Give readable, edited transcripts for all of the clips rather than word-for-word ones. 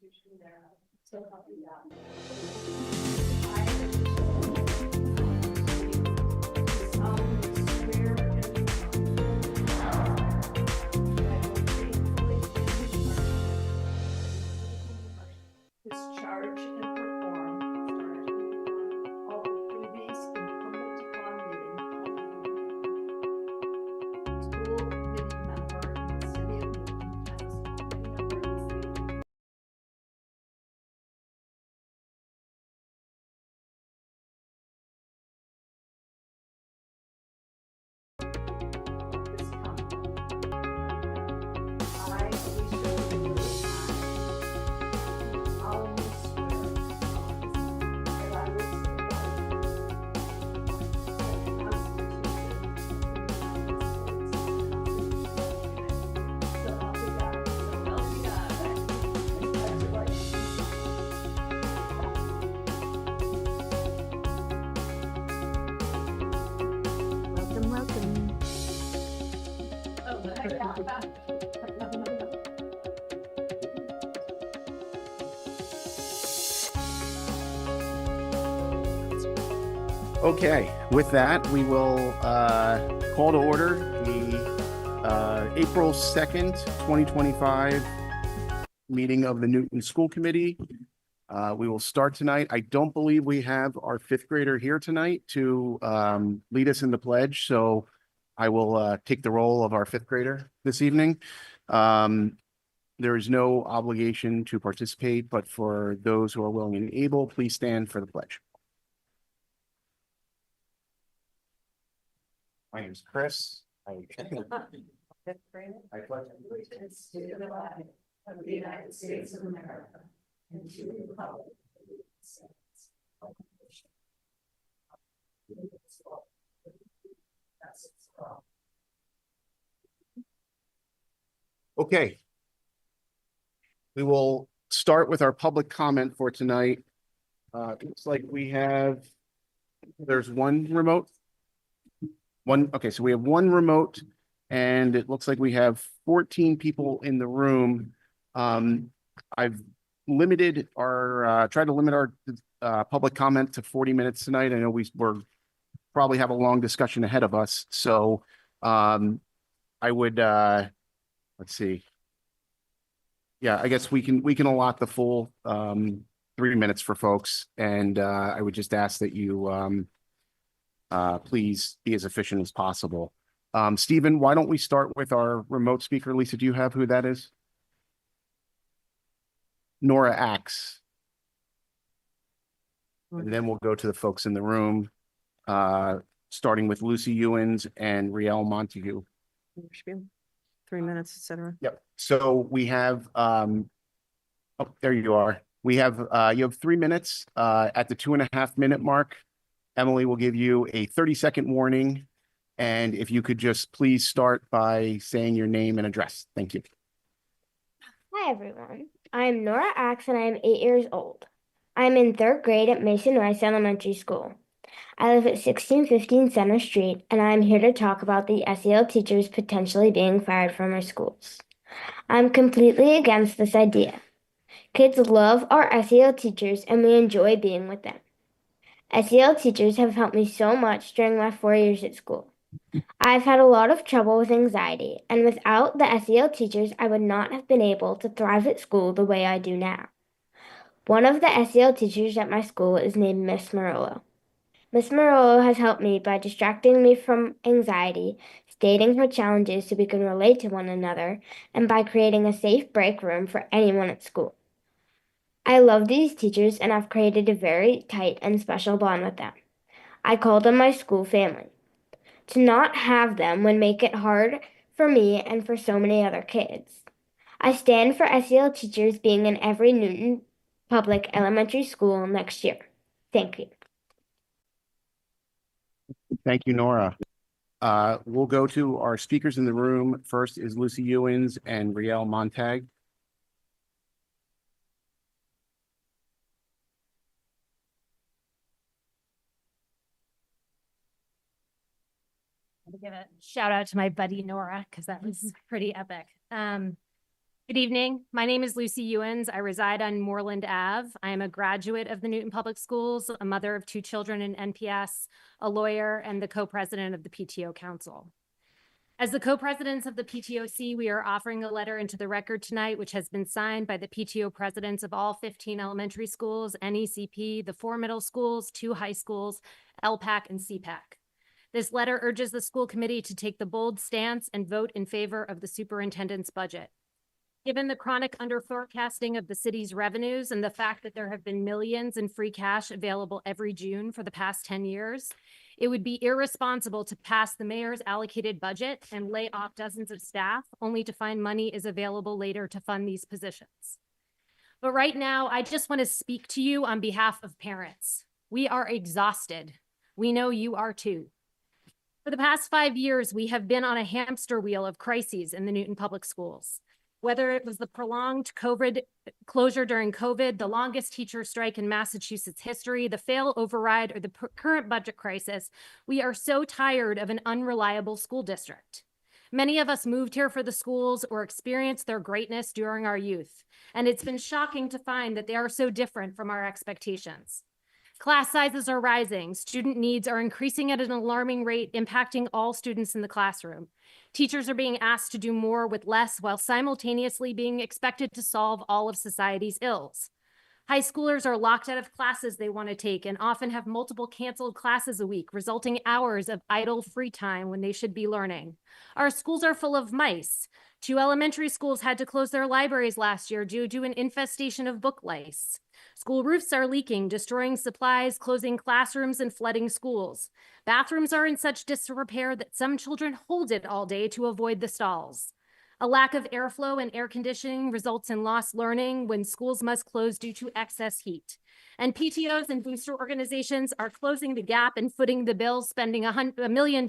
Constitution thereof. So help me God. I solemnly swear and affirm that I will faithfully discharge and perform all the duties incumbent upon me school committee member in the city of Newton, Pennsylvania. This county. I, Alicia Leelu, solemnly swear that I will support the Constitution of the United States. So help me God. So help me God. Congratulations. Welcome, welcome. Okay, with that, we will call to order the April 2nd, 2025 meeting of the Newton School Committee. We will start tonight. I don't believe we have our fifth grader here tonight to lead us in the pledge, so I will take the role of our fifth grader this evening. There is no obligation to participate, but for those who are willing and able, please stand for the pledge. My name is Chris. I pledge Allegiance to the flag of the United States of America and to the republic for which it stands, one nation, indivisible, with liberty and justice for all. Okay. We will start with our public comment for tonight. Looks like there's one remote. Okay, so we have one remote, and it looks like we have 14 people in the room. I've tried to limit our public comment to 40 minutes tonight. I know we're probably have a long discussion ahead of us, so I would let's see. Yeah, I guess we can allot the full 3 minutes for folks, and I would just ask that you please be as efficient as possible. Stephen, why don't we start with our remote speaker? Lisa, do you have who that is? Nora Axe. And then we'll go to the folks in the room, starting with Lucy Euans and Realel Montag. 3 minutes, etc. Yep. So we have, oh, there you are. We have, you have 3 minutes at the 2.5 minute mark. Emily will give you a 30-second warning. And if you could just please start by saying your name and address. Thank you. Hi, everyone. I'm Nora Axe, and I am 8 years old. I'm in 3rd grade at Mason Rice Elementary School. I live at 1615 Center Street, and I'm here to talk about the SEL teachers potentially being fired from our schools. I'm completely against this idea. Kids love our SEL teachers, and we enjoy being with them. SEL teachers have helped me so much during my 4 years at school. I've had a lot of trouble with anxiety, and without the SEL teachers, I would not have been able to thrive at school the way I do now. One of the SEL teachers at my school is named Miss Murillo. Miss Murillo has helped me by distracting me from anxiety, stating her challenges so we can relate to one another, and by creating a safe break room for anyone at school. I love these teachers, and I've created a very tight and special bond with them. I call them my school family. To not have them would make it hard for me and for so many other kids. I stand for SEL teachers being in every Newton public elementary school next year. Thank you. Thank you, Nora. We'll go to our speakers in the room. First is Lucy Euans and Realel Montag. To give a shout out to my buddy Nora, because that was pretty epic. Good evening. My name is Lucy Euans. I reside on Moreland Ave. I am a graduate of the Newton Public Schools, a mother of 2 children in NPS, a lawyer, and the co-president of the PTO Council. As the co-presidents of the PTOC, we are offering a letter into the record tonight, which has been signed by the PTO presidents of all 15 elementary schools, NECP, the 4 middle schools, 2 high schools, LPAC, and CPAC. This letter urges the school committee to take the bold stance and vote in favor of the superintendent's budget. Given the chronic underforecasting of the city's revenues and the fact that there have been millions in free cash available every June for the past 10 years, it would be irresponsible to pass the mayor's allocated budget and lay off dozens of staff, only to find money is available later to fund these positions. But right now, I just want to speak to you on behalf of parents. We are exhausted. We know you are too. For the past 5 years, we have been on a hamster wheel of crises in the Newton Public Schools. Whether it was the prolonged COVID closure during COVID, the longest teacher strike in Massachusetts history, the fail override, or the current budget crisis, we are so tired of an unreliable school district. Many of us moved here for the schools or experienced their greatness during our youth, and it's been shocking to find that they are so different from our expectations. Class sizes are rising, student needs are increasing at an alarming rate, impacting all students in the classroom. Teachers are being asked to do more with less while simultaneously being expected to solve all of society's ills. High schoolers are locked out of classes they want to take and often have multiple canceled classes a week, resulting in hours of idle free time when they should be learning. Our schools are full of mice. 2 elementary schools had to close their libraries last year due to an infestation of book lice. School roofs are leaking, destroying supplies, closing classrooms, and flooding schools. Bathrooms are in such disrepair that some children hold it all day to avoid the stalls. A lack of airflow and air conditioning results in lost learning when schools must close due to excess heat. And PTOs and booster organizations are closing the gap and footing the bill, spending $1 million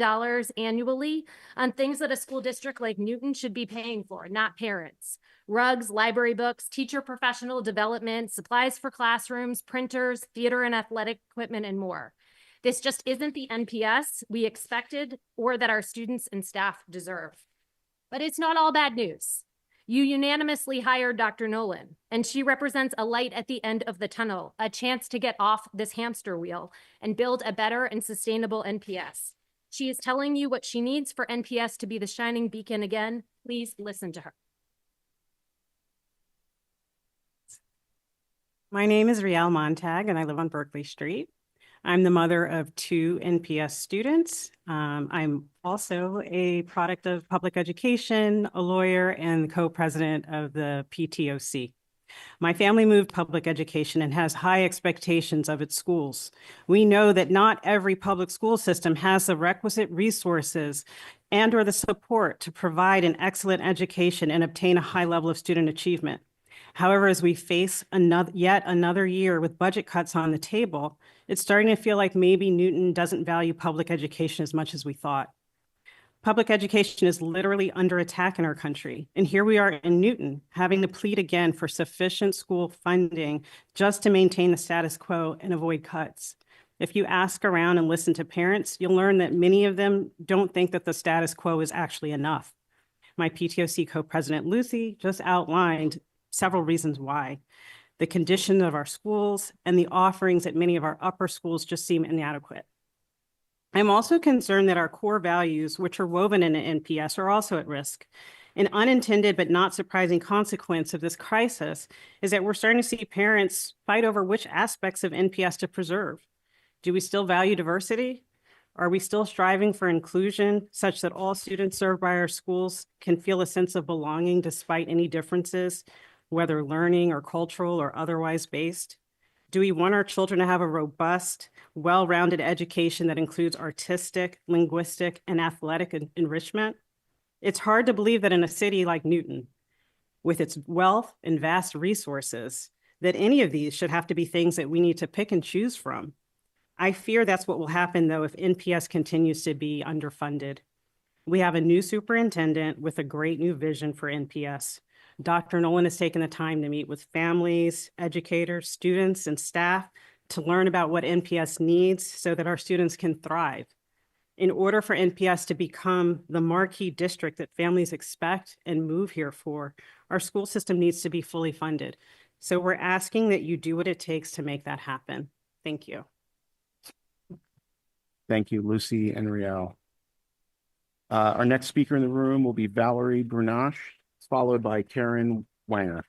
annually on things that a school district like Newton should be paying for, not parents. Rugs, library books, teacher professional development, supplies for classrooms, printers, theater and athletic equipment, and more. This just isn't the NPS we expected or that our students and staff deserve. But it's not all bad news. You unanimously hired Dr. Nolan, and she represents a light at the end of the tunnel, a chance to get off this hamster wheel and build a better and sustainable NPS. She is telling you what she needs for NPS to be the shining beacon again. Please listen to her. My name is Realel Montag, and I live on Berkeley Street. I'm the mother of 2 NPS students. I'm also a product of public education, a lawyer, and co-president of the PTOC. My family moved public education and has high expectations of its schools. We know that not every public school system has the requisite resources and or the support to provide an excellent education and obtain a high level of student achievement. However, as we face yet another year with budget cuts on the table, it's starting to feel like maybe Newton doesn't value public education as much as we thought. Public education is literally under attack in our country. And here we are in Newton having to plead again for sufficient school funding just to maintain the status quo and avoid cuts. If you ask around and listen to parents, you'll learn that many of them don't think that the status quo is actually enough. My PTOC co-president, Lucy, just outlined several reasons why. The condition of our schools and the offerings at many of our upper schools just seem inadequate. I'm also concerned that our core values, which are woven into NPS, are also at risk. An unintended but not surprising consequence of this crisis is that we're starting to see parents fight over which aspects of NPS to preserve. Do we still value diversity? Are we still striving for inclusion such that all students served by our schools can feel a sense of belonging despite any differences, whether learning or cultural or otherwise based? Do we want our children to have a robust, well-rounded education that includes artistic, linguistic, and athletic enrichment? It's hard to believe that in a city like Newton, with its wealth and vast resources, that any of these should have to be things that we need to pick and choose from. I fear that's what will happen, though, if NPS continues to be underfunded. We have a new superintendent with a great new vision for NPS. Dr. Nolan has taken the time to meet with families, educators, students, and staff to learn about what NPS needs so that our students can thrive. In order for NPS to become the marquee district that families expect and move here for, our school system needs to be fully funded. So we're asking that you do what it takes to make that happen. Thank you. Thank you, Lucy and Riel. Our next speaker in the room will be Valerie Brunach, followed by Karen Wang.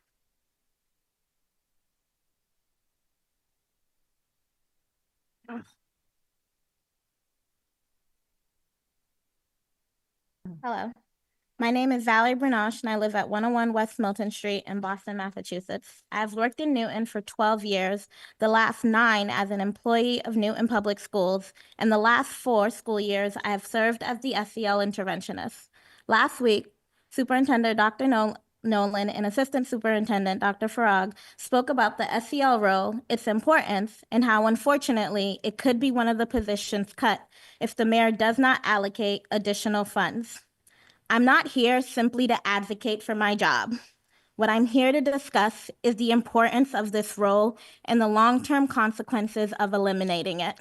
Hello, my name is Valerie Brunach and I live at 101 West Milton Street in Boston, Massachusetts. I've worked in Newton for 12 years, the last 9 as an employee of Newton Public Schools, and the last 4 school years I have served as the SEL interventionist. Last week, Superintendent Dr. Nolan and Assistant Superintendent Dr. Farag spoke about the SEL role, its importance, and how unfortunately it could be one of the positions cut if the mayor does not allocate additional funds. I'm not here simply to advocate for my job. What I'm here to discuss is the importance of this role and the long-term consequences of eliminating it.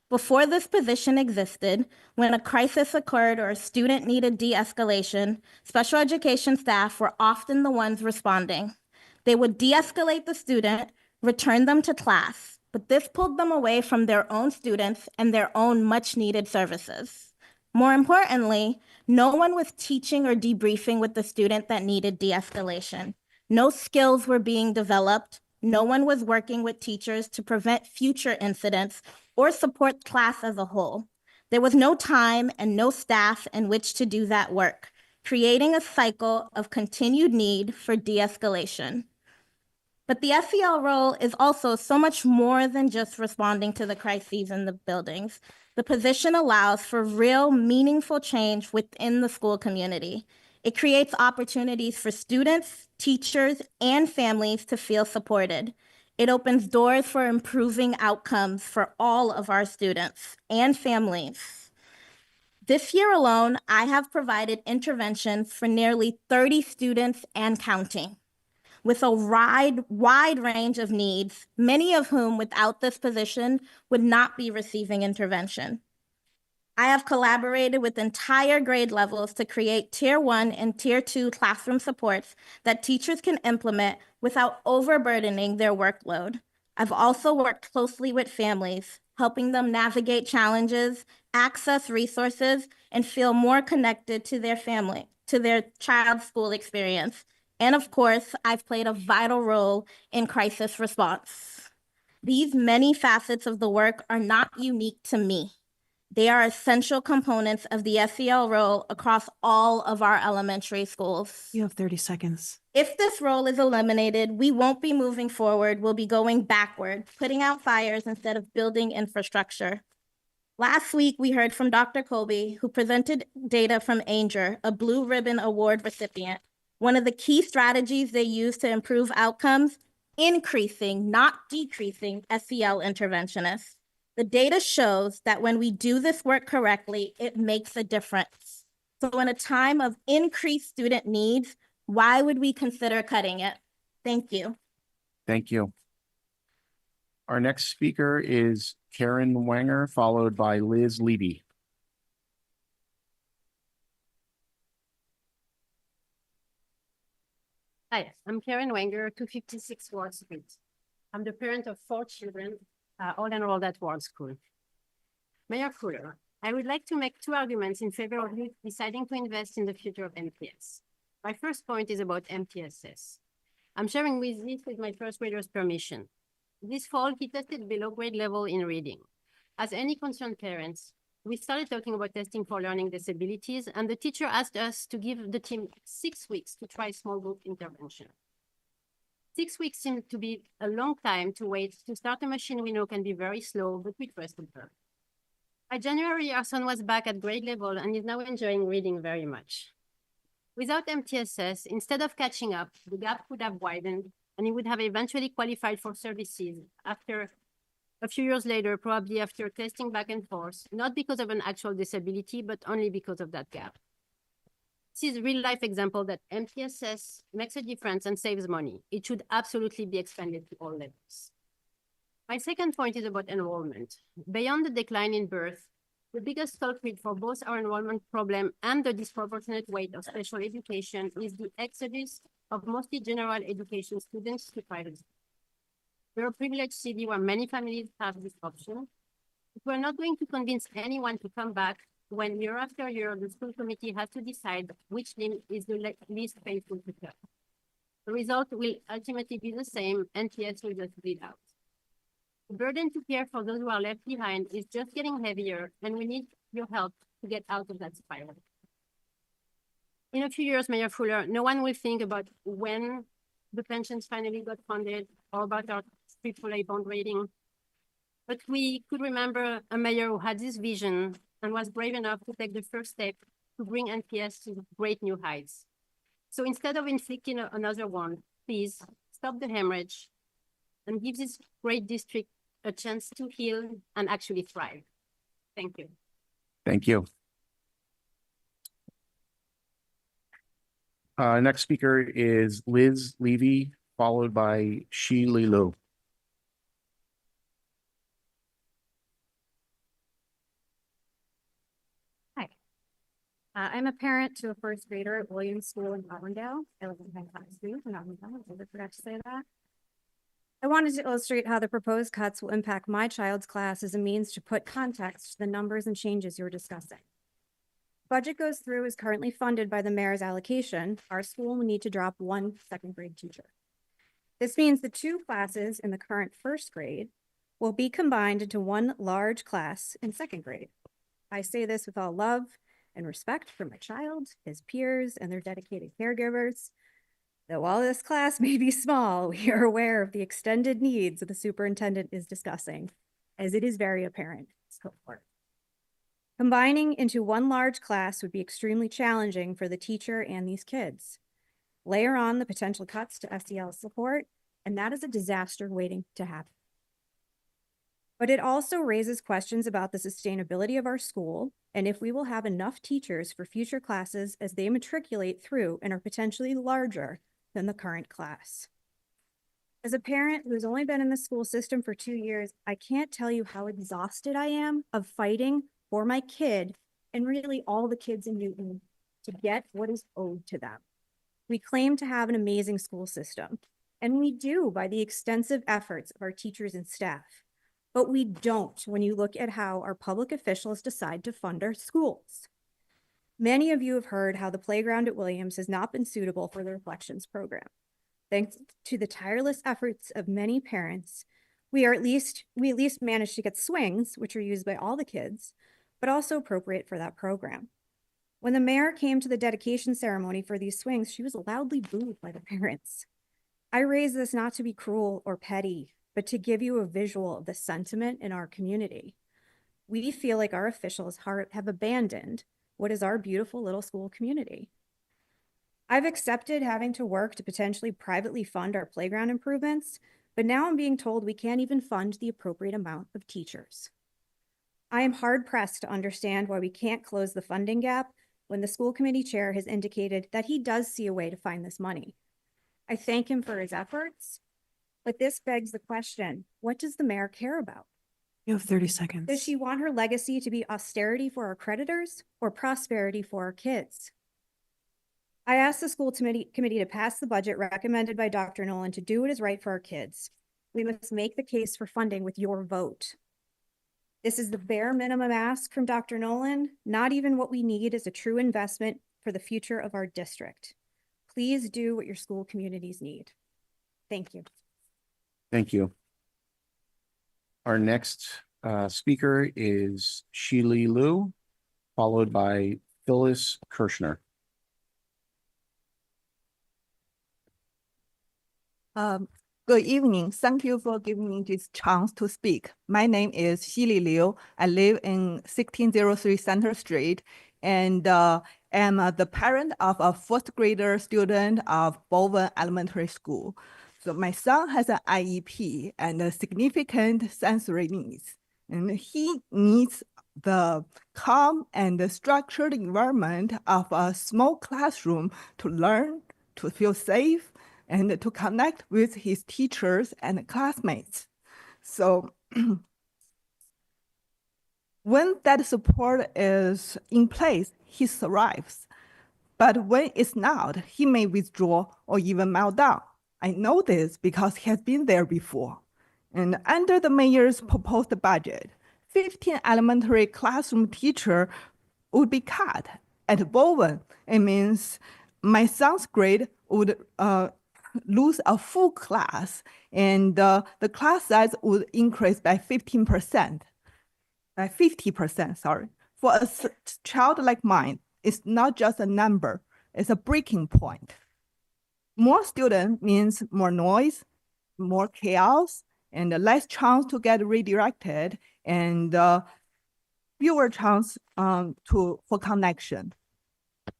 Before this position existed, when a crisis occurred or a student needed de-escalation, special education staff were often the ones responding. They would de-escalate the student, return them to class, but this pulled them away from their own students and their own much-needed services. More importantly, no one was teaching or debriefing with the student that needed de-escalation. No skills were being developed. No one was working with teachers to prevent future incidents or support class as a whole. There was no time and no staff in which to do that work, creating a cycle of continued need for de-escalation. But the SEL role is also so much more than just responding to the crises in the buildings. The position allows for real, meaningful change within the school community. It creates opportunities for students, teachers, and families to feel supported. It opens doors for improving outcomes for all of our students and families. This year alone, I have provided interventions for nearly 30 students and counting, with a wide range of needs, many of whom without this position would not be receiving intervention. I have collaborated with entire grade levels to create Tier 1 and Tier 2 classroom supports that teachers can implement without overburdening their workload. I've also worked closely with families, helping them navigate challenges, access resources, and feel more connected to their family, to their child's school experience. And of course, I've played a vital role in crisis response. These many facets of the work are not unique to me. They are essential components of the SEL role across all of our elementary schools. You have 30 seconds. If this role is eliminated, we won't be moving forward. We'll be going backward, putting out fires instead of building infrastructure. Last week, we heard from Dr. Colby, who presented data from ANGER, a Blue Ribbon Award recipient. One of the key strategies they use to improve outcomes, increasing, not decreasing, SEL interventionists. The data shows that when we do this work correctly, it makes a difference. So in a time of increased student needs, why would we consider cutting it? Thank you. Thank you. Our next speaker is Karen Wanger, followed by Liz Levy. Hi, I'm Karen Wanger, 256 Ward Street. I'm the parent of 4 children, all enrolled at Ward School. Mayor Fuller, I would like to make 2 arguments in favor of you deciding to invest in the future of MTS. My first point is about MTSS. I'm sharing this with my first grader's permission. This fall, he tested below grade level in reading. As any concerned parents, we started talking about testing for learning disabilities, and the teacher asked us to give the team 6 weeks to try small group intervention. 6 weeks seemed to be a long time to wait to start a machine we know can be very slow, but we trusted her. By January, our son was back at grade level and is now enjoying reading very much. Without MTSS, instead of catching up, the gap would have widened and he would have eventually qualified for services after a few years later, probably after testing back and forth, not because of an actual disability, but only because of that gap. This is a real-life example that MTSS makes a difference and saves money. It should absolutely be expanded to all levels. My second point is about enrollment. Beyond the decline in birth, The biggest culprit for both our enrollment problem and the disproportionate weight of special education is the exodus of mostly general education students to private schools. We're a privileged city where many families have this option. But we're not going to convince anyone to come back when year after year, the school committee has to decide which limb is the least painful to cut. The result will ultimately be the same, and NPS will just bleed out. The burden to care for those who are left behind is just getting heavier, and we need your help to get out of that spiral. In a few years, Mayor Fuller, no one will think about when the pensions finally got funded or about our AAA bond rating. But we could remember a mayor who had this vision and was brave enough to take the first step to bring NPS to great new heights. So instead of inflicting another one, please stop the hemorrhage and give this great district a chance to heal and actually thrive. Thank you. Thank you. Next speaker is Liz Levy, followed by Leelu. Hi. I'm a parent to a first grader at Williams School in Auburndale. I live in Hancock Street in Auburndale. I forgot to say that. I wanted to illustrate how the proposed cuts will impact my child's class as a means to put context to the numbers and changes you're discussing. Budget goes through is currently funded by the mayor's allocation. Our school will need to drop one second grade teacher. This means the two classes in the current first grade will be combined into one large class in second grade. I say this with all love and respect for my child, his peers, and their dedicated caregivers. That while this class may be small, we are aware of the extended needs that the superintendent is discussing, as it is very apparent. Combining into one large class would be extremely challenging for the teacher and these kids. Layer on the potential cuts to SEL support, and that is a disaster waiting to happen. But it also raises questions about the sustainability of our school and if we will have enough teachers for future classes as they matriculate through and are potentially larger than the current class. As a parent who's only been in the school system for 2 years, I can't tell you how exhausted I am of fighting for my kid and really all the kids in Newton to get what is owed to them. We claim to have an amazing school system, and we do by the extensive efforts of our teachers and staff, but we don't when you look at how our public officials decide to fund our schools. Many of you have heard how the playground at Williams has not been suitable for the Reflections program. Thanks to the tireless efforts of many parents, we at least managed to get swings, which are used by all the kids, but also appropriate for that program. When the mayor came to the dedication ceremony for these swings, she was loudly booed by the parents. I raise this not to be cruel or petty, but to give you a visual of the sentiment in our community. We feel like our officials have abandoned what is our beautiful little school community. I've accepted having to work to potentially privately fund our playground improvements, but now I'm being told we can't even fund the appropriate amount of teachers. I am hard-pressed to understand why we can't close the funding gap when the school committee chair has indicated that he does see a way to find this money. I thank him for his efforts, but this begs the question, what does the mayor care about? You have 30 seconds. Does she want her legacy to be austerity for our creditors or prosperity for our kids? I asked the school committee to pass the budget recommended by Dr. Nolan to do what is right for our kids. We must make the case for funding with your vote. This is the bare minimum ask from Dr. Nolan. Not even what we need is a true investment for the future of our district. Please do what your school communities need. Thank you. Thank you. Our next speaker is Leelu, followed by Phyllis Kersner. Good evening. Thank you for giving me this chance to speak. My name is Leelu. I live in 1603 Center Street and am the parent of a first grader student of Bowen Elementary School. So my son has an IEP and a significant sensory needs, and he needs the calm and structured environment of a small classroom to learn, to feel safe, and to connect with his teachers and classmates. So When that support is in place, he thrives. But when it's not, he may withdraw or even melt down. I know this because he has been there before. And under the mayor's proposed budget, 15 elementary classroom teachers would be cut. At Bowen, it means my son's grade would lose a full class, and the class size would increase by 15%. By 50%, sorry. For a child like mine, it's not just a number, it's a breaking point. More students means more noise, more chaos, and less chance to get redirected, and fewer chance for connection.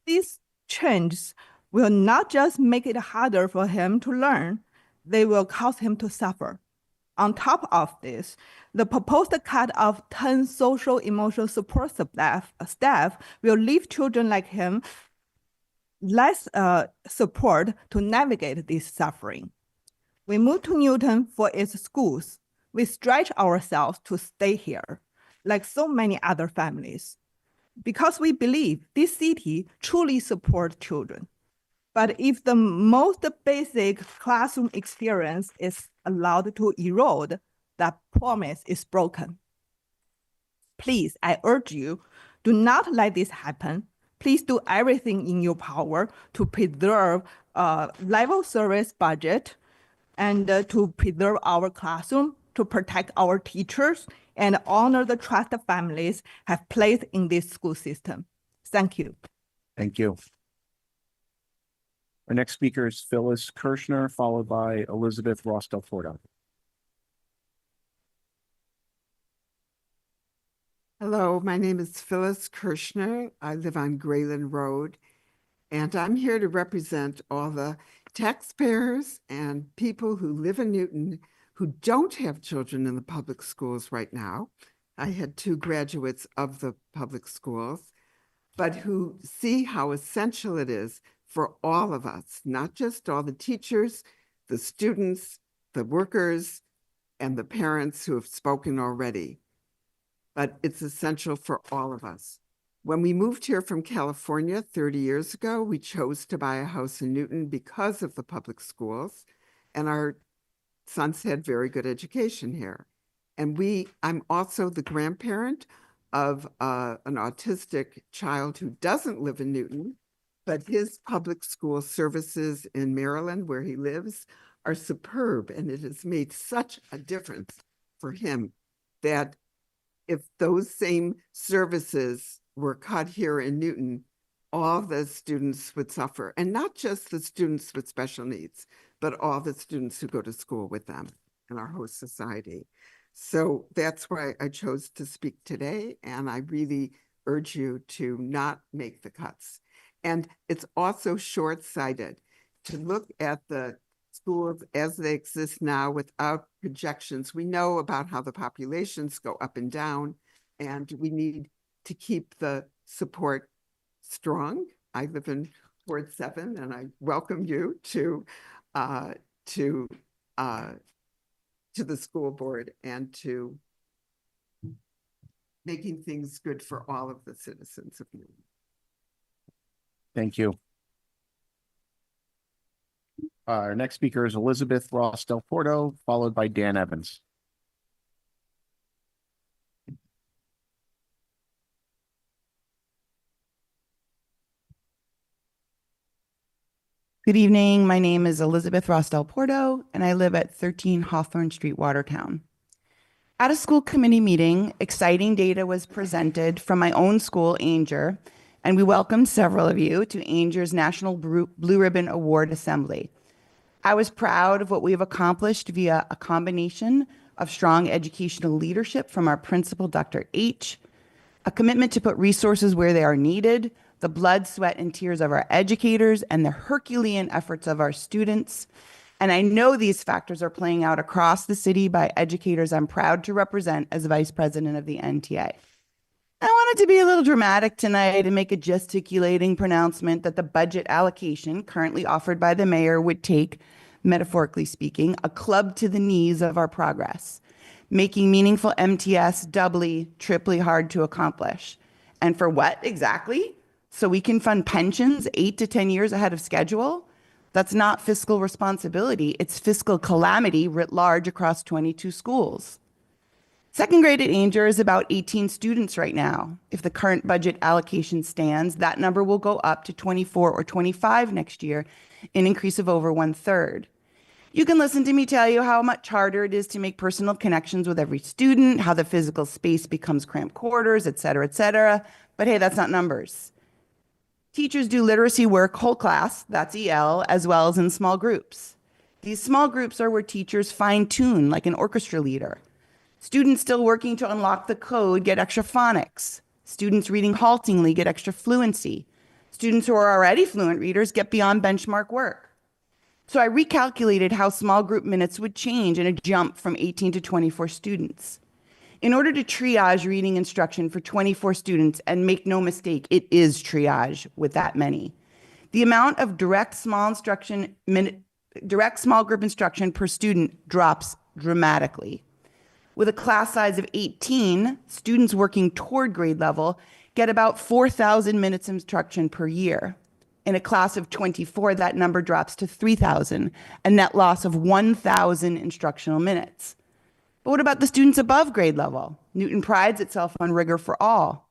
These changes will not just make it harder for him to learn, they will cause him to suffer. On top of this, the proposed cut of 10 social emotional support staff will leave children like him less support to navigate this suffering. We moved to Newton for its schools. We stretch ourselves to stay here, like so many other families, because we believe this city truly supports children. But if the most basic classroom experience is allowed to erode, that promise is broken. Please, I urge you, do not let this happen. Please do everything in your power to preserve level service budget and to preserve our classroom, to protect our teachers, and honor the trust families have placed in this school system. Thank you. Thank you. Our next speaker is Phyllis Kersner, followed by Elizabeth Ross-Del-Porto. Hello, my name is Phyllis Kersner. I live on Grayland Road, and I'm here to represent all the taxpayers and people who live in Newton who don't have children in the public schools right now. I had 2 graduates of the public schools, but who see how essential it is for all of us, not just all the teachers, the students, the workers, and the parents who have spoken already, but it's essential for all of us. When we moved here from California 30 years ago, we chose to buy a house in Newton because of the public schools, and our sons had very good education here. And I'm also the grandparent of an autistic child who doesn't live in Newton, but his public school services in Maryland, where he lives, are superb, and it has made such a difference for him that if those same services were cut here in Newton, all the students would suffer, and not just the students with special needs, but all the students who go to school with them in our host society. So that's why I chose to speak today, and I really urge you to not make the cuts. And it's also short-sighted to look at the schools as they exist now without projections. We know about how the populations go up and down, and we need to keep the support strong. I live in Ward 7, and I welcome you to the school board and to making things good for all of the citizens of Newton. Thank you. Our next speaker is Elizabeth Ross-Del-Porto, followed by Dan Evans. Good evening. My name is Elizabeth Ross-Del-Porto, and I live at 13 Hawthorne Street, Watertown. At a school committee meeting, exciting data was presented from my own school, Ainger, and we welcomed several of you to Ainger's National Blue Ribbon Award Assembly. I was proud of what we have accomplished via a combination of strong educational leadership from our principal, Dr. H., a commitment to put resources where they are needed, the blood, sweat, and tears of our educators, and the Herculean efforts of our students. And I know these factors are playing out across the city by educators I'm proud to represent as vice president of the NTA. I wanted to be a little dramatic tonight and make a gesticulating pronouncement that the budget allocation currently offered by the mayor would take, metaphorically speaking, a club to the knees of our progress. making meaningful MTS doubly, triply hard to accomplish. And for what exactly? So we can fund pensions 8 to 10 years ahead of schedule? That's not fiscal responsibility. It's fiscal calamity writ large across 22 schools. Second grade at Ainger is about 18 students right now. If the current budget allocation stands, that number will go up to 24 or 25 next year, an increase of over 1/3. You can listen to me tell you how much harder it is to make personal connections with every student, how the physical space becomes cramped quarters, et cetera, but hey, that's not numbers. Teachers do literacy work whole class, that's EL, as well as in small groups. These small groups are where teachers fine-tune like an orchestra leader. Students still working to unlock the code get extra phonics. Students reading haltingly get extra fluency. Students who are already fluent readers get beyond benchmark work. So I recalculated how small group minutes would change in a jump from 18 to 24 students. In order to triage reading instruction for 24 students, and make no mistake, it is triage with that many, the amount of direct small group instruction per student drops dramatically. With a class size of 18, students working toward grade level get about 4,000 minutes instruction per year. In a class of 24, that number drops to 3,000, a net loss of 1,000 instructional minutes. But what about the students above grade level? Newton prides itself on rigor for all.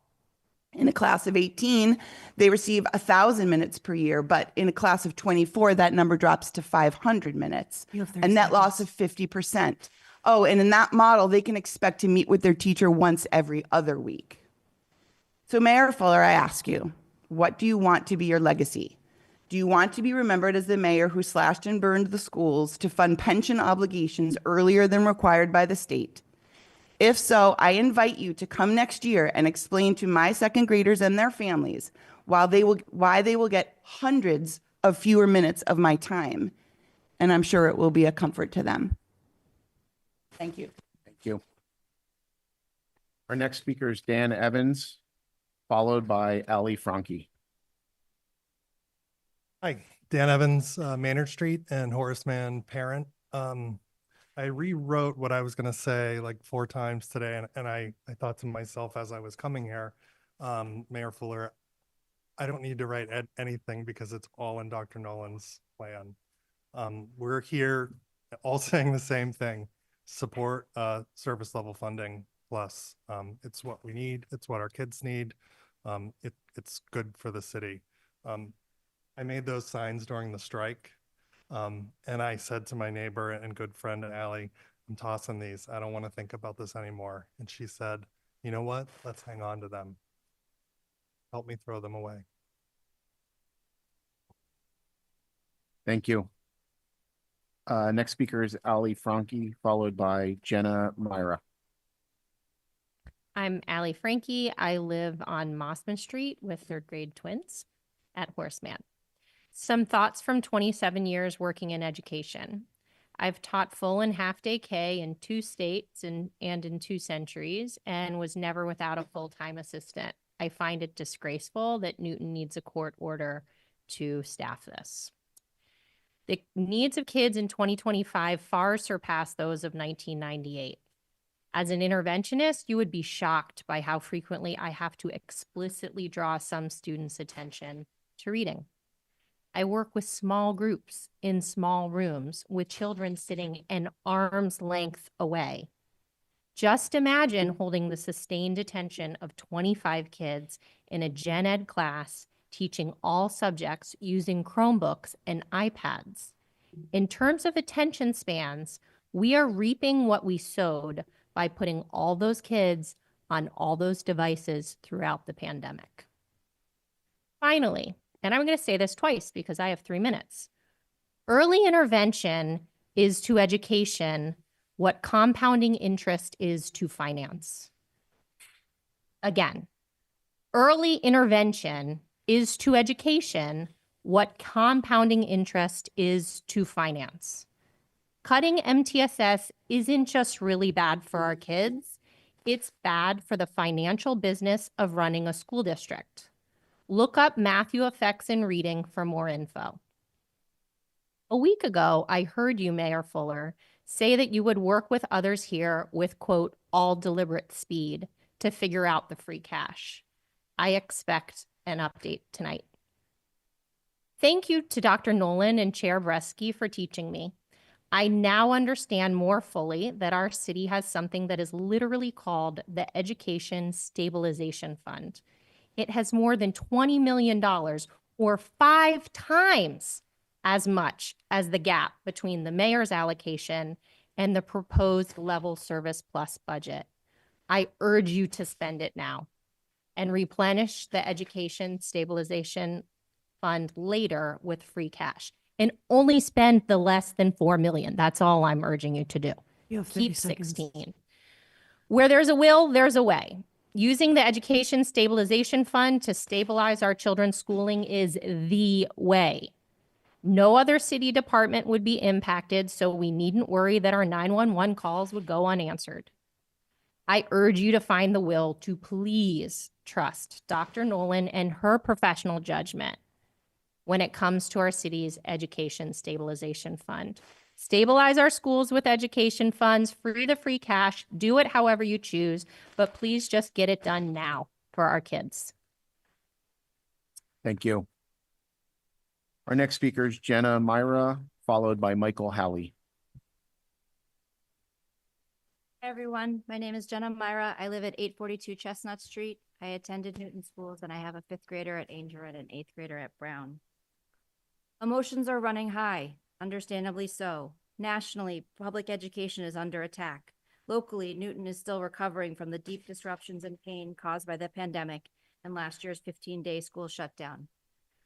In a class of 18, they receive 1,000 minutes per year, but in a class of 24, that number drops to 500 minutes, a net loss of 50%. Oh, and in that model, they can expect to meet with their teacher once every other week. So Mayor Fuller, I ask you, what do you want to be your legacy? Do you want to be remembered as the mayor who slashed and burned the schools to fund pension obligations earlier than required by the state? If so, I invite you to come next year and explain to my second graders and their families why they will get hundreds of fewer minutes of my time. And I'm sure it will be a comfort to them. Thank you. Thank you. Our next speaker is Dan Evans, followed by Alli Frankie. Hi, Dan Evans, Maynard Street and Horace Mann parent. I rewrote what I was going to say like 4 times today, and I thought to myself as I was coming here, Mayor Fuller, I don't need to write anything because it's all in Dr. Nolan's plan. We're here all saying the same thing. Support service level funding plus. It's what we need. It's what our kids need. It's good for the city. I made those signs during the strike. And I said to my neighbor and good friend Alli, I'm tossing these. I don't want to think about this anymore. And she said, you know what? Let's hang on to them. Help me throw them away. Thank you. Next speaker is Alli Frankie, followed by Jenna Myra. I'm Alli Frankie. I live on Mossman Street with 3rd grade twins at Horace Mann. Some thoughts from 27 years working in education. I've taught full and half day K in 2 states and in 2 centuries, and was never without a full-time assistant. I find it disgraceful that Newton needs a court order to staff this. The needs of kids in 2025 far surpass those of 1998. As an interventionist, you would be shocked by how frequently I have to explicitly draw some students' attention to reading. I work with small groups in small rooms with children sitting an arm's length away. Just imagine holding the sustained attention of 25 kids in a gen ed class teaching all subjects using Chromebooks and iPads. In terms of attention spans, we are reaping what we sowed by putting all those kids on all those devices throughout the pandemic. Finally, and I'm going to say this twice because I have 3 minutes, early intervention is to education what compounding interest is to finance. Again, early intervention is to education what compounding interest is to finance. Cutting MTSS isn't just really bad for our kids, it's bad for the financial business of running a school district. Look up Matthew effects in reading for more info. A week ago, I heard you, Mayor Fuller, say that you would work with others here with, quote, all deliberate speed to figure out the free cash. I expect an update tonight. Thank you to Dr. Nolan and Chair Bresky for teaching me. I now understand more fully that our city has something that is literally called the Education Stabilization Fund. It has more than $20 million, or 5 times as much as the gap between the mayor's allocation and the proposed level service plus budget. I urge you to spend it now and replenish the Education Stabilization Fund later with free cash, and only spend the less than $4 million. That's all I'm urging you to do. You have 30 Keep seconds. 16. Where there's a will, there's a way. Using the Education Stabilization Fund to stabilize our children's schooling is the way. No other city department would be impacted, so we needn't worry that our 911 calls would go unanswered. I urge you to find the will to please trust Dr. Nolan and her professional judgment when it comes to our city's Education Stabilization Fund. Stabilize our schools with education funds, free the free cash, do it however you choose, but please just get it done now for our kids. Thank you. Our next speaker is Jenna Myra, followed by Michael Howie. Hi everyone, my name is Jenna Myra. I live at 842 Chestnut Street. I attended Newton schools and I have a 5th grader at Ainger and an 8th grader at Brown. Emotions are running high, understandably so. Nationally, public education is under attack. Locally, Newton is still recovering from the deep disruptions and pain caused by the pandemic and last year's 15-day school shutdown.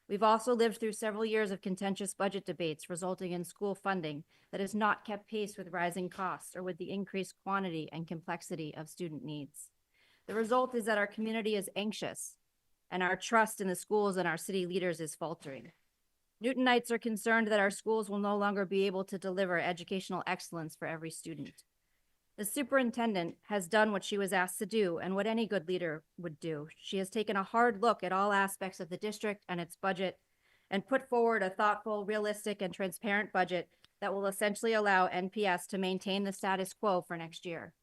We've also lived through several years of contentious budget debates resulting in school funding that has not kept pace with rising costs or with the increased quantity and complexity of student needs. The result is that our community is anxious and our trust in the schools and our city leaders is faltering. Newtonites are concerned that our schools will no longer be able to deliver educational excellence for every student. The superintendent has done what she was asked to do and what any good leader would do. She has taken a hard look at all aspects of the district and its budget and put forward a thoughtful, realistic, and transparent budget that will essentially allow NPS to maintain the status quo for next year.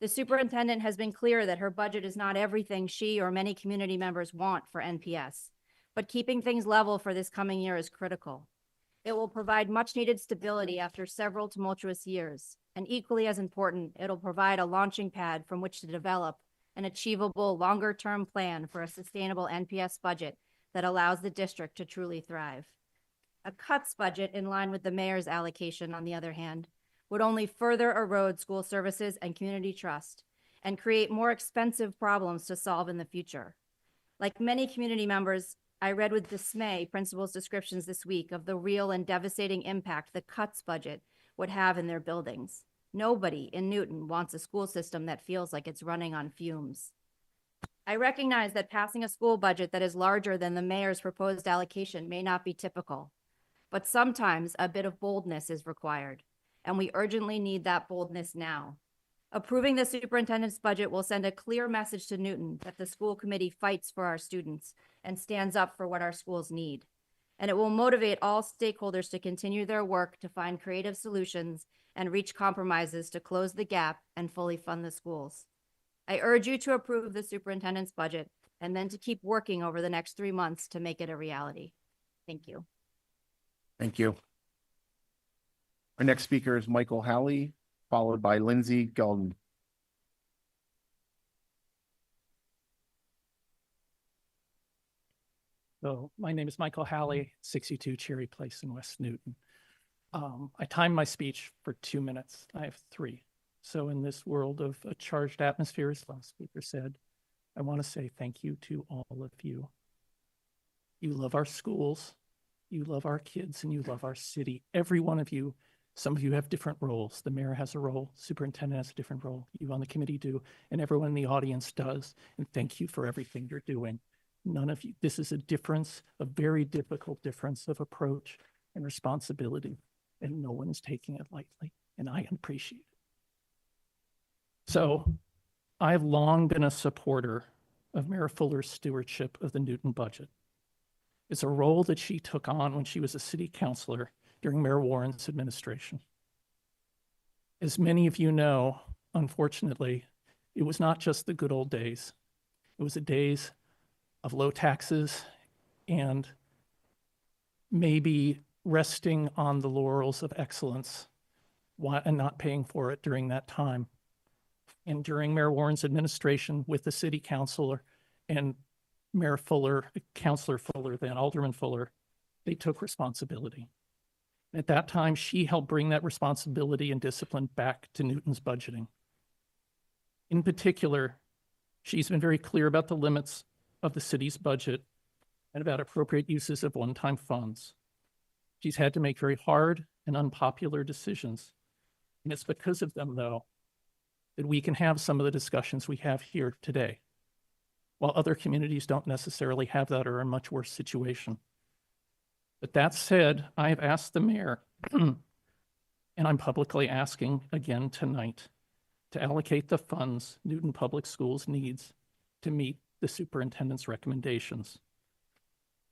The superintendent has been clear that her budget is not everything she or many community members want for NPS, but keeping things level for this coming year is critical. It will provide much needed stability after several tumultuous years, and equally as important, it'll provide a launching pad from which to develop an achievable longer-term plan for a sustainable NPS budget that allows the district to truly thrive. A cuts budget in line with the mayor's allocation, on the other hand, would only further erode school services and community trust and create more expensive problems to solve in the future. Like many community members, I read with dismay principals' descriptions this week of the real and devastating impact the cuts budget would have in their buildings. Nobody in Newton wants a school system that feels like it's running on fumes. I recognize that passing a school budget that is larger than the mayor's proposed allocation may not be typical, but sometimes a bit of boldness is required, and we urgently need that boldness now. Approving the superintendent's budget will send a clear message to Newton that the school committee fights for our students and stands up for what our schools need. And it will motivate all stakeholders to continue their work to find creative solutions and reach compromises to close the gap and fully fund the schools. I urge you to approve the superintendent's budget and then to keep working over the next 3 months to make it a reality. Thank you. Thank you. Our next speaker is Michael Howie, followed by Lindsay Golden. So my name is Michael Howie, 62 Cherry Place in West Newton. I timed my speech for 2 minutes. I have 3. So in this world of a charged atmosphere, as last speaker said, I want to say thank you to all of you. You love our schools, you love our kids, and you love our city. Every one of you. Some of you have different roles. The mayor has a role, superintendent has a different role, you on the committee do, and everyone in the audience does. And thank you for everything you're doing. None of you, this is a difference, a very difficult difference of approach and responsibility, and no one is taking it lightly, and I appreciate it. So I've long been a supporter of Mayor Fuller's stewardship of the Newton budget. It's a role that she took on when she was a city councilor during Mayor Warren's administration. As many of you know, unfortunately, it was not just the good old days. It was the days of low taxes and maybe resting on the laurels of excellence and not paying for it during that time. And during Mayor Warren's administration with the city councilor and Mayor Fuller, Councilor Fuller, then Alderman Fuller, they took responsibility. At that time, she helped bring that responsibility and discipline back to Newton's budgeting. In particular, she's been very clear about the limits of the city's budget and about appropriate uses of one-time funds. She's had to make very hard and unpopular decisions. And it's because of them, though, that we can have some of the discussions we have here today, while other communities don't necessarily have that or are in a much worse situation. But that said, I have asked the mayor, and I'm publicly asking again tonight, to allocate the funds Newton Public Schools needs to meet the superintendent's recommendations.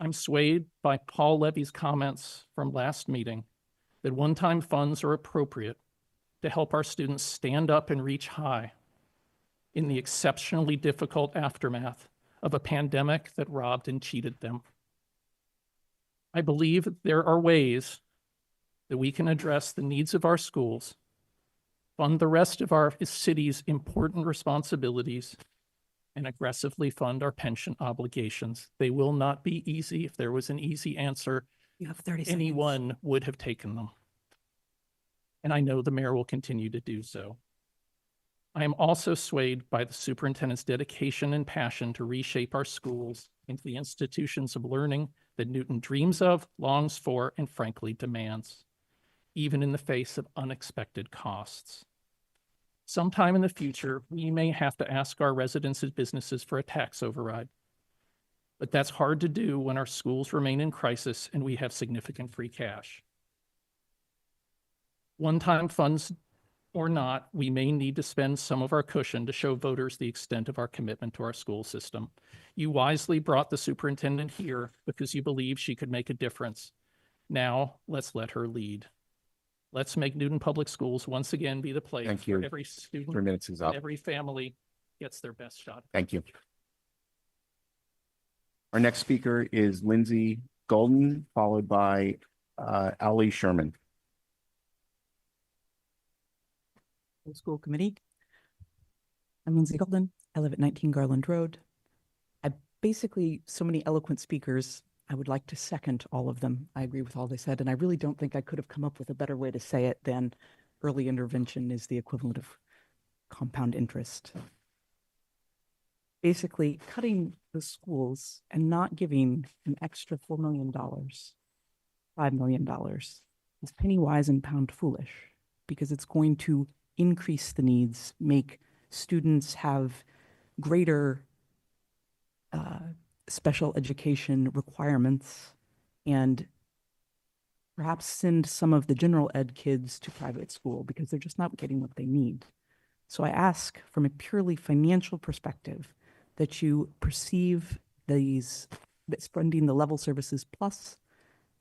I'm swayed by Paul Levy's comments from last meeting that one-time funds are appropriate to help our students stand up and reach high in the exceptionally difficult aftermath of a pandemic that robbed and cheated them. I believe there are ways that we can address the needs of our schools, fund the rest of our city's important responsibilities, and aggressively fund our pension obligations. They will not be easy. If there was an easy answer, You have 30 seconds. anyone would have taken them. And I know the mayor will continue to do so. I am also swayed by the superintendent's dedication and passion to reshape our schools into the institutions of learning that Newton dreams of, longs for, and frankly demands, even in the face of unexpected costs. Sometime in the future, we may have to ask our residents and businesses for a tax override. But that's hard to do when our schools remain in crisis and we have significant free cash. One-time funds or not, we may need to spend some of our cushion to show voters the extent of our commitment to our school system. You wisely brought the superintendent here because you believe she could make a difference. Now, let's let her lead. Let's make Newton Public Schools once again be the place Thank you. where every student 3 minutes is and up. every family gets their best shot. Thank you. Our next speaker is Lindsay Golden, followed by Alli Sherman. School committee. I'm Lindsay Golden. I live at 19 Garland Road. Basically, so many eloquent speakers, I would like to second all of them. I agree with all they said, and I really don't think I could have come up with a better way to say it than early intervention is the equivalent of compound interest. Basically, cutting the schools and not giving an extra $4 million, $5 million is penny wise and pound foolish, because it's going to increase the needs, make students have greater special education requirements, and perhaps send some of the general ed kids to private school because they're just not getting what they need. So I ask from a purely financial perspective that you perceive this funding the level services plus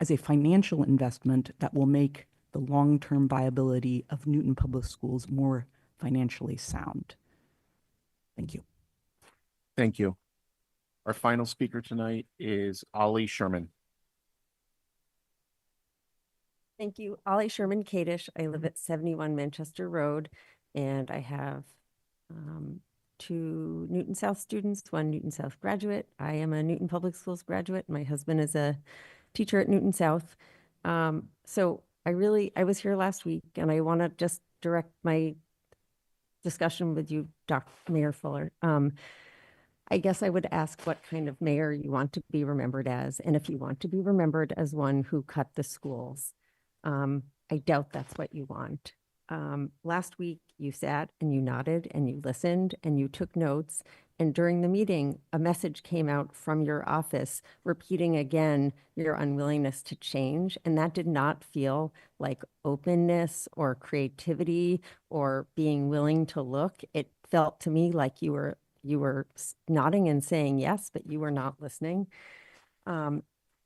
as a financial investment that will make the long-term viability of Newton Public Schools more financially sound. Thank you. Thank you. Our final speaker tonight is Alli Sherman. Thank you. Alli Sherman Kadish. I live at 71 Manchester Road, and I have 2 Newton South students, 1 Newton South graduate. I am a Newton Public Schools graduate. My husband is a teacher at Newton South. So I was here last week, and I want to just direct my discussion with you, Dr. Mayor Fuller. I guess I would ask what kind of mayor you want to be remembered as, and if you want to be remembered as one who cut the schools. I doubt that's what you want. Last week, you sat and you nodded and you listened and you took notes. And during the meeting, a message came out from your office repeating again your unwillingness to change. And that did not feel like openness or creativity or being willing to look. It felt to me like you were nodding and saying yes, but you were not listening.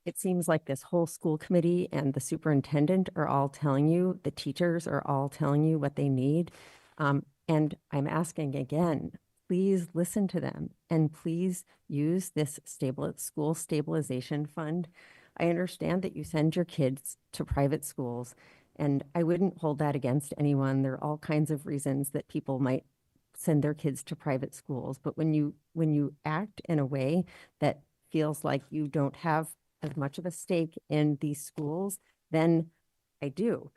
it seems like this whole school committee and the superintendent are all telling you, the teachers are all telling you what they need. And I'm asking again, please listen to them and please use this school stabilization fund. I understand that you send your kids to private schools, and I wouldn't hold that against anyone. There are all kinds of reasons that people might send their kids to private schools. But when you act in a way that feels like you don't have as much of a stake in these schools, then I do.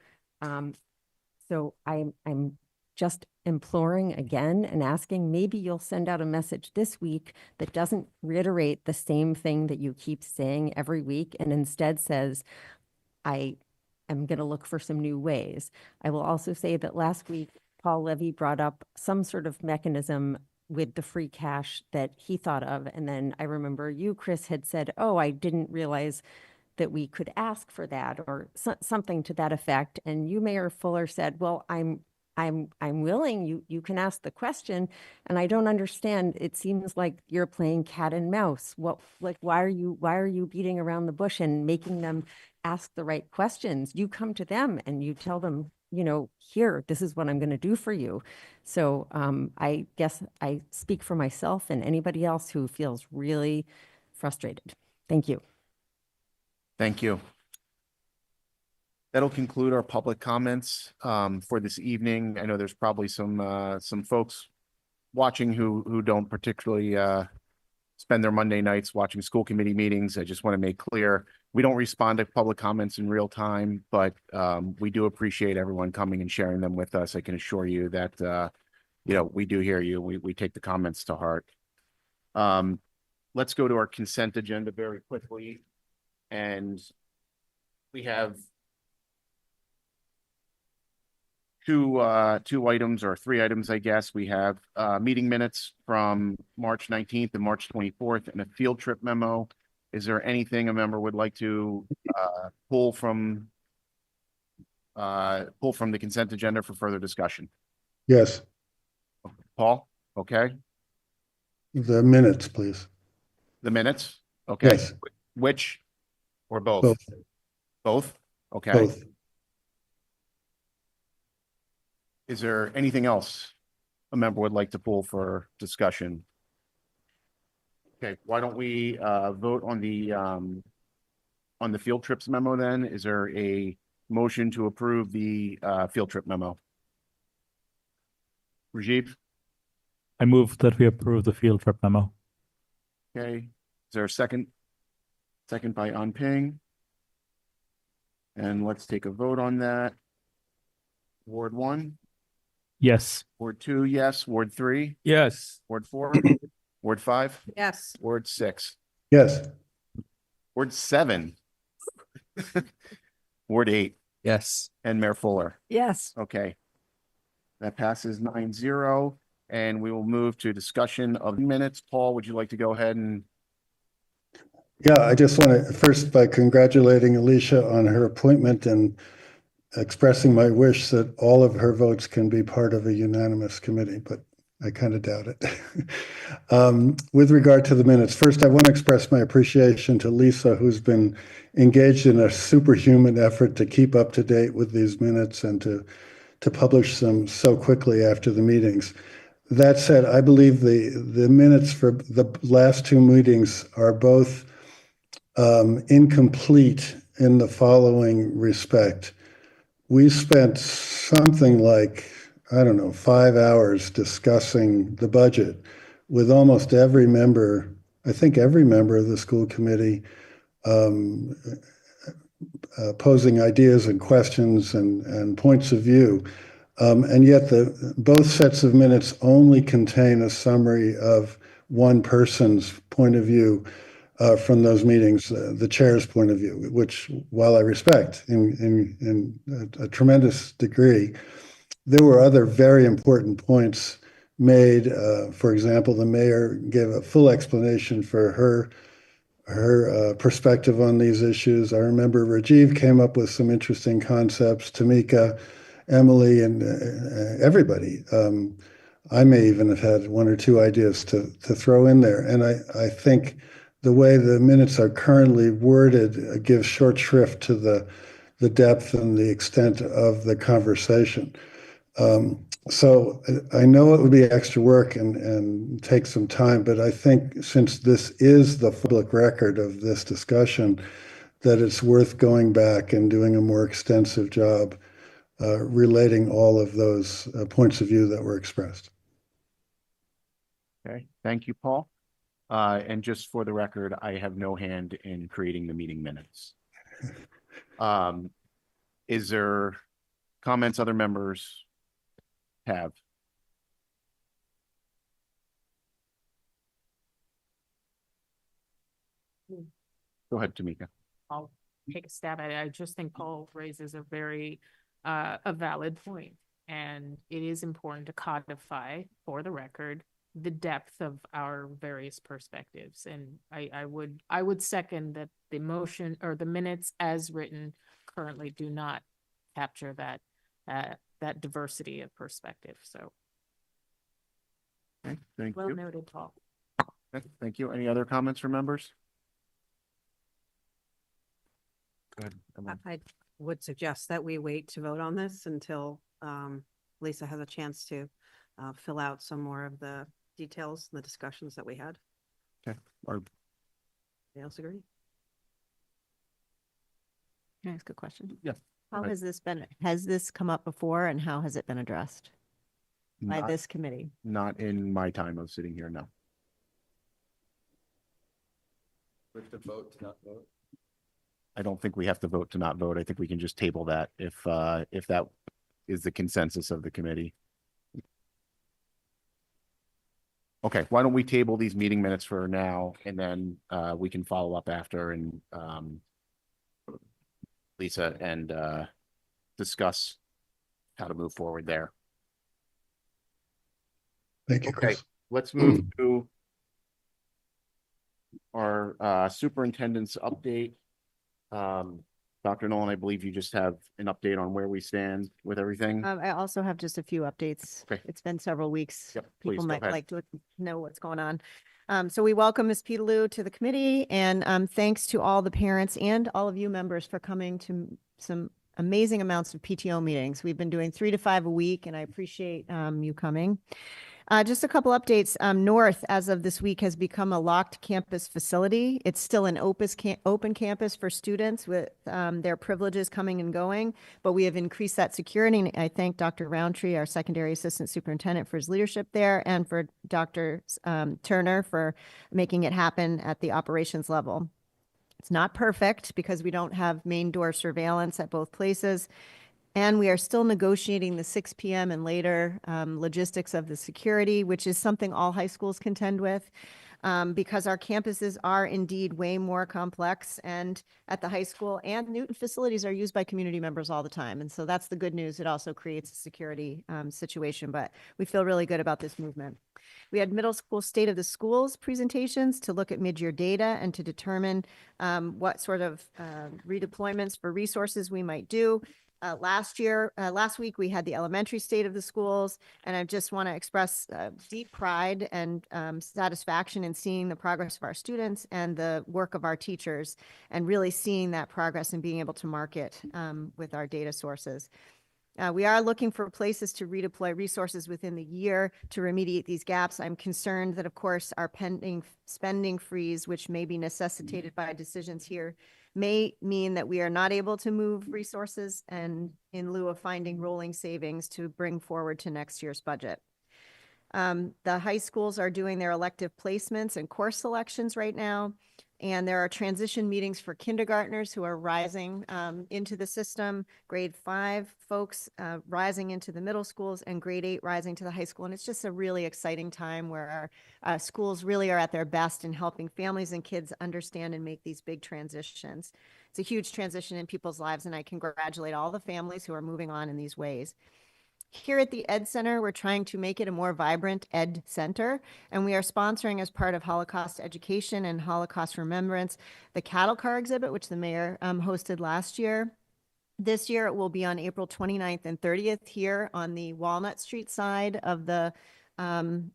So I'm just imploring again and asking, maybe you'll send out a message this week that doesn't reiterate the same thing that you keep saying every week and instead says, I am going to look for some new ways. I will also say that last week, Paul Levy brought up some sort of mechanism with the free cash that he thought of. And then I remember you, Chris, had said, oh, I didn't realize that we could ask for that or something to that effect. And you, Mayor Fuller, said, well, I'm willing, you can ask the question. And I don't understand. It seems like you're playing cat and mouse. Why are you beating around the bush and making them ask the right questions? You come to them and you tell them, here, this is what I'm going to do for you. So I guess I speak for myself and anybody else who feels really frustrated. Thank you. Thank you. That'll conclude our public comments for this evening. I know there's probably some folks watching who don't particularly spend their Monday nights watching school committee meetings. I just want to make clear, we don't respond to public comments in real time, but we do appreciate everyone coming and sharing them with us. I can assure you that we do hear you. We take the comments to heart. Let's go to our consent agenda very quickly. And we have two items or three items, I guess. We have meeting minutes from March 19th and March 24th and a field trip memo. Is there anything a member would like to pull from the consent agenda for further discussion? Yes. Paul? Okay. The minutes, please. The minutes? Okay. Yes. Which or both? Both. Both? Okay. Both. Is there anything else a member would like to pull for discussion? Okay, why don't we vote on the field trips memo then? Is there a motion to approve the field trip memo? Rajiv? I move that we approve the field trip memo. Okay, is there a second? Second by Anping. And let's take a vote on that. Ward 1? Yes. Ward 2, yes. Ward 3? Yes. Ward 4? Ward 5? Yes. Ward 6? Yes. Ward 7? Ward 8? Yes. And Mayor Fuller? Yes. Okay. That passes 9-0, and we will move to discussion of minutes. Paul, would you like to go ahead and? Yeah, I just want to first by congratulating Alicia on her appointment and expressing my wish that all of her votes can be part of a unanimous committee, but I kind of doubt it. With regard to the minutes, first I want to express my appreciation to Lisa, who's been engaged in a superhuman effort to keep up to date with these minutes and to publish them so quickly after the meetings. That said, I believe the minutes for the last two meetings are both incomplete in the following respect. We spent something like, I don't know, 5 hours discussing the budget with almost every member, I think every member of the school committee posing ideas and questions and points of view. And yet both sets of minutes only contain a summary of one person's point of view from those meetings, the chair's point of view, which, while I respect in a tremendous degree, there were other very important points made. For example, the mayor gave a full explanation for her perspective on these issues. I remember Rajiv came up with some interesting concepts, Tamika, Emily, and everybody. I may even have had one or two ideas to throw in there. And I think the way the minutes are currently worded gives short shrift to the depth and the extent of the conversation. So I know it would be extra work and take some time, but I think since this is the public record of this discussion, that it's worth going back and doing a more extensive job relating all of those points of view that were expressed. Okay, thank you, Paul. And just for the record, I have no hand in creating the meeting minutes. Is there comments other members have? Go ahead, Tamika. I'll take a stab at it. I just think Paul raises a very a valid point, and it is important to codify for the record the depth of our various perspectives. And I would second that the motion or the minutes as written currently do not capture that that diversity of perspective. So okay, thank well you. noted, Paul. Okay, thank you. Any other comments from members? Go ahead, Emily. I would suggest that we wait to vote on this until Lisa has a chance to fill out some more of the details and the discussions that we had. Okay. Or anybody else agree? Can I ask a question? Yeah. How Right. has this come up before, and how has it been addressed by Not- this committee? Not in my time of sitting here, no. We have to vote to not vote. I don't think we have to vote to not vote. I think we can just table that if that is the consensus of the committee. Okay, why don't we table these meeting minutes for now, and then we can follow up after and Lisa and discuss how to move forward there. Thank you, Okay, Chris. let's move to our superintendent's update. Dr. Nolan, I believe you just have an update on where we stand with everything. I also have just a few updates. Okay. It's been several weeks. Yep, please, People go might ahead. like to know what's going on. So we welcome Ms. Peterloo to the committee, and thanks to all the parents and all of you members for coming to some amazing amounts of PTO meetings. We've been doing 3 to 5 a week, and I appreciate you coming. Just a couple updates. North, as of this week, has become a locked campus facility. It's still an open campus for students with their privileges coming and going, but we have increased that security. And I thank Dr. Roundtree, our secondary assistant superintendent, for his leadership there, and for Dr. Turner for making it happen at the operations level. It's not perfect because we don't have main door surveillance at both places. And we are still negotiating the 6 p.m. and later logistics of the security, which is something all high schools contend with, because our campuses are indeed way more complex, and at the high school and Newton facilities are used by community members all the time. And so that's the good news. It also creates a security situation, but we feel really good about this movement. We had middle school state of the schools presentations to look at mid-year data and to determine what sort of redeployments for resources we might do. Last week, we had the elementary state of the schools, and I just want to express deep pride and satisfaction in seeing the progress of our students and the work of our teachers, and really seeing that progress and being able to mark it with our data sources. We are looking for places to redeploy resources within the year to remediate these gaps. I'm concerned that, of course, our pending spending freeze, which may be necessitated by decisions here, may mean that we are not able to move resources, and in lieu of finding rolling savings to bring forward to next year's budget. The high schools are doing their elective placements and course selections right now, and there are transition meetings for kindergartners who are rising into the system, grade 5 folks rising into the middle schools, and grade 8 rising to the high school. And it's just a really exciting time where our schools really are at their best in helping families and kids understand and make these big transitions. It's a huge transition in people's lives, and I congratulate all the families who are moving on in these ways. Here at the Ed Center, we're trying to make it a more vibrant Ed Center, and we are sponsoring, as part of Holocaust education and Holocaust remembrance, the cattle car exhibit, which the mayor hosted last year. This year, it will be on April 29th and 30th here on the Walnut Street side of the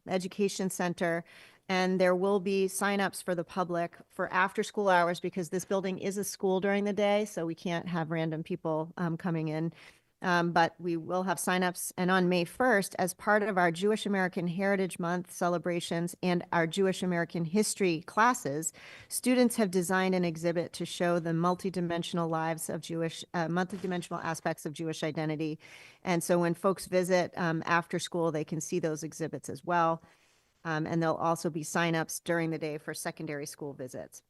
Education Center. And there will be signups for the public for after school hours because this building is a school during the day, so we can't have random people coming in. But we will have signups. And on May 1st, as part of our Jewish American Heritage Month celebrations and our Jewish American history classes, students have designed an exhibit to show the multidimensional lives of multidimensional aspects of Jewish identity. And so when folks visit after school, they can see those exhibits as well. And there'll also be signups during the day for secondary school visits.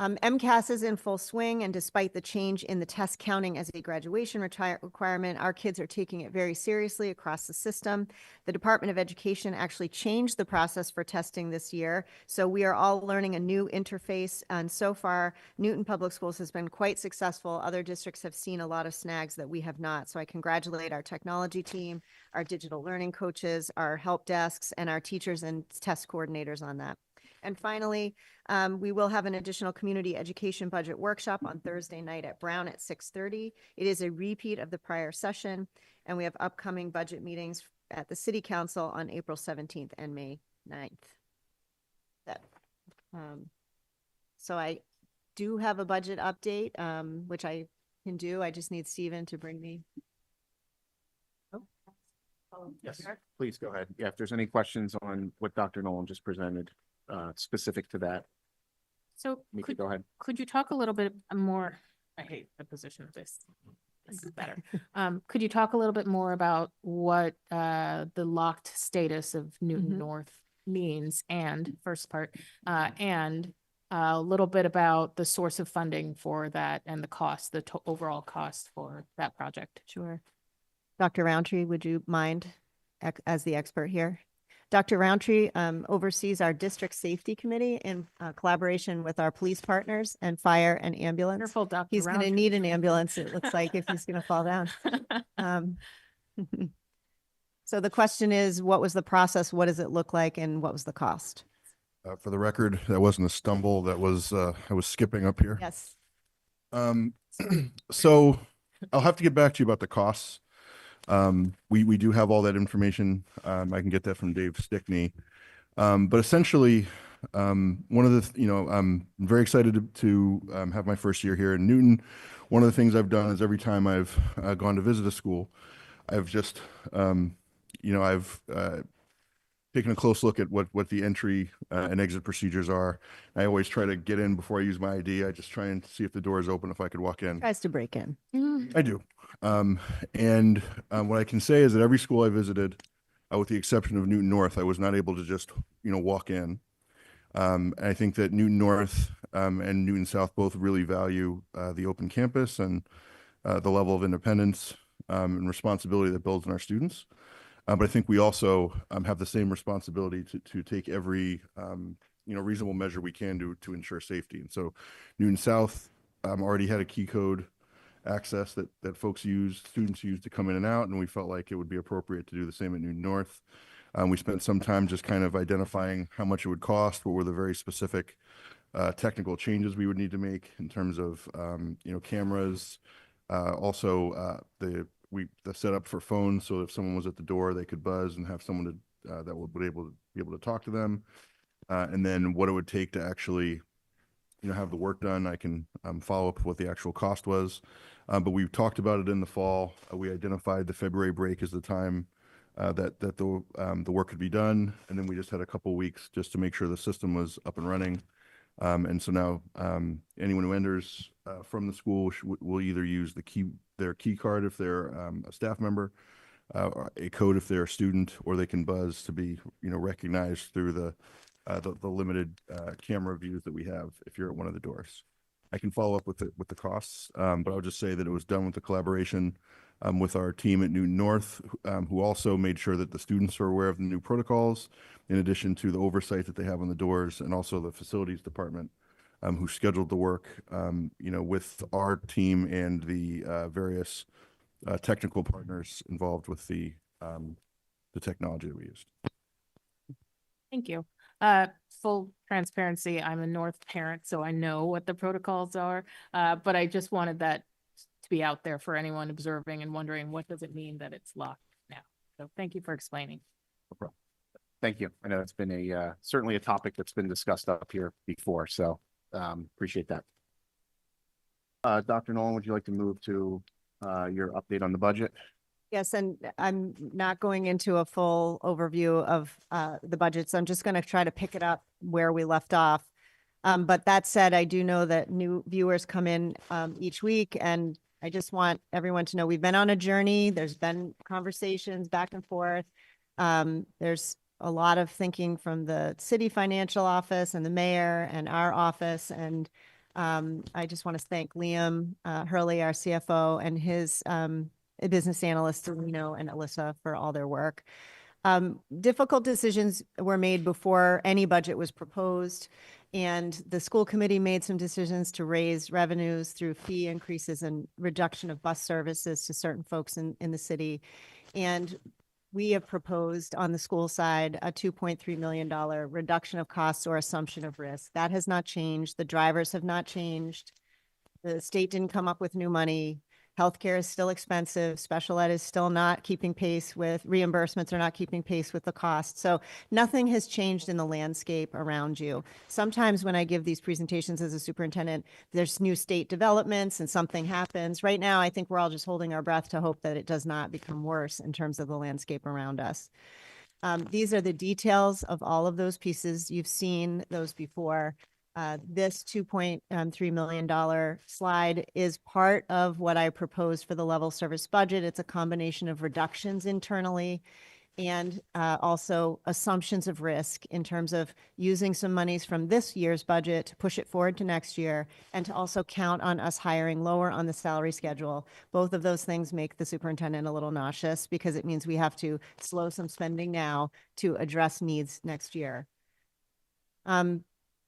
MCAS is in full swing, and despite the change in the test counting as a graduation requirement, our kids are taking it very seriously across the system. The Department of Education actually changed the process for testing this year, so we are all learning a new interface, and so far, Newton Public Schools has been quite successful. Other districts have seen a lot of snags that we have not, so I congratulate our technology team, our digital learning coaches, our help desks, and our teachers and test coordinators on that. And finally, we will have an additional community education budget workshop on Thursday night at Brown at 6:30. It is a repeat of the prior session, and we have upcoming budget meetings at the City Council on April 17th and May 9th. So I do have a budget update, which I can do. I just need Stephen to bring me. Yes, please go ahead. Yeah, if there's any questions on what Dr. Nolan just presented, specific to that. So Go ahead. Could you talk a little bit more? I hate the position of this. This is better. Could you talk a little bit more about what the locked status of Newton North means, and first part, and a little bit about the source of funding for that and the cost, the overall cost for that project? Sure. Dr. Roundtree, would you mind as the expert here? Dr. Roundtree oversees our district safety committee in collaboration with our police partners and fire and ambulance. Wonderful, Dr. He's going to need an ambulance, it looks like, if he's going to fall down. So the question is, what was the process? What does it look like? And what was the cost? For the record, that wasn't a stumble. That was, I was skipping up here. Yes. So I'll have to get back to you about the costs. We do have all that information. I can get that from Dave Stickney. But essentially, one of the, I'm very excited to have my first year here in Newton. One of the things I've done is every time I've gone to visit a school, I've just, I've taken a close look at what the entry and exit procedures are. I always try to get in before I use my ID. I just try and see if the door is open, if I could walk in. Tries to break in. I do. What I can say is that every school I visited, with the exception of Newton North, I was not able to just, walk in. I think that Newton North and Newton South both really value the open campus and the level of independence and responsibility that builds in our students. But I think we also have the same responsibility to take every reasonable measure we can to ensure safety. And so Newton South already had a key code access that students use to come in and out, and we felt like it would be appropriate to do the same at Newton North. We spent some time just kind of identifying how much it would cost, what were the very specific technical changes we would need to make in terms of cameras, also the setup for phones, so if someone was at the door, they could buzz and have someone that would be able to talk to them, and then what it would take to actually have the work done. I can follow up with what the actual cost was, but we've talked about it in the fall. We identified the February break as the time that the work could be done, and then we just had a couple weeks just to make sure the system was up and running. And so now anyone who enters from the school will either use their key card if they're a staff member, or a code if they're a student, or they can buzz to be recognized through the limited camera views that we have if you're at one of the doors. I can follow up with the costs, but I'll just say that it was done with the collaboration with our team at Newton North, who also made sure that the students are aware of the new protocols, in addition to the oversight that they have on the doors, and also the facilities department, who scheduled the work, with our team and the various technical partners involved with the technology that we used. Thank you. Full transparency, I'm a North parent, so I know what the protocols are, but I just wanted that to be out there for anyone observing and wondering, what does it mean that it's locked now? So thank you for explaining. No problem. Thank you. I know it's been certainly a topic that's been discussed up here before, so appreciate that. Dr. Nolan, would you like to move to your update on the budget? Yes, and I'm not going into a full overview of the budget, so I'm just going to try to pick it up where we left off. But that said, I do know that new viewers come in each week, and I just want everyone to know we've been on a journey. There's been conversations back and forth. There's a lot of thinking from the city financial office and the mayor and our office. And I just want to thank Liam Hurley, our CFO, and his business analysts, Reno and Alyssa, for all their work. Difficult decisions were made before any budget was proposed, and the school committee made some decisions to raise revenues through fee increases and reduction of bus services to certain folks in the city. And we have proposed on the school side a $2.3 million reduction of costs or assumption of risk. That has not changed. The drivers have not changed. The state didn't come up with new money. Healthcare is still expensive. Special ed is still not keeping pace with reimbursements, are not keeping pace with the cost. So nothing has changed in the landscape around you. Sometimes when I give these presentations as a superintendent, there's new state developments and something happens. Right now, I think we're all just holding our breath to hope that it does not become worse in terms of the landscape around us. These are the details of all of those pieces. You've seen those before. This $2.3 million slide is part of what I proposed for the level service budget. It's a combination of reductions internally and also assumptions of risk in terms of using some monies from this year's budget to push it forward to next year, and to also count on us hiring lower on the salary schedule. Both of those things make the superintendent a little nauseous because it means we have to slow some spending now to address needs next year.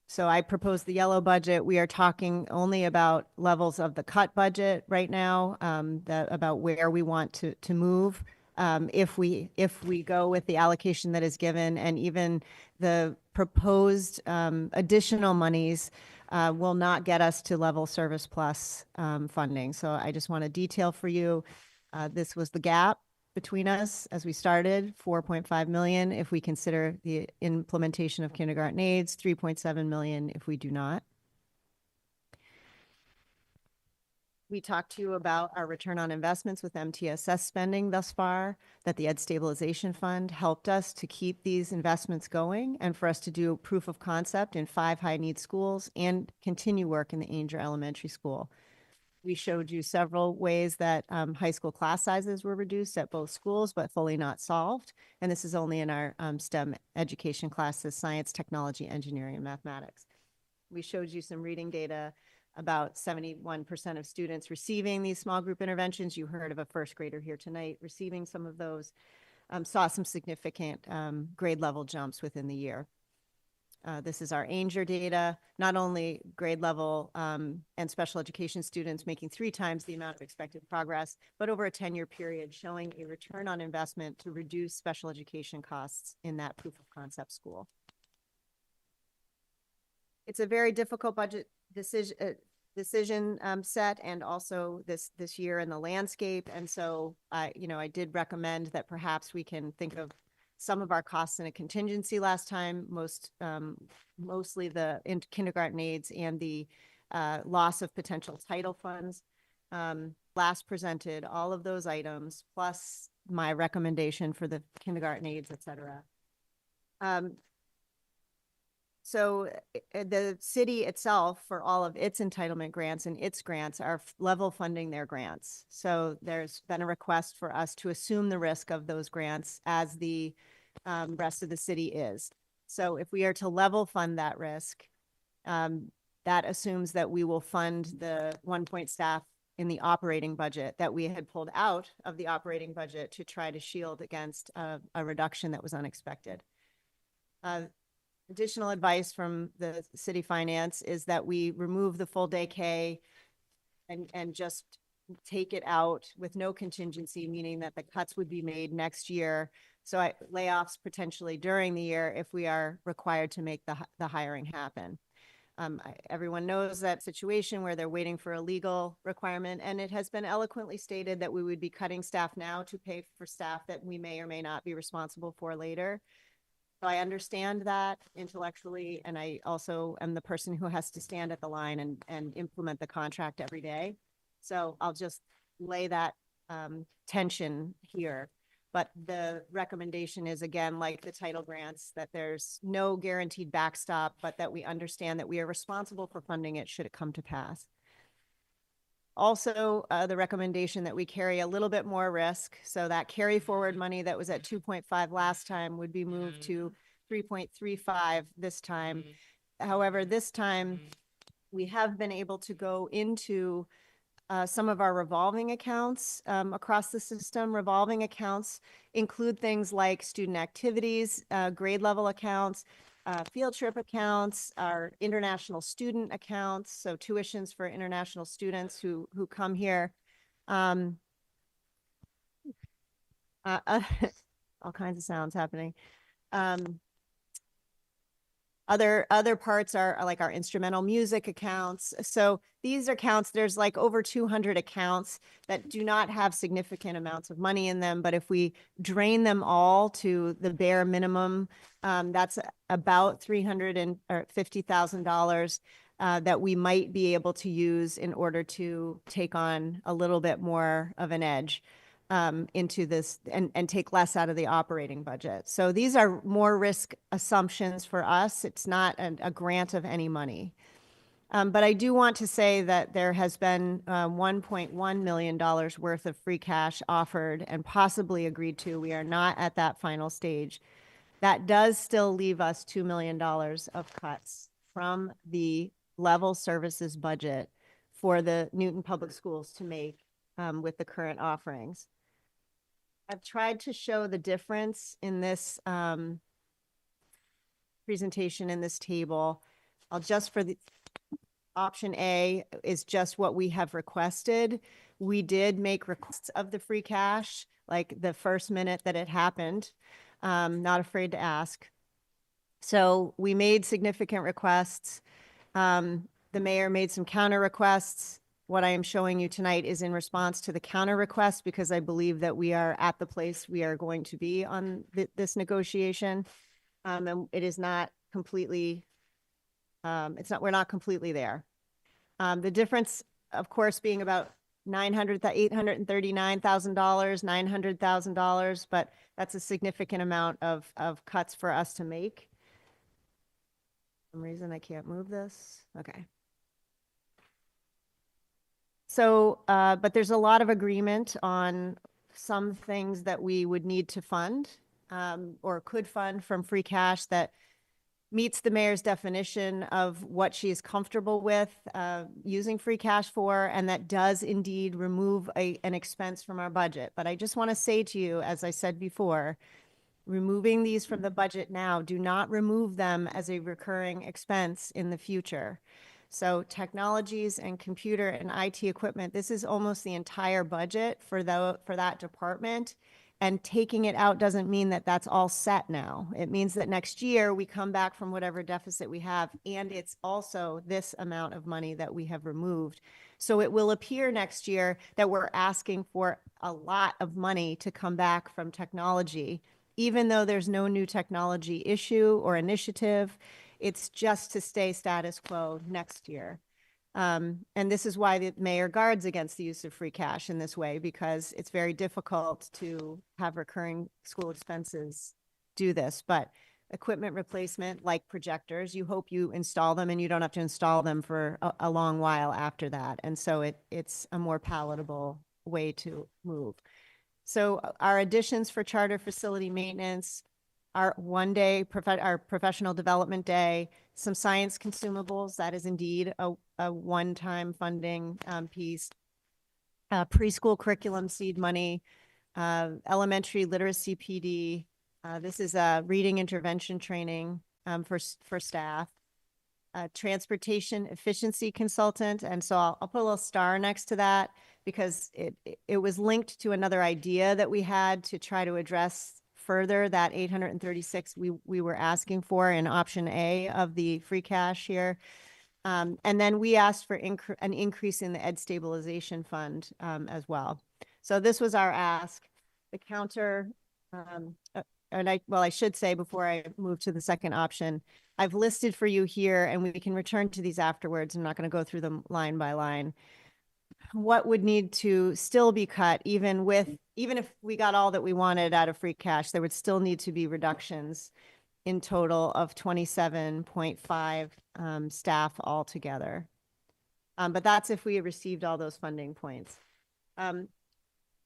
So I proposed the yellow budget. We are talking only about levels of the cut budget right now, about where we want to move. If we go with the allocation that is given, and even the proposed additional monies will not get us to level service plus funding. So I just want to detail for you, this was the gap between us as we started, 4.5 million if we consider the implementation of kindergarten aids, 3.7 million if we do not. We talked to you about our return on investments with MTSS spending thus far, that the Ed Stabilization Fund helped us to keep these investments going and for us to do proof of concept in 5 high need schools and continue work in the Ainger Elementary School. We showed you several ways that high school class sizes were reduced at both schools, but fully not solved. And this is only in our STEM education classes, science, technology, engineering, and mathematics. We showed you some reading data about 71% of students receiving these small group interventions. You heard of a first grader here tonight receiving some of those, saw some significant grade level jumps within the year. This is our Ainger data, not only grade level and special education students making 3 times the amount of expected progress, but over a 10-year period showing a return on investment to reduce special education costs in that proof of concept school. It's a very difficult budget decision set, and also this year in the landscape. And so I did recommend that perhaps we can think of some of our costs in a contingency last time, mostly the kindergarten aids and the loss of potential title funds. Last presented all of those items, plus my recommendation for the kindergarten aids, et cetera. So the city itself, for all of its entitlement grants and its grants, are level funding their grants. So there's been a request for us to assume the risk of those grants as the rest of the city is. So if we are to level fund that risk, that assumes that we will fund the 1-point staff in the operating budget that we had pulled out of the operating budget to try to shield against a reduction that was unexpected. Additional advice from the city finance is that we remove the full day K and just take it out with no contingency, meaning that the cuts would be made next year. So layoffs potentially during the year if we are required to make the hiring happen. Everyone knows that situation where they're waiting for a legal requirement, and it has been eloquently stated that we would be cutting staff now to pay for staff that we may or may not be responsible for later. I understand that intellectually, and I also am the person who has to stand at the line and implement the contract every day. So I'll just lay that tension here. But the recommendation is, again, like the title grants, that there's no guaranteed backstop, but that we understand that we are responsible for funding it should it come to pass. Also, the recommendation that we carry a little bit more risk. So that carry forward money that was at 2.5 last time would be moved to 3.35 this time. However, this time we have been able to go into some of our revolving accounts across the system. Revolving accounts include things like student activities, grade level accounts, field trip accounts, our international student accounts, so tuitions for international students who come here. All kinds of sounds happening. Other parts are like our instrumental music accounts. So these accounts, there's like over 200 accounts that do not have significant amounts of money in them. But if we drain them all to the bare minimum, that's about $350,000 that we might be able to use in order to take on a little bit more of an edge into this and take less out of the operating budget. So these are more risk assumptions for us. It's not a grant of any money. But I do want to say that there has been $1.1 million worth of free cash offered and possibly agreed to. We are not at that final stage. That does still leave us $2 million of cuts from the level services budget for the Newton Public Schools to make with the current offerings. I've tried to show the difference in this presentation in this table. I'll just for the option A is just what we have requested. We did make requests of the free cash, like the first minute that it happened. Not afraid to ask. So we made significant requests. The mayor made some counter requests. What I am showing you tonight is in response to the counter request because I believe that we are at the place we are going to be on this negotiation. And it is not completely, we're not completely there. The difference, of course, being about $839,000, $900,000, but that's a significant amount of cuts for us to make. For some reason I can't move this. Okay. So, but there's a lot of agreement on some things that we would need to fund or could fund from free cash that meets the mayor's definition of what she is comfortable with using free cash for, and that does indeed remove an expense from our budget. But I just want to say to you, as I said before, removing these from the budget now do not remove them as a recurring expense in the future. So technologies and computer and IT equipment, this is almost the entire budget for that department. And taking it out doesn't mean that that's all set now. It means that next year we come back from whatever deficit we have, and it's also this amount of money that we have removed. So it will appear next year that we're asking for a lot of money to come back from technology, even though there's no new technology issue or initiative. It's just to stay status quo next year. And this is why the mayor guards against the use of free cash in this way, because it's very difficult to have recurring school expenses do this. But equipment replacement, like projectors, you hope you install them and you don't have to install them for a long while after that. And so it's a more palatable way to move. So our additions for charter facility maintenance, our our professional development day, some science consumables, that is indeed a one-time funding piece, preschool curriculum seed money, elementary literacy PD. This is a reading intervention training for staff, transportation efficiency consultant. And so I'll put a little star next to that because it was linked to another idea that we had to try to address further that 836 we were asking for in option A of the free cash here. And then we asked for an increase in the Ed Stabilization Fund as well. So this was our ask. The counter I should say before I move to the second option, I've listed for you here, and we can return to these afterwards. I'm not going to go through them line by line. What would need to still be cut, even if we got all that we wanted out of free cash, there would still need to be reductions in total of 27.5 staff altogether. But that's if we received all those funding points.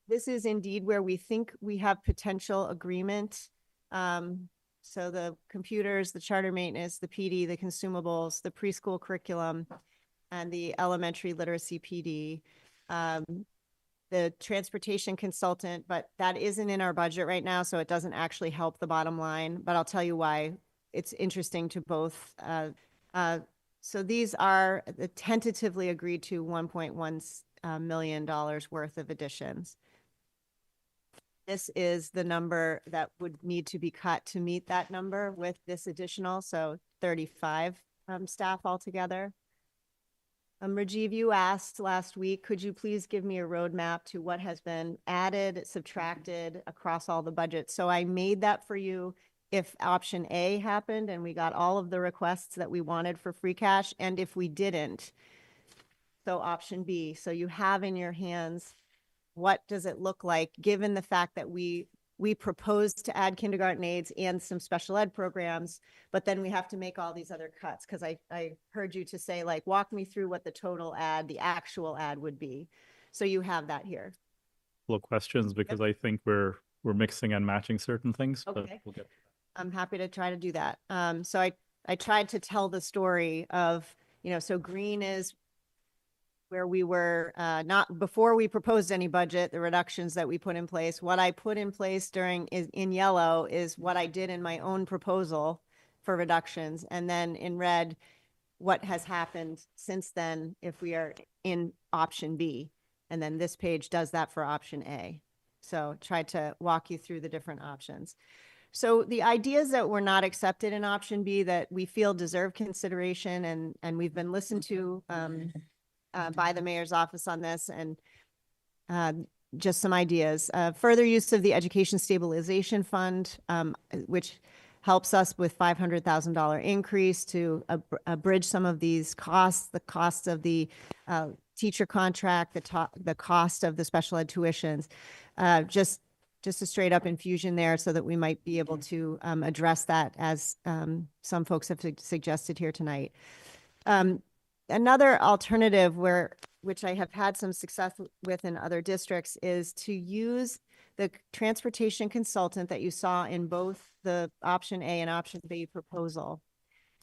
This is indeed where we think we have potential agreement. So the computers, the charter maintenance, the PD, the consumables, the preschool curriculum, and the elementary literacy PD, the transportation consultant, but that isn't in our budget right now, so it doesn't actually help the bottom line, but I'll tell you why it's interesting to both. So these are the tentatively agreed to $1.1 million worth of additions. This is the number that would need to be cut to meet that number with this additional, so 35 staff altogether. Rajiv, you asked last week, could you please give me a roadmap to what has been added, subtracted across all the budgets? So I made that for you if option A happened and we got all of the requests that we wanted for free cash, and if we didn't, so option B. So you have in your hands, what does it look like given the fact that we proposed to add kindergarten aides and some special ed programs, but then we have to make all these other cuts, because I heard you to say, like, walk me through what the total ad, the actual ad would be. So you have that here. Couple of questions, because I think we're mixing and matching certain things, but Okay. we'll get. I'm happy to try to do that. So I tried to tell the story of, so green is where we were not before we proposed any budget, the reductions that we put in place. What I put in place in yellow is what I did in my own proposal for reductions. And then in red, what has happened since then if we are in option B. And then this page does that for option A. So tried to walk you through the different options. So the ideas that were not accepted in option B that we feel deserve consideration, and we've been listened to by the mayor's office on this, and just some ideas. Further use of the Education Stabilization Fund, which helps us with $500,000 increase to bridge some of these costs, the cost of the teacher contract, the cost of the special ed tuitions, just a straight up infusion there so that we might be able to address that, as some folks have suggested here tonight. Another alternative which I have had some success with in other districts, is to use the transportation consultant that you saw in both the option A and option B proposal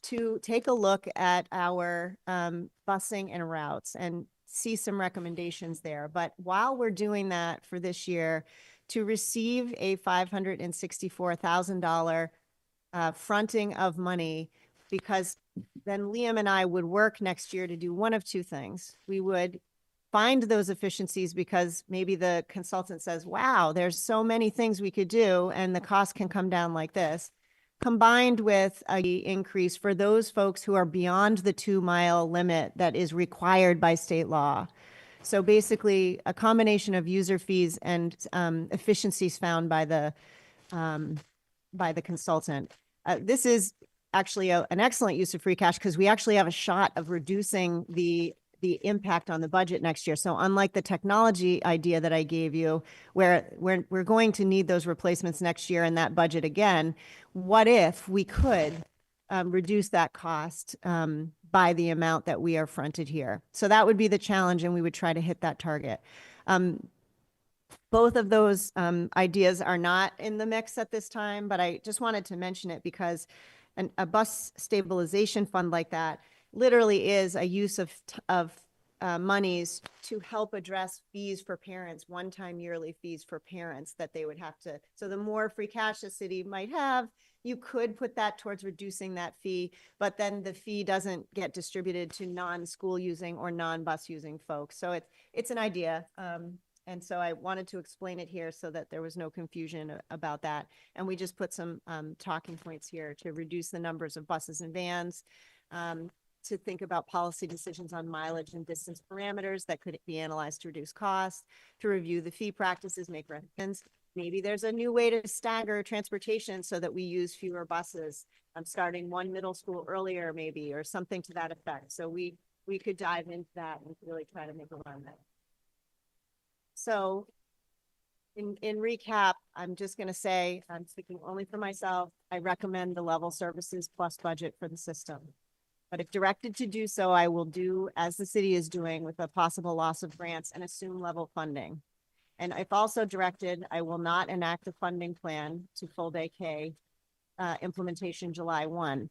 to take a look at our busing and routes and see some recommendations there. But while we're doing that for this year, to receive a $564,000 fronting of money, because then Liam and I would work next year to do one of two things. We would find those efficiencies because maybe the consultant says, wow, there's so many things we could do and the cost can come down like this, combined with an increase for those folks who are beyond the 2-mile limit that is required by state law. So basically a combination of user fees and efficiencies found by the consultant. This is actually an excellent use of free cash, because we actually have a shot of reducing the impact on the budget next year. So unlike the technology idea that I gave you, where we're going to need those replacements next year in that budget again, what if we could reduce that cost by the amount that we are fronted here? So that would be the challenge, and we would try to hit that target. Both of those ideas are not in the mix at this time, but I just wanted to mention it because a bus stabilization fund like that literally is a use of monies to help address fees for parents, one-time yearly fees for parents that they would have to. So the more free cash the city might have, you could put that towards reducing that fee, but then the fee doesn't get distributed to non-school using or non-bus using folks. So it's an idea. And so I wanted to explain it here so that there was no confusion about that. And we just put some talking points here to reduce the numbers of buses and vans, to think about policy decisions on mileage and distance parameters that could be analyzed to reduce costs, to review the fee practices, make recommendations, Maybe there's a new way to stagger transportation so that we use fewer buses. I'm starting one middle school earlier maybe, or something to that effect. So we could dive into that and really try to make a run of it. So in recap, I'm just going to say, I'm speaking only for myself, I recommend the level services plus budget for the system. But if directed to do so, I will do as the city is doing with a possible loss of grants and assume level funding. And if also directed, I will not enact a funding plan to full day K implementation July 1.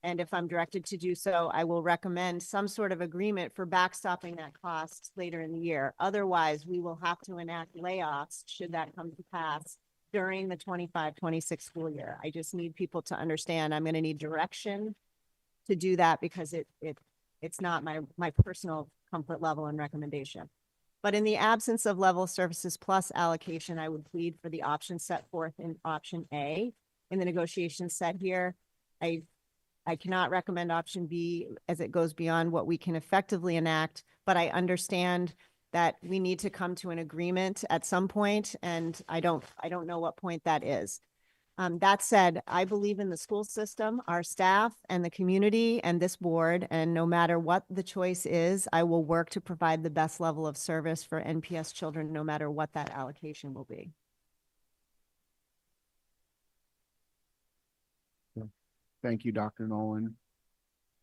And if I'm directed to do so, I will recommend some sort of agreement for backstopping that cost later in the year. Otherwise, we will have to enact layoffs should that come to pass during the 25-26 school year. I just need people to understand I'm going to need direction to do that because it's not my personal comfort level and recommendation. But in the absence of level services plus allocation, I would plead for the option set forth in option A in the negotiations set here. I cannot recommend option B as it goes beyond what we can effectively enact, but I understand that we need to come to an agreement at some point, and I don't know what point that is. That said, I believe in the school system, our staff, and the community, and this board, and no matter what the choice is, I will work to provide the best level of service for NPS children, no matter what that allocation will be. Thank you, Dr. Nolan.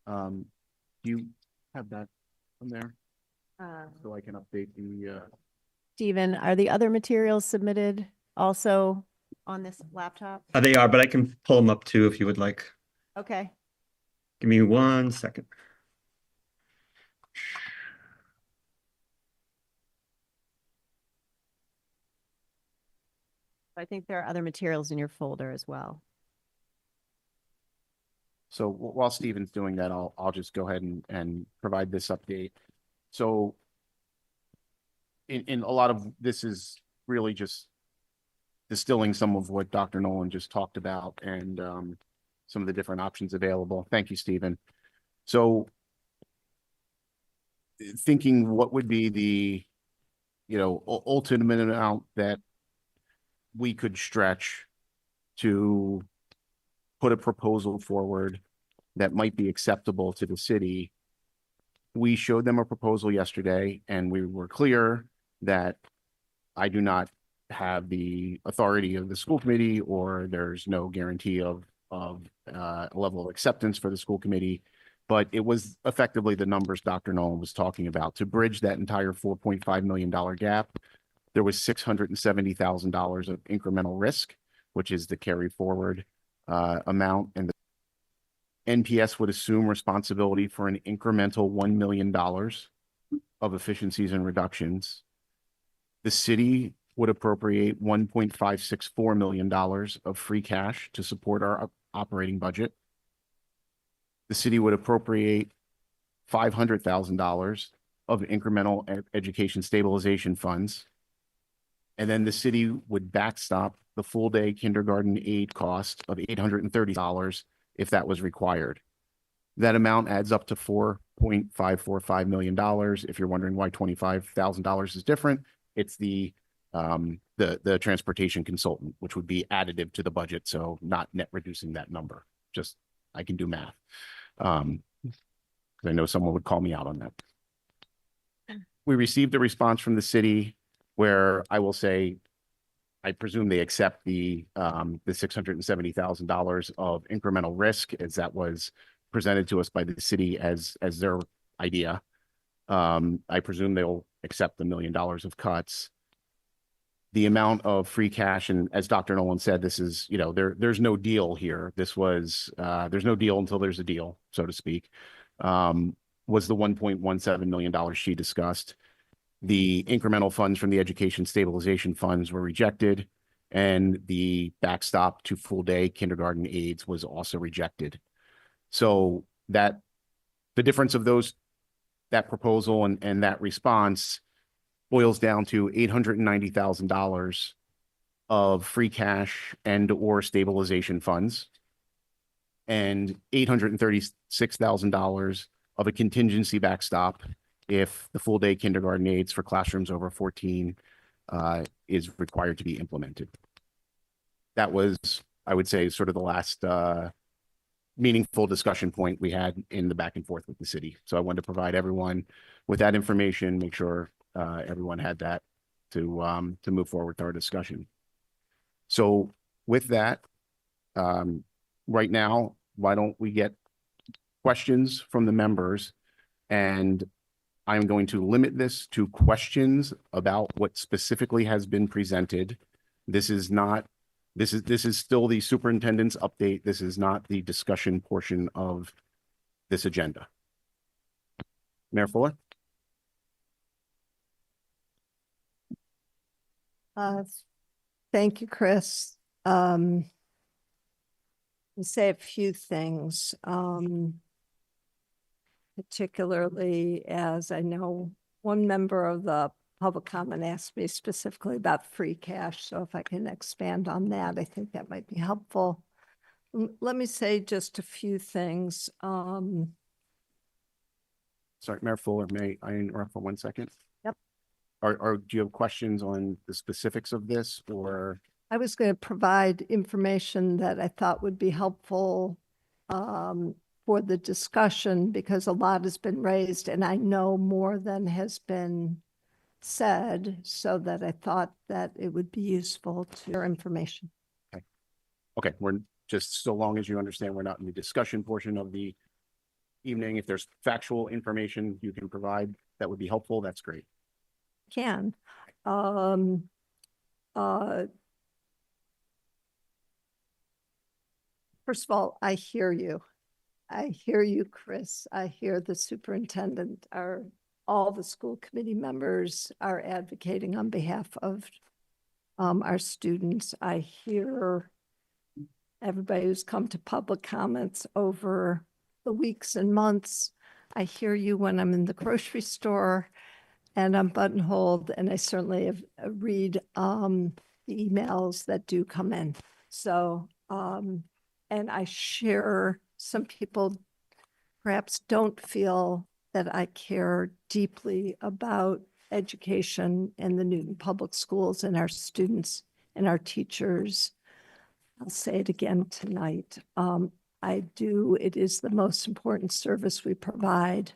Do you have that from there? So I can update the Stephen, are the other materials submitted also on this laptop? They are, but I can pull them up too if you would like. Okay. Give me 1 second. I think there are other materials in your folder as well. So while Stephen's doing that, I'll just go ahead and provide this update. So in a lot of this is really just distilling some of what Dr. Nolan just talked about and some of the different options available. Thank you, Stephen. So thinking what would be the, ultimate amount that we could stretch to put a proposal forward that might be acceptable to the city. We showed them a proposal yesterday, and we were clear that I do not have the authority of the school committee, or there's no guarantee of a level of acceptance for the school committee, but it was effectively the numbers Dr. Nolan was talking about. To bridge that entire $4.5 million gap, there was $670,000 of incremental risk, which is the carry forward amount, and the NPS would assume responsibility for an incremental $1 million of efficiencies and reductions. The city would appropriate $1.564 million of free cash to support our operating budget. The city would appropriate $500,000 of incremental education stabilization funds. And then the city would backstop the full day kindergarten aid cost of $830 if that was required. That amount adds up to $4.545 million. If you're wondering why $25,000 is different, it's the transportation consultant, which would be additive to the budget. So not net reducing that number. Just, I can do math. Because I know someone would call me out on that. We received a response from the city where I will say, I presume they accept the $670,000 of incremental risk, as that was presented to us by the city as their idea. I presume they'll accept the $1 million of cuts. The amount of free cash, and as Dr. Nolan said, this is, there's no deal here. This was, there's no deal until there's a deal, so to speak, was the $1.17 million she discussed. The incremental funds from the education stabilization funds were rejected, and the backstop to full day kindergarten aids was also rejected. So that the difference of that proposal and that response boils down to $890,000 of free cash and or stabilization funds, and $836,000 of a contingency backstop if the full day kindergarten aids for classrooms over 14 is required to be implemented. that was, I would say, sort of the last meaningful discussion point we had in the back and forth with the city. So I wanted to provide everyone with that information, make sure everyone had that to move forward with our discussion. So with that, right now, why don't we get questions from the members? And I'm going to limit this to questions about what specifically has been presented. This is still the superintendent's update. This is not the discussion portion of this agenda. Mayor Fuller? Thank you, Chris. I'll say a few things, particularly as I know one member of the public comment asked me specifically about free cash. So if I can expand on that, I think that might be helpful. Let me say just a few things. Sorry, Mayor Fuller, may I interrupt for 1 second? Yep. Do you have questions on the specifics of this, or? I was going to provide information that I thought would be helpful for the discussion, because a lot has been raised and I know more than has been said, so that I thought that it would be useful to your information. Okay. Okay, we're just, so long as you understand we're not in the discussion portion of the evening. If there's factual information you can provide that would be helpful, that's great. Can. First of all, I hear you. I hear you, Chris. I hear the superintendent, all the school committee members are advocating on behalf of our students. I hear everybody who's come to public comments over the weeks and months. I hear you when I'm in the grocery store and I'm buttonholed, and I certainly read the emails that do come in. So, and I share, some people perhaps don't feel that I care deeply about education in the Newton Public Schools and our students and our teachers. I'll say it again tonight. I do. It is the most important service we provide.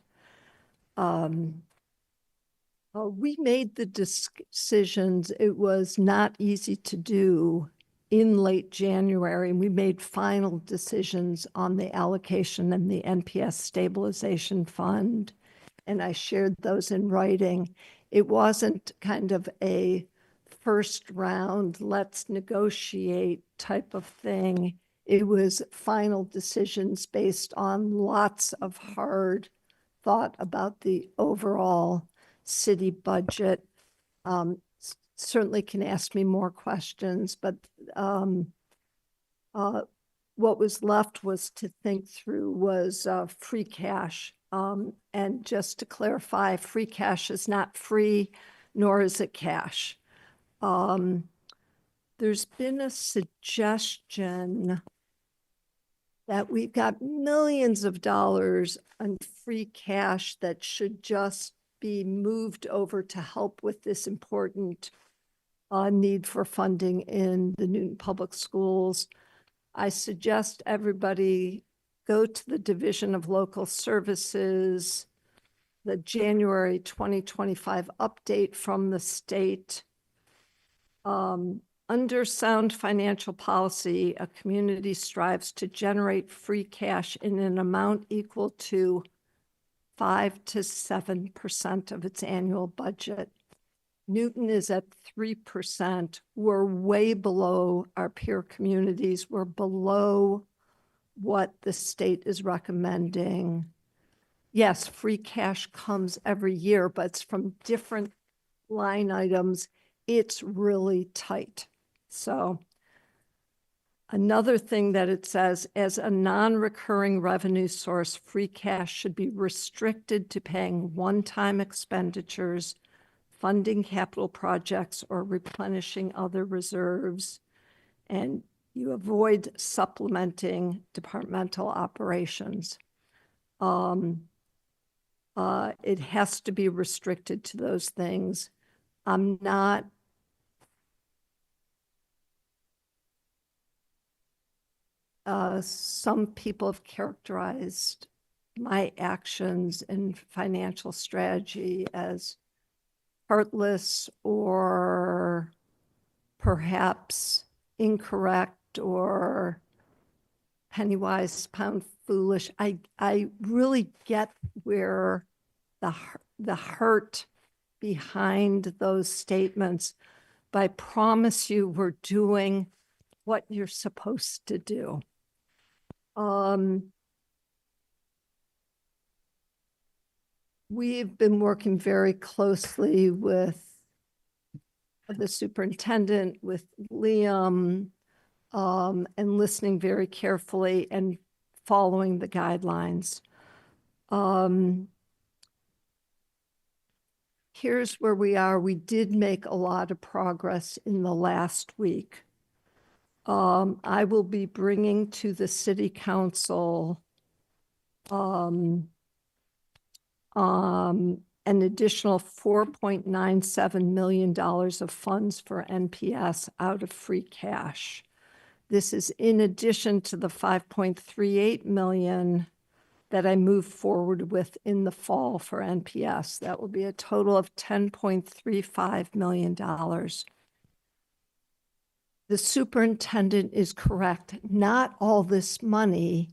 We made the decisions. It was not easy to do in late January, and we made final decisions on the allocation and the NPS stabilization fund, and I shared those in writing. It wasn't kind of a first round, let's negotiate type of thing. It was final decisions based on lots of hard thought about the overall city budget. Certainly can ask me more questions, but what was left was to think through was free cash. And just to clarify, free cash is not free, nor is it cash. There's been a suggestion that we've got millions of dollars on free cash that should just be moved over to help with this important need for funding in the Newton Public Schools. I suggest everybody go to the Division of Local Services, the January 2025 update from the state. Under sound financial policy, a community strives to generate free cash in an amount equal to 5 to 7% of its annual budget. Newton is at 3%. We're way below our peer communities. We're below what the state is recommending. Yes, free cash comes every year, but it's from different line items. It's really tight. So another thing that it says, as a non-recurring revenue source, free cash should be restricted to paying one-time expenditures, funding capital projects, or replenishing other reserves. And you avoid supplementing departmental operations. It has to be restricted to those things. I'm not some people have characterized my actions and financial strategy as heartless or perhaps incorrect or penny-wise, pound foolish. I really get where the hurt behind those statements, but I promise you we're doing what you're supposed to do. We've been working very closely with the superintendent, with Liam, and listening very carefully and following the guidelines. Here's where we are. We did make a lot of progress in the last week. I will be bringing to the city council an additional $4.97 million of funds for NPS out of free cash. This is in addition to the $5.38 million that I moved forward with in the fall for NPS. That will be a total of $10.35 million. The superintendent is correct. Not all this money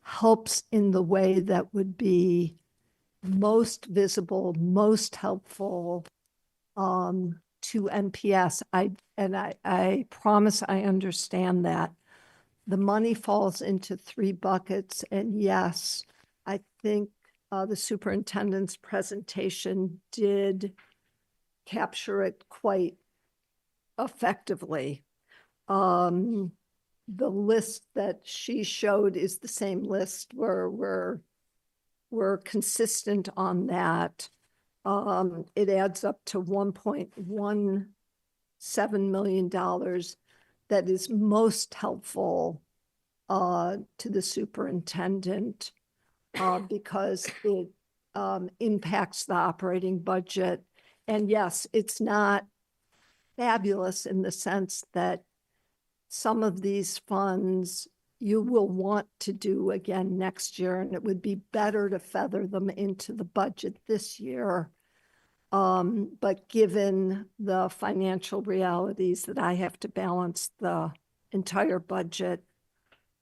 helps in the way that would be most visible, most helpful to NPS. I promise I understand that. The money falls into three buckets. And yes, I think the superintendent's presentation did capture it quite effectively. The list that she showed is the same list where we're consistent on that. It adds up to $1.17 million that is most helpful to the superintendent because it impacts the operating budget. And yes, it's not fabulous in the sense that some of these funds you will want to do again next year, and it would be better to feather them into the budget this year. But given the financial realities that I have to balance the entire budget,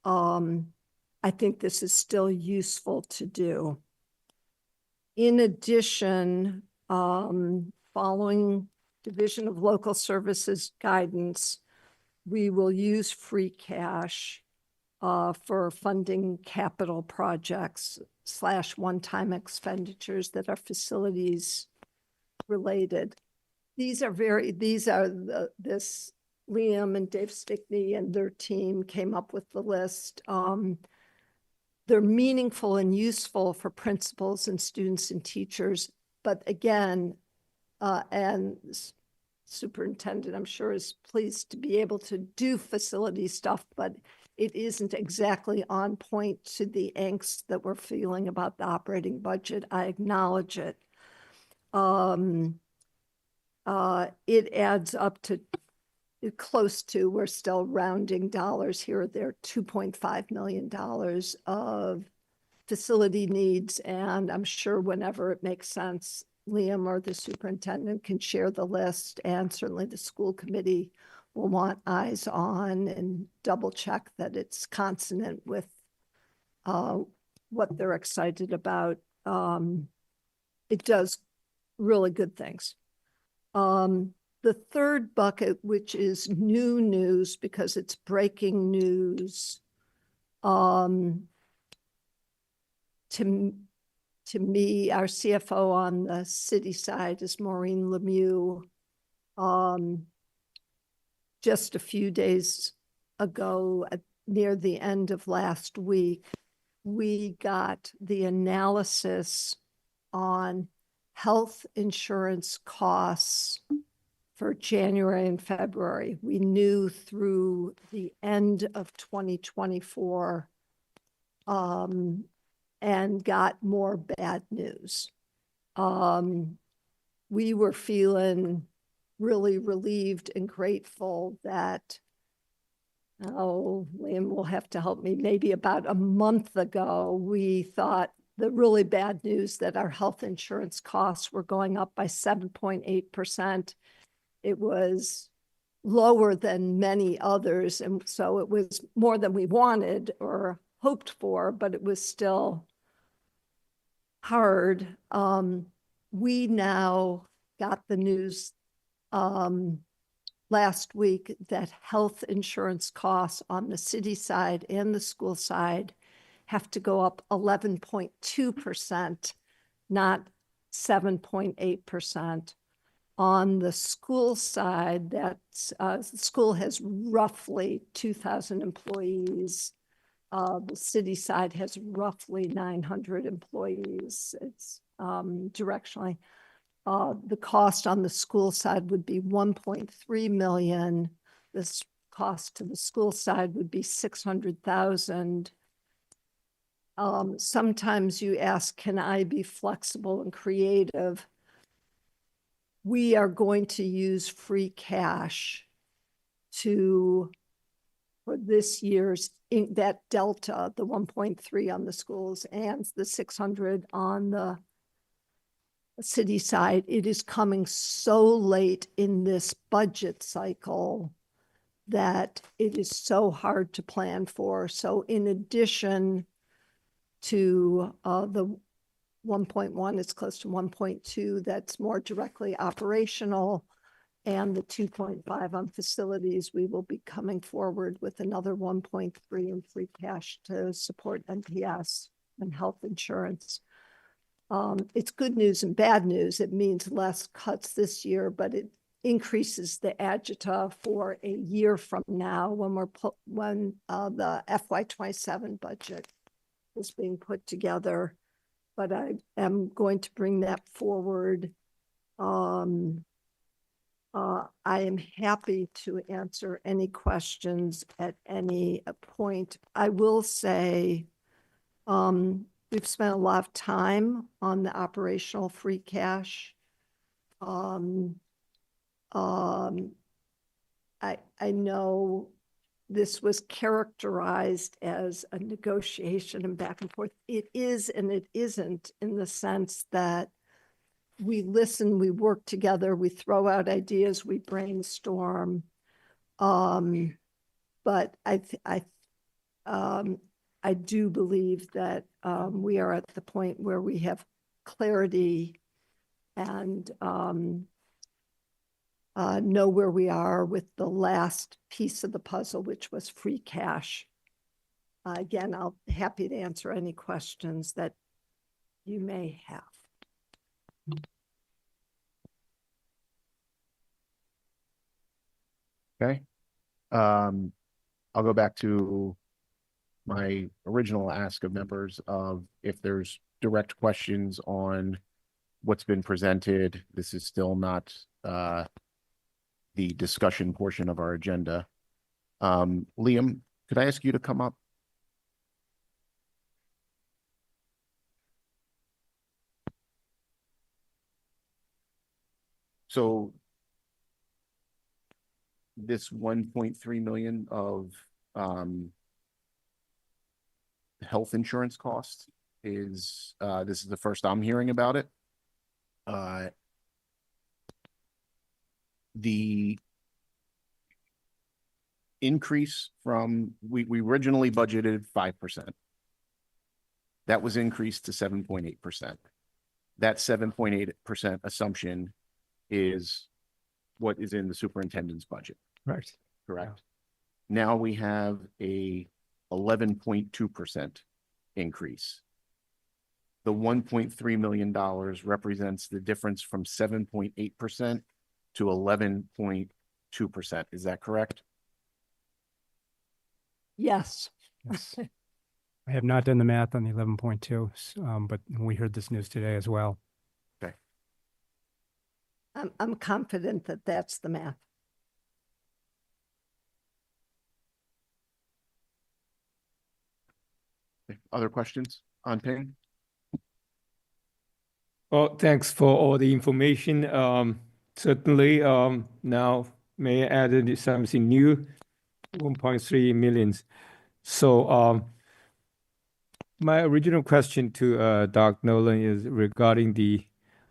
I think this is still useful to do. In addition, following Division of Local Services guidance, we will use free cash for funding capital projects / one-time expenditures that are facilities related. This Liam and Dave Stickney and their team came up with the list. They're meaningful and useful for principals and students and teachers, but again, and superintendent, I'm sure, is pleased to be able to do facility stuff, but it isn't exactly on point to the angst that we're feeling about the operating budget. I acknowledge it. It adds up to close to, we're still rounding dollars here or there, $2.5 million of facility needs. And I'm sure whenever it makes sense, Liam or the superintendent can share the list, and certainly the school committee will want eyes on and double check that it's consonant with what they're excited about. It does really good things. The third bucket, which is new news because it's breaking news, to me, our CFO on the city side is Maureen Lemieux. Just a few days ago, near the end of last week, we got the analysis on health insurance costs for January and February. We knew through the end of 2024 and got more bad news. We were feeling really relieved and grateful that oh, Liam will have to help me, maybe about a month ago, we thought the really bad news that our health insurance costs were going up by 7.8%. It was lower than many others. And so it was more than we wanted or hoped for, but it was still hard. We now got the news last week that health insurance costs on the city side and the school side have to go up 11.2%, not 7.8%. On the school side, that's the school has roughly 2,000 employees. The city side has roughly 900 employees. It's directionally. The cost on the school side would be 1.3 million. This cost to the school side would be 600,000. Sometimes you ask, can I be flexible and creative? We are going to use free cash for this year's, that delta, the 1.3 on the schools and the 600 on the city side. It is coming so late in this budget cycle that it is so hard to plan for. So in addition to the 1.1, it's close to 1.2, that's more directly operational, and the 2.5 on facilities, we will be coming forward with another 1.3 in free cash to support NPS and health insurance. It's good news and bad news. It means less cuts this year, but it increases the agita for a year from now when the FY27 budget is being put together. But I am going to bring that forward. I am happy to answer any questions at any point. I will say we've spent a lot of time on the operational free cash. I know this was characterized as a negotiation and back and forth. It is and it isn't, in the sense that we listen, we work together, we throw out ideas, we brainstorm. But I do believe that we are at the point where we have clarity and know where we are with the last piece of the puzzle, which was free cash. Again, I'll be happy to answer any questions that you may have. Okay. I'll go back to my original ask of members of if there's direct questions on what's been presented. This is still not the discussion portion of our agenda. Liam, could I ask you to come up? So this 1.3 million of health insurance costs is this is the first I'm hearing about it. The increase from we originally budgeted 5%. That was increased to 7.8%. That 7.8% assumption is what is in the superintendent's budget. Right. Correct. Now we have a 11.2% increase. The $1.3 million represents the difference from 7.8% to 11.2%. Is that correct? Yes. Yes. I have not done the math on the 11.2, but we heard this news today as well. Okay. I'm confident that that's the math. Other questions on Ping? Oh, thanks for all the information. Certainly, now may I add something new. 1.3 million. So my original question to Doc Nolan is regarding the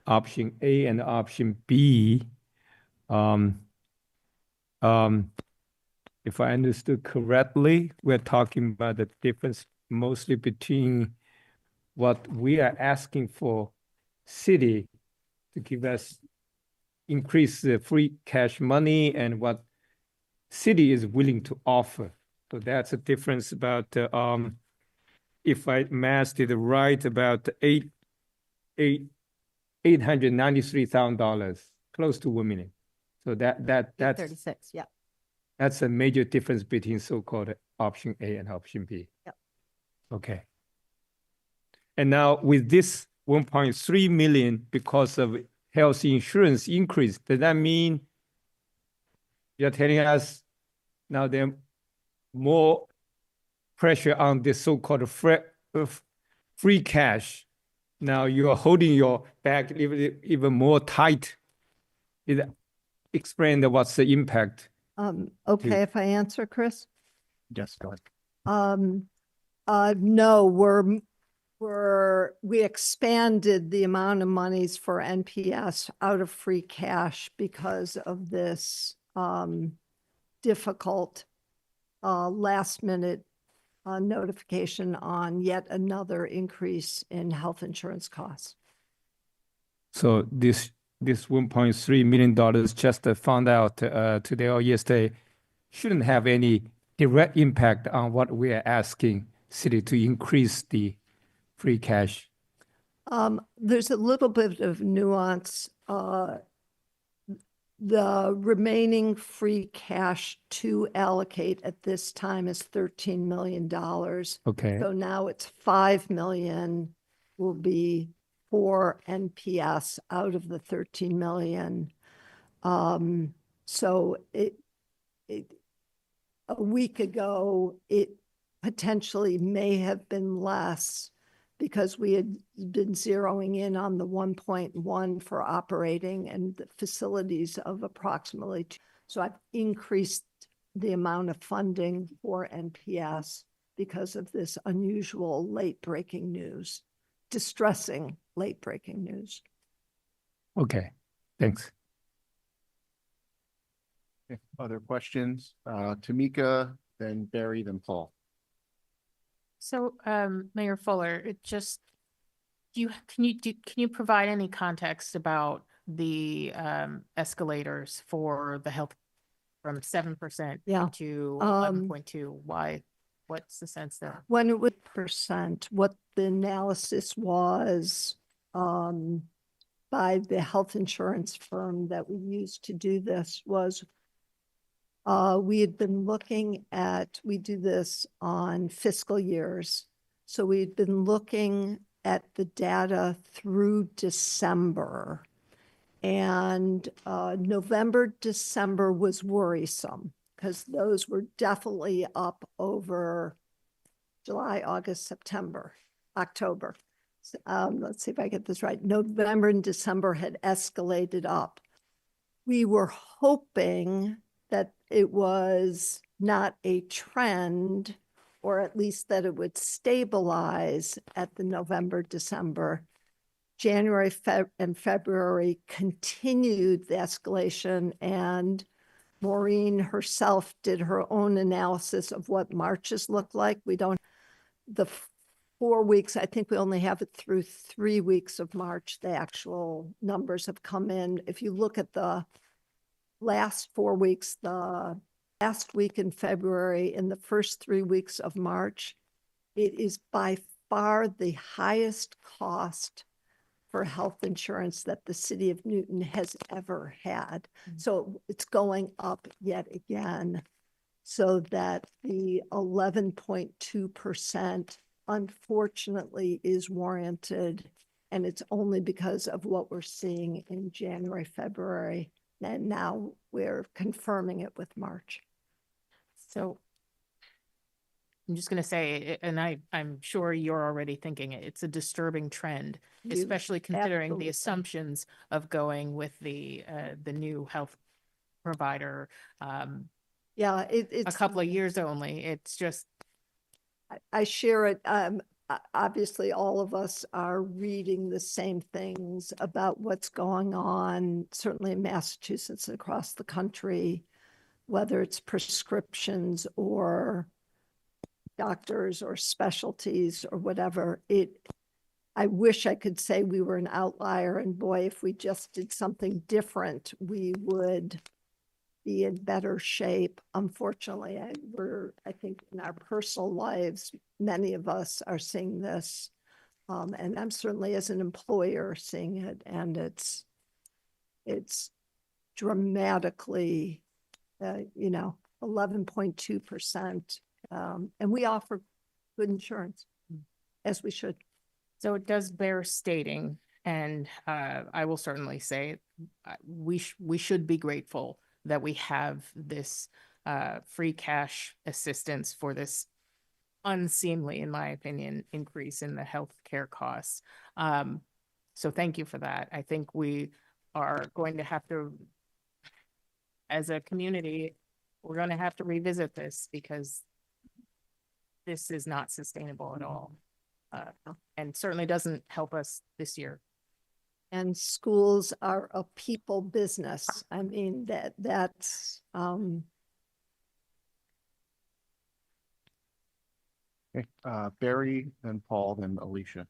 option A and option B. If I understood correctly, we're talking about the difference mostly between what we are asking for city to give us increase the free cash money and what city is willing to offer. So that's a difference about if I math it right, about $893,000, close to $1 million. So that's 36, yeah. That's a major difference between so-called option A and option B. Yep. Okay. And now with this 1.3 million because of health insurance increase, does that mean you're telling us now there's more pressure on the so-called free cash? Now you are holding your bag even more tight. Explain what's the impact. Okay, if I answer, Chris? Yes, go ahead. No, we expanded the amount of monies for NPS out of free cash because of this difficult last minute notification on yet another increase in health insurance costs. So this $1.3 million just found out today or yesterday shouldn't have any direct impact on what we are asking city to increase the free cash. There's a little bit of nuance. The remaining free cash to allocate at this time is $13 million. Okay. So now it's $5 million will be for NPS out of the 13 million. So a week ago, it potentially may have been less because we had been zeroing in on the 1.1 for operating and the facilities of approximately 2. So I've increased the amount of funding for NPS because of this unusual late breaking news, distressing late breaking news. Okay, thanks. Okay, other questions? Tamika, then Barry, then Paul. So, Mayor Fuller, can you provide any context about the escalators for the health from 7% to 11.2? Why? What's the sense there? When it was percent, what the analysis was by the health insurance firm that we used to do this was we had been looking at, we do this on fiscal years. So we'd been looking at the data through December, and November, December was worrisome because those were definitely up over July, August, September, October. Let's see if I get this right. November and December had escalated up. We were hoping that it was not a trend, or at least that it would stabilize at the November, December. January and February continued the escalation, and Maureen herself did her own analysis of what Marches look like. We don't, the 4 weeks, I think we only have it through 3 weeks of March. The actual numbers have come in. If you look at the last 4 weeks, the last week in February and the first 3 weeks of March, it is by far the highest cost for health insurance that the city of Newton has ever had. So it's going up yet again, so that the 11.2% unfortunately is warranted. And it's only because of what we're seeing in January, February. And now we're confirming it with March. So I'm just going to say, and I'm sure you're already thinking it's a disturbing trend, especially considering the assumptions of going with the new health provider. Yeah, it's a couple of years only. It's just, I share it. Obviously, all of us are reading the same things about what's going on, certainly in Massachusetts, across the country, whether it's prescriptions or doctors or specialties or whatever. I wish I could say we were an outlier, and boy, if we just did something different, we would be in better shape. Unfortunately, I think in our personal lives, many of us are seeing this. And I'm certainly as an employer seeing it, and it's dramatically, 11.2%. And we offer good insurance, as we should. so it does bear stating, and I will certainly say we should be grateful that we have this free cash assistance for this unseemly, in my opinion, increase in the healthcare costs. So thank you for that. I think we are going to have to, as a community, we're going to have to revisit this because this is not sustainable at all. And certainly doesn't help us this year. And schools are a people business. I mean, that's Okay, Barry, then Paul, then Alicia.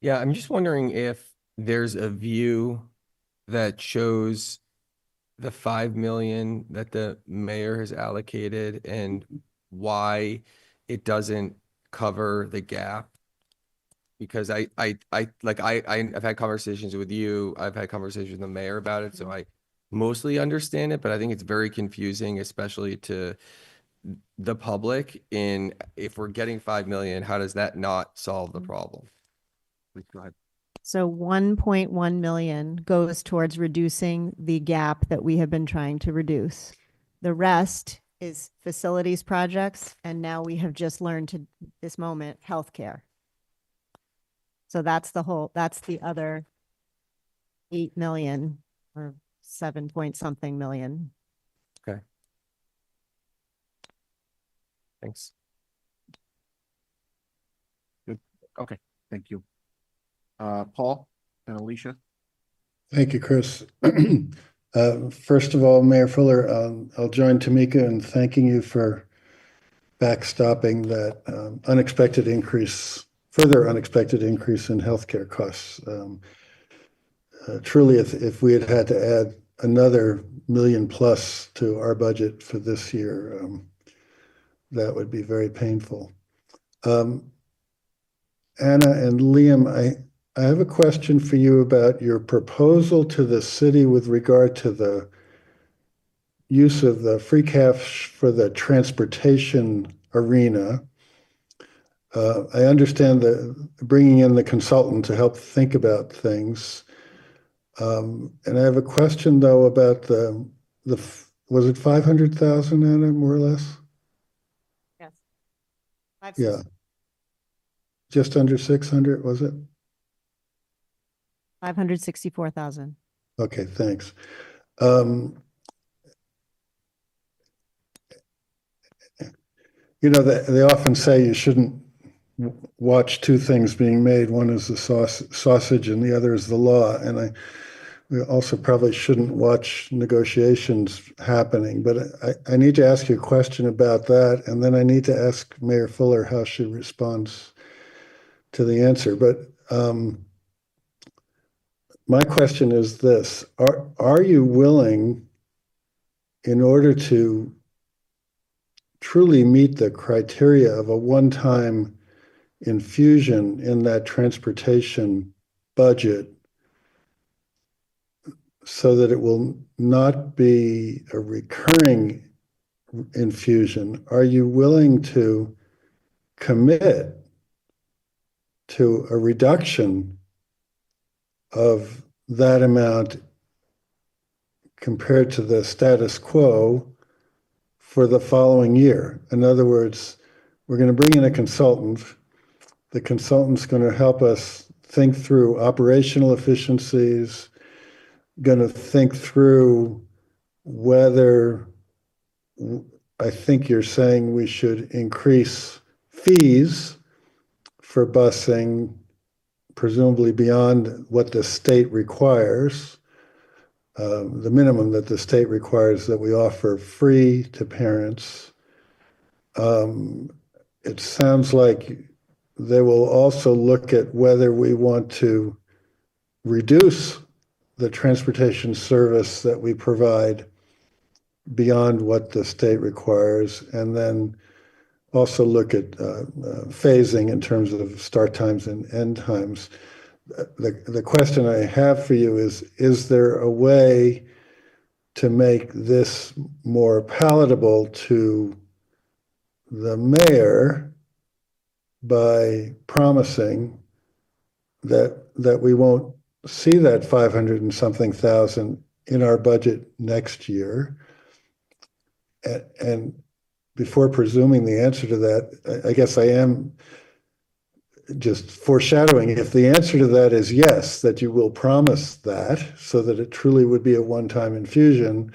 Yeah, I'm just wondering if there's a view that shows the 5 million that the mayor has allocated and why it doesn't cover the gap. Because I've had conversations with you, I've had conversations with the mayor about it, so I mostly understand it, but I think it's very confusing, especially to the public. In if we're getting 5 million, how does that not solve the problem? Please go ahead. So 1.1 million goes towards reducing the gap that we have been trying to reduce. The rest is facilities projects, and now we have just learned to this moment healthcare. So that's the other 8 million or 7 point something million. Okay. Thanks. Good. Okay. Thank you. Paul and Alicia. Thank you, Chris. First of all, Mayor Fuller, I'll join Tamika in thanking you for backstopping that further unexpected increase in healthcare costs. Truly, if we had to add another million plus to our budget for this year, that would be very painful. Anna and Liam, I have a question for you about your proposal to the city with regard to the use of the free cash for the transportation arena. I understand that bringing in the consultant to help think about things. And I have a question though about was it 500,000, Anna, more or less? Yes. Yeah. Just under 600, was it? 564,000. Okay, thanks. They often say you shouldn't watch two things being made. One is the sausage and the other is the law. And we also probably shouldn't watch negotiations happening. But I need to ask you a question about that. And then I need to ask Mayor Fuller how she responds to the answer. But my question is this: Are you willing, in order to truly meet the criteria of a one-time infusion in that transportation budget, so that it will not be a recurring infusion, are you willing to commit to a reduction of that amount compared to the status quo for the following year? In other words, we're going to bring in a consultant. The consultant's going to help us think through operational efficiencies, going to think through whether I think you're saying we should increase fees for busing, presumably beyond what the state requires. The minimum that the state requires that we offer free to parents. It sounds like they will also look at whether we want to reduce the transportation service that we provide beyond what the state requires, and then also look at phasing in terms of start times and end times. The question I have for you is there a way to make this more palatable to the mayor by promising that we won't see that 500 and something thousand in our budget next year? And before presuming the answer to that, I guess I am just foreshadowing. If the answer to that is yes, that you will promise that so that it truly would be a one-time infusion,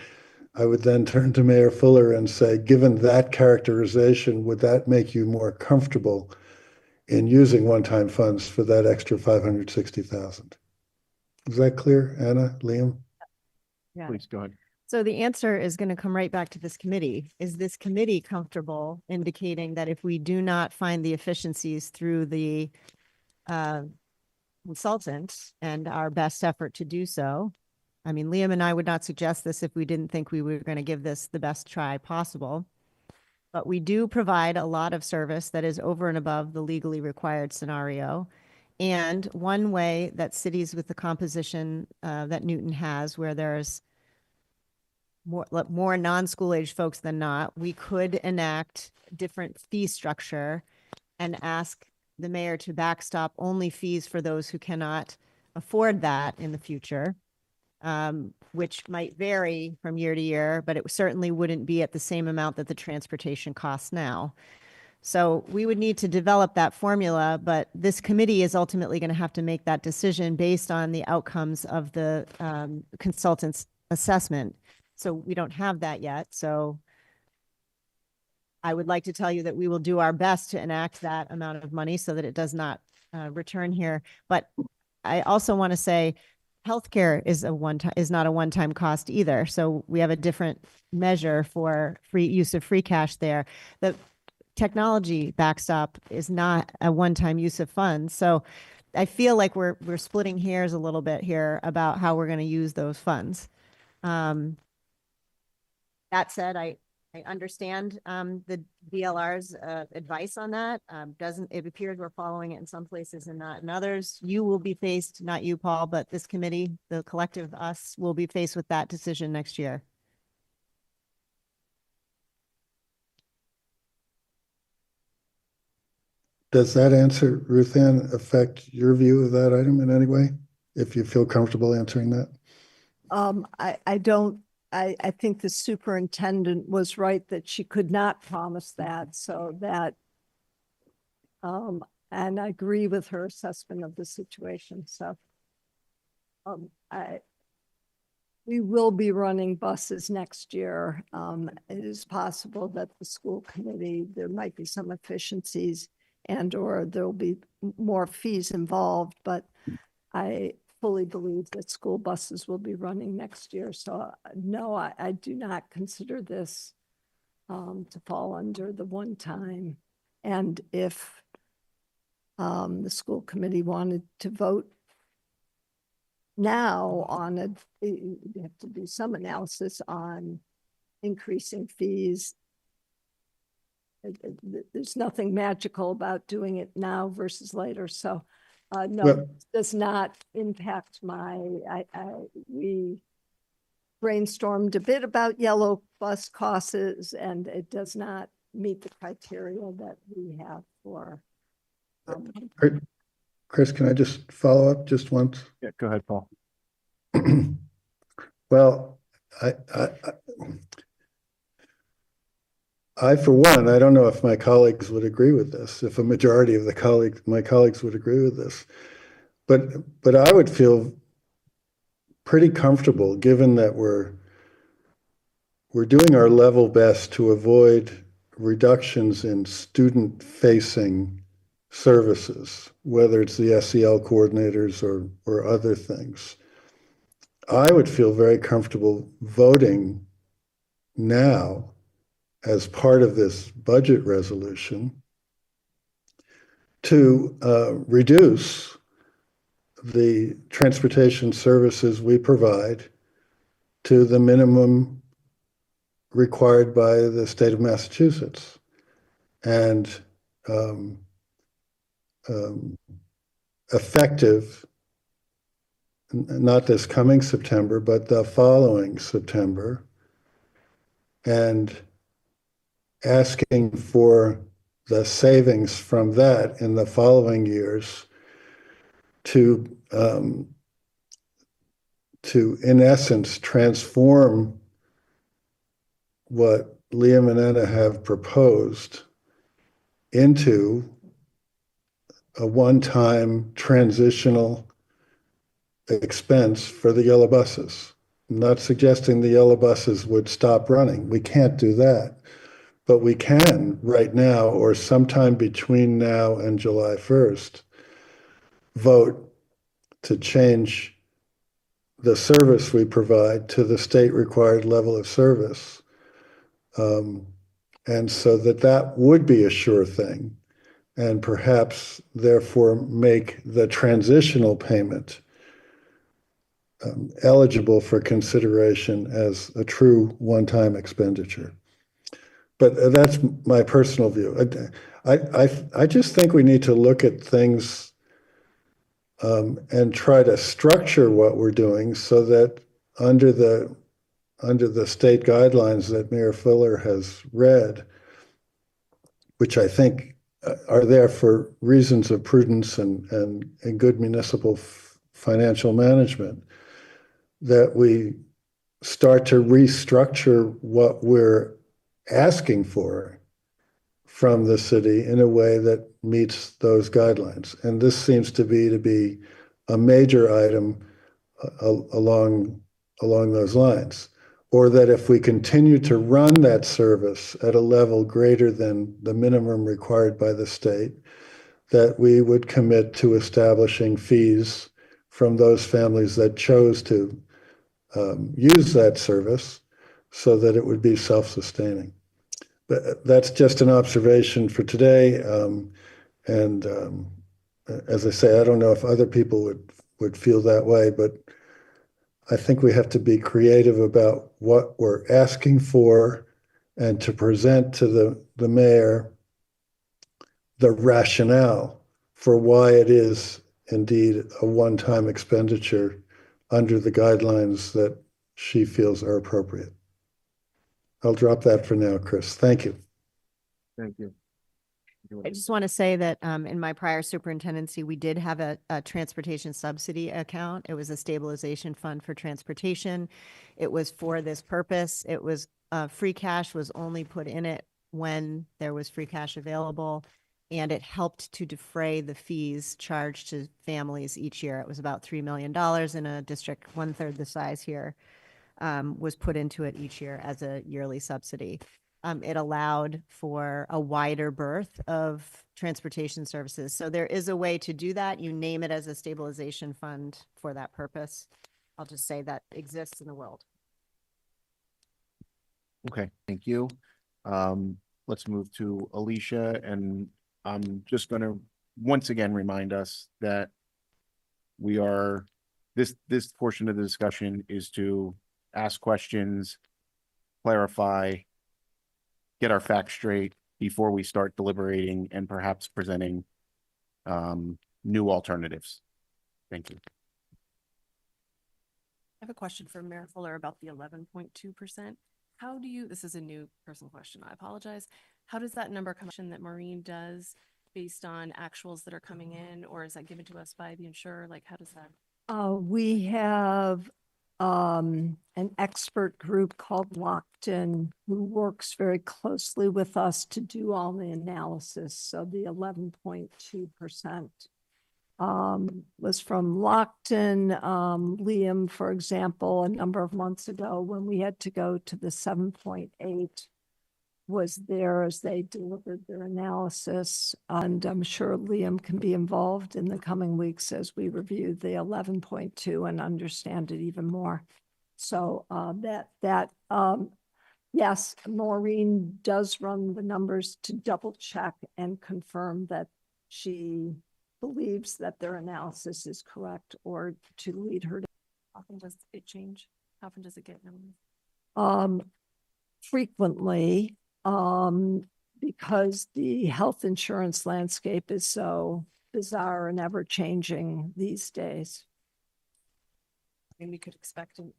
I would then turn to Mayor Fuller and say, given that characterization, would that make you more comfortable in using one-time funds for that extra 560,000? Is that clear, Anna, Liam? Yeah. Please go ahead. So the answer is going to come right back to this committee. Is this committee comfortable indicating that if we do not find the efficiencies through the consultant and our best effort to do so? I mean, Liam and I would not suggest this if we didn't think we were going to give this the best try possible. But we do provide a lot of service that is over and above the legally required scenario. And one way that cities with the composition that Newton has, where there's more non-school age folks than not, we could enact different fee structure and ask the mayor to backstop only fees for those who cannot afford that in the future, which might vary from year to year, but it certainly wouldn't be at the same amount that the transportation costs now. So we would need to develop that formula, but this committee is ultimately going to have to make that decision based on the outcomes of the consultant's assessment. So we don't have that yet. So I would like to tell you that we will do our best to enact that amount of money so that it does not return here. But I also want to say healthcare is not a one-time cost either. So we have a different measure for free use of free cash there. The technology backstop is not a one-time use of funds. So I feel like we're splitting hairs a little bit here about how we're going to use those funds. That said, I understand the DLR's advice on that. It appears we're following it in some places and not in others. You will be faced, not you, Paul, but this committee, the collective us, will be faced with that decision next year. Does that answer, Ruth Ann, affect your view of that item in any way? If you feel comfortable answering that? I don't. I think the superintendent was right that she could not promise that, so that, and I agree with her assessment of the situation. So we will be running buses next year. It is possible that the school committee, there might be some efficiencies and/or there'll be more fees involved, but I fully believe that school buses will be running next year. So no, I do not consider this to fall under the one time. And if the school committee wanted to vote now on it, you have to do some analysis on increasing fees. There's nothing magical about doing it now versus later. So no, well, it does not impact we brainstormed a bit about yellow bus costs, and it does not meet the criteria that we have for. Chris, can I just follow up just once? Yeah, go ahead, Paul. Well, I, for one, I don't know if my colleagues would agree with this, if a majority of my colleagues would agree with this, but I would feel pretty comfortable, given that we're we're doing our level best to avoid reductions in student-facing services, whether it's the SEL coordinators or other things. I would feel very comfortable voting now as part of this budget resolution to reduce the transportation services we provide to the minimum required by the state of Massachusetts. And effective, not this coming September, but the following September, and asking for the savings from that in the following years to in essence, transform what Liam and Anna have proposed into a one-time transitional expense for the yellow buses. I'm not suggesting the yellow buses would stop running. We can't do that. But we can right now, or sometime between now and July 1st, vote to change the service we provide to the state required level of service. And so that would be a sure thing, and perhaps therefore make the transitional payment eligible for consideration as a true one-time expenditure. But that's my personal view. I just think we need to look at things and try to structure what we're doing so that under the state guidelines that Mayor Fuller has read, which I think are there for reasons of prudence and good municipal financial management, that we start to restructure what we're asking for from the city in a way that meets those guidelines. And this seems to be a major item along those lines. Or that if we continue to run that service at a level greater than the minimum required by the state, that we would commit to establishing fees from those families that chose to use that service so that it would be self-sustaining. But that's just an observation for today. As I say, I don't know if other people would feel that way, but I think we have to be creative about what we're asking for and to present to the mayor the rationale for why it is indeed a one-time expenditure under the guidelines that she feels are appropriate. I'll drop that for now, Chris. Thank you. Thank you. I just want to say that in my prior superintendency, we did have a transportation subsidy account. It was a stabilization fund for transportation. It was for this purpose. It was free cash was only put in it when there was free cash available, and it helped to defray the fees charged to families each year. It was about $3 million in a district 1/3 the size here, was put into it each year as a yearly subsidy. It allowed for a wider berth of transportation services. So there is a way to do that. You name it as a stabilization fund for that purpose. I'll just say that exists in the world. Okay, thank you. Let's move to Alicia, and I'm just going to once again remind us that we are, this portion of the discussion is to ask questions, clarify, get our facts straight before we start deliberating and perhaps presenting new alternatives. Thank you. I have a question for Mayor Fuller about the 11.2%. How do you, this is a new personal question, I apologize. How does that number come that Maureen does based on actuals that are coming in, or is that given to us by the insurer? Like, how does that? We have an expert group called Lockton who works very closely with us to do all the analysis. So the 11.2% was from Lockton. Liam, for example, a number of months ago when we had to go to the 7.8 was there as they delivered their analysis. And I'm sure Liam can be involved in the coming weeks as we review the 11.2 and understand it even more. So yes, Maureen does run the numbers to double check and confirm that she believes that their analysis is correct, or to lead her to. How often does it change? How often does it get known? Frequently, because the health insurance landscape is so bizarre and ever changing these days. I mean, we could expect an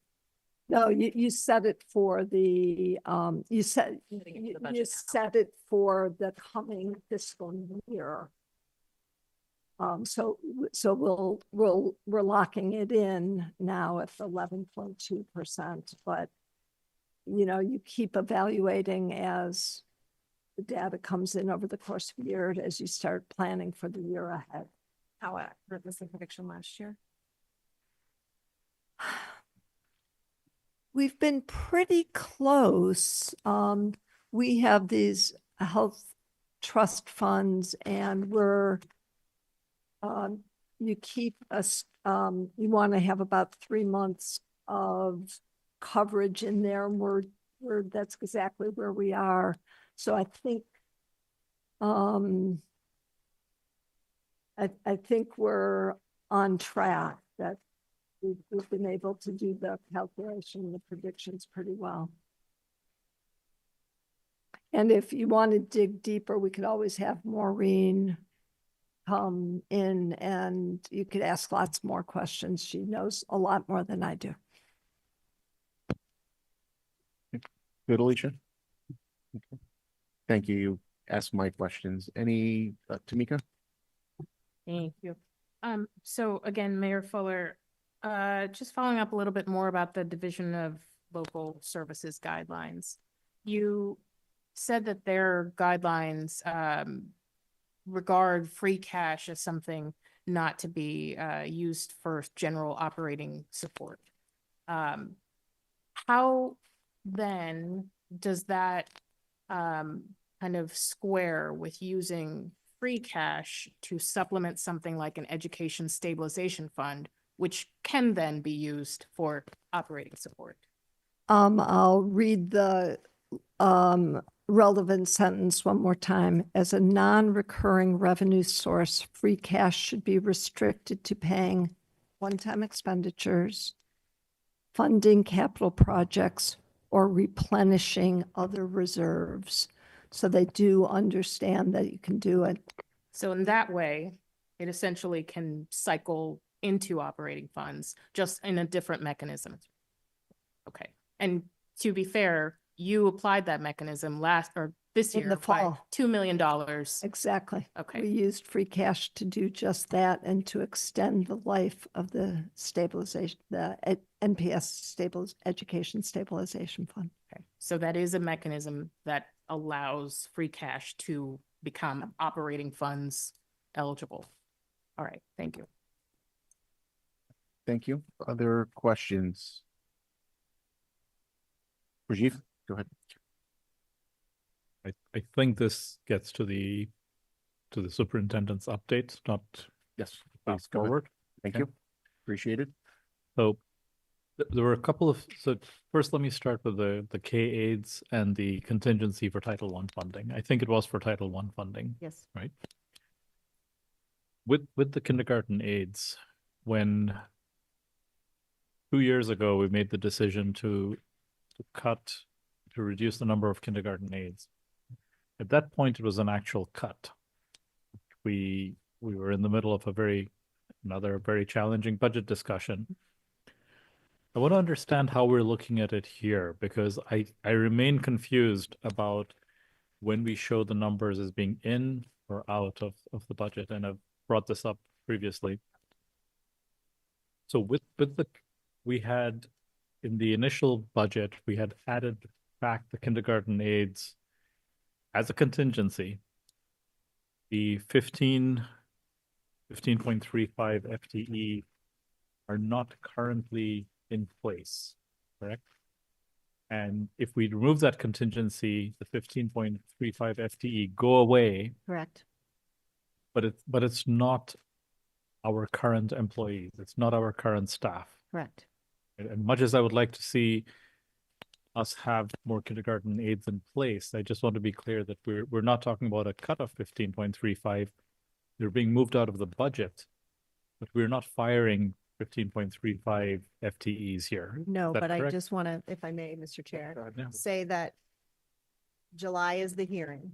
No, you set it for the, you set it for the coming fiscal year. So we're locking it in now at 11.2%, but you keep evaluating as the data comes in over the course of the year as you start planning for the year ahead. How accurate was the prediction last year? We've been pretty close. We have these health trust funds, and you keep us, you want to have about 3 months of coverage in there, and that's exactly where we are. So I think, I think we're on track. That we've been able to do the calculation, the predictions pretty well. And if you want to dig deeper, we could always have Maureen come in and you could ask lots more questions. She knows a lot more than I do. Good, Alicia. Okay. Thank you. You asked my questions. Any, Tamika? Thank you. So again, Mayor Fuller, just following up a little bit more about the Division of Local Services guidelines. You said that their guidelines regard free cash as something not to be used for general operating support. How then does that kind of square with using free cash to supplement something like an education stabilization fund, which can then be used for operating support? I'll read the relevant sentence one more time. As a non-recurring revenue source, free cash should be restricted to paying one-time expenditures, funding capital projects, or replenishing other reserves. So they do understand that you can do it. So in that way, it essentially can cycle into operating funds, just in a different mechanism. Okay. And to be fair, you applied that mechanism this year in the fall. $2 million. Exactly. Okay. We used free cash to do just that and to extend the life of the stabilization, the NPS Education Stabilization Fund. Okay. So that is a mechanism that allows free cash to become operating funds eligible. All right. Thank you. Thank you. Other questions? Rajiv, go ahead. I think this gets to the superintendent's update, not yes, fast forward. Thank you. Appreciate it. So there were a couple of, so first let me start with the K-AIDS and the contingency for Title I funding. I think it was for Title I funding. Yes. Right. With the kindergarten aides, when 2 years ago we made the decision to reduce the number of kindergarten aides. At that point, it was an actual cut. We were in the middle of another very challenging budget discussion. I want to understand how we're looking at it here, because I remain confused about when we show the numbers as being in or out of the budget, and I've brought this up previously. So we had in the initial budget, we had added back the kindergarten aides as a contingency. The 15 15.35 FTE are not currently in place, correct? And if we remove that contingency, the 15.35 FTE go away, Correct. but it's not our current employees. It's not our current staff. Correct. And much as I would like to see us have more kindergarten aides in place, I just want to be clear that we're not talking about a cut of 15.35. They're being moved out of the budget, but we're not firing 15.35 FTEs here. No, Is that but I correct? just want to, if I may, Mr. Chair, Go ahead now. say that July is the hearing.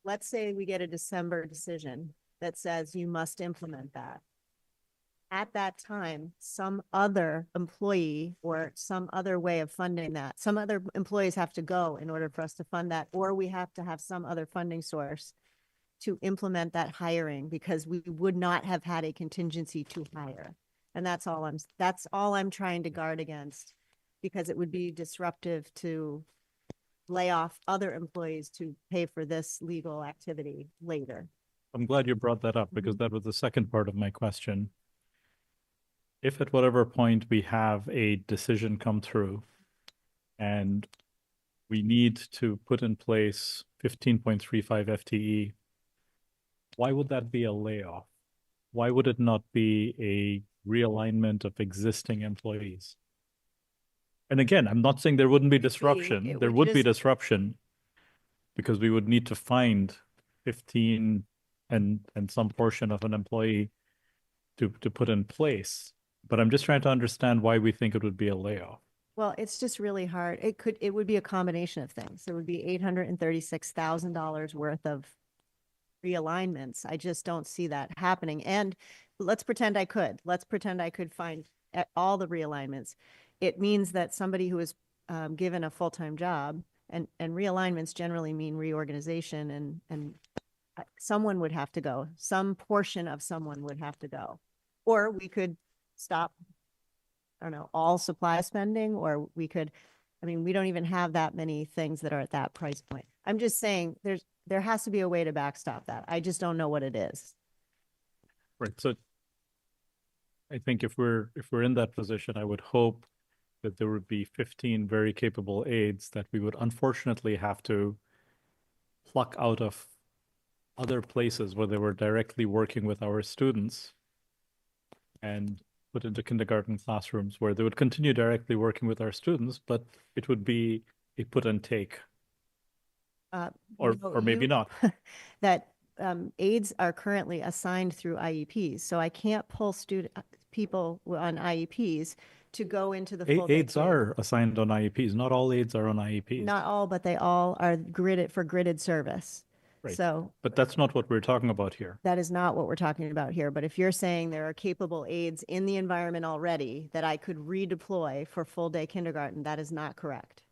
Let's say we get a December decision that says you must implement that. At that time, some other employee or some other way of funding that, some other employees have to go in order for us to fund that, or we have to have some other funding source to implement that hiring, because we would not have had a contingency to hire. And that's all I'm trying to guard against, because it would be disruptive to lay off other employees to pay for this legal activity later. I'm glad you brought that up, because that was the second part of my question. If at whatever point we have a decision come through and we need to put in place 15.35 FTE, why would that be a layoff? Why would it not be a realignment of existing employees? And again, I'm not saying there wouldn't be disruption. There would be disruption, because we would need to find 15 and some portion of an employee to put in place. But I'm just trying to understand why we think it would be a layoff. Well, it's just really hard. It would be a combination of things. There would be $836,000 worth of realignments. I just don't see that happening. And let's pretend I could. Let's pretend I could find all the realignments. It means that somebody who is given a full-time job, and realignments generally mean reorganization, and someone would have to go. Some portion of someone would have to go. Or we could stop, I don't know, all supply spending, or we could, I mean, we don't even have that many things that are at that price point. I'm just saying there has to be a way to backstop that. I just don't know what it is. Right. So I think if we're in that position, I would hope that there would be 15 very capable aides that we would unfortunately have to pluck out of other places where they were directly working with our students and put into kindergarten classrooms where they would continue directly working with our students, but it would be a put and take. Or maybe not. That aides are currently assigned through IEPs, so I can't pull people on IEPs to go into the full Aides are assigned on IEPs. Not all aides are on IEPs. Not all, but they all are gridded service. Right. So, but that's not what we're talking about here. that is not what we're talking about here. But if you're saying there are capable aides in the environment already that I could redeploy for full day kindergarten, that is not correct.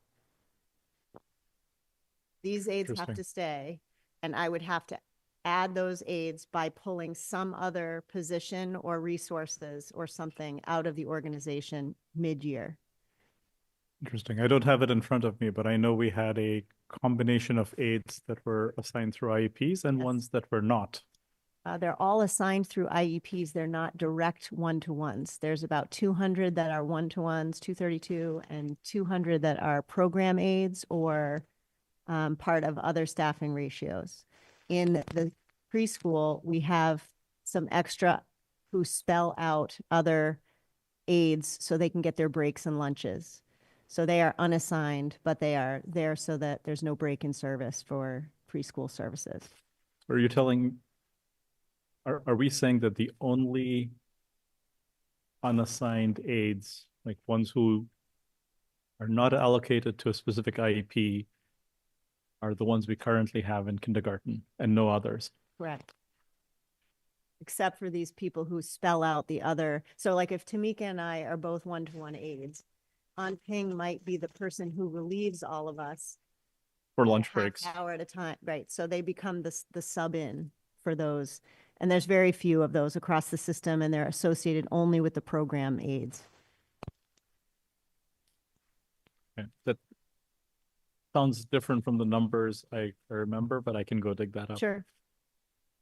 These aides have to stay, and I would have to add those aides by pulling some other position or resources or something out of the organization mid-year. Interesting. I don't have it in front of me, but I know we had a combination of aides that were assigned through IEPs and ones that were not. They're all assigned through IEPs. They're not direct one-to-ones. There's about 200 that are one-to-ones, 232, and 200 that are program aides or part of other staffing ratios. In the preschool, we have some extra who spell out other aides so they can get their breaks and lunches. So they are unassigned, but they are there so that there's no break in service for preschool services. Are you telling, are we saying that the only unassigned aides, like ones who are not allocated to a specific IEP, are the ones we currently have in kindergarten and no others? Correct. Except for these people who spell out the other. So like if Tamika and I are both one-to-one aides, Aunt Ping might be the person who relieves all of us for lunch breaks. Hour at a time, right? So they become the sub-in for those. And there's very few of those across the system, and they're associated only with the program aides. Okay. That sounds different from the numbers I remember, but I can go dig that up. Sure.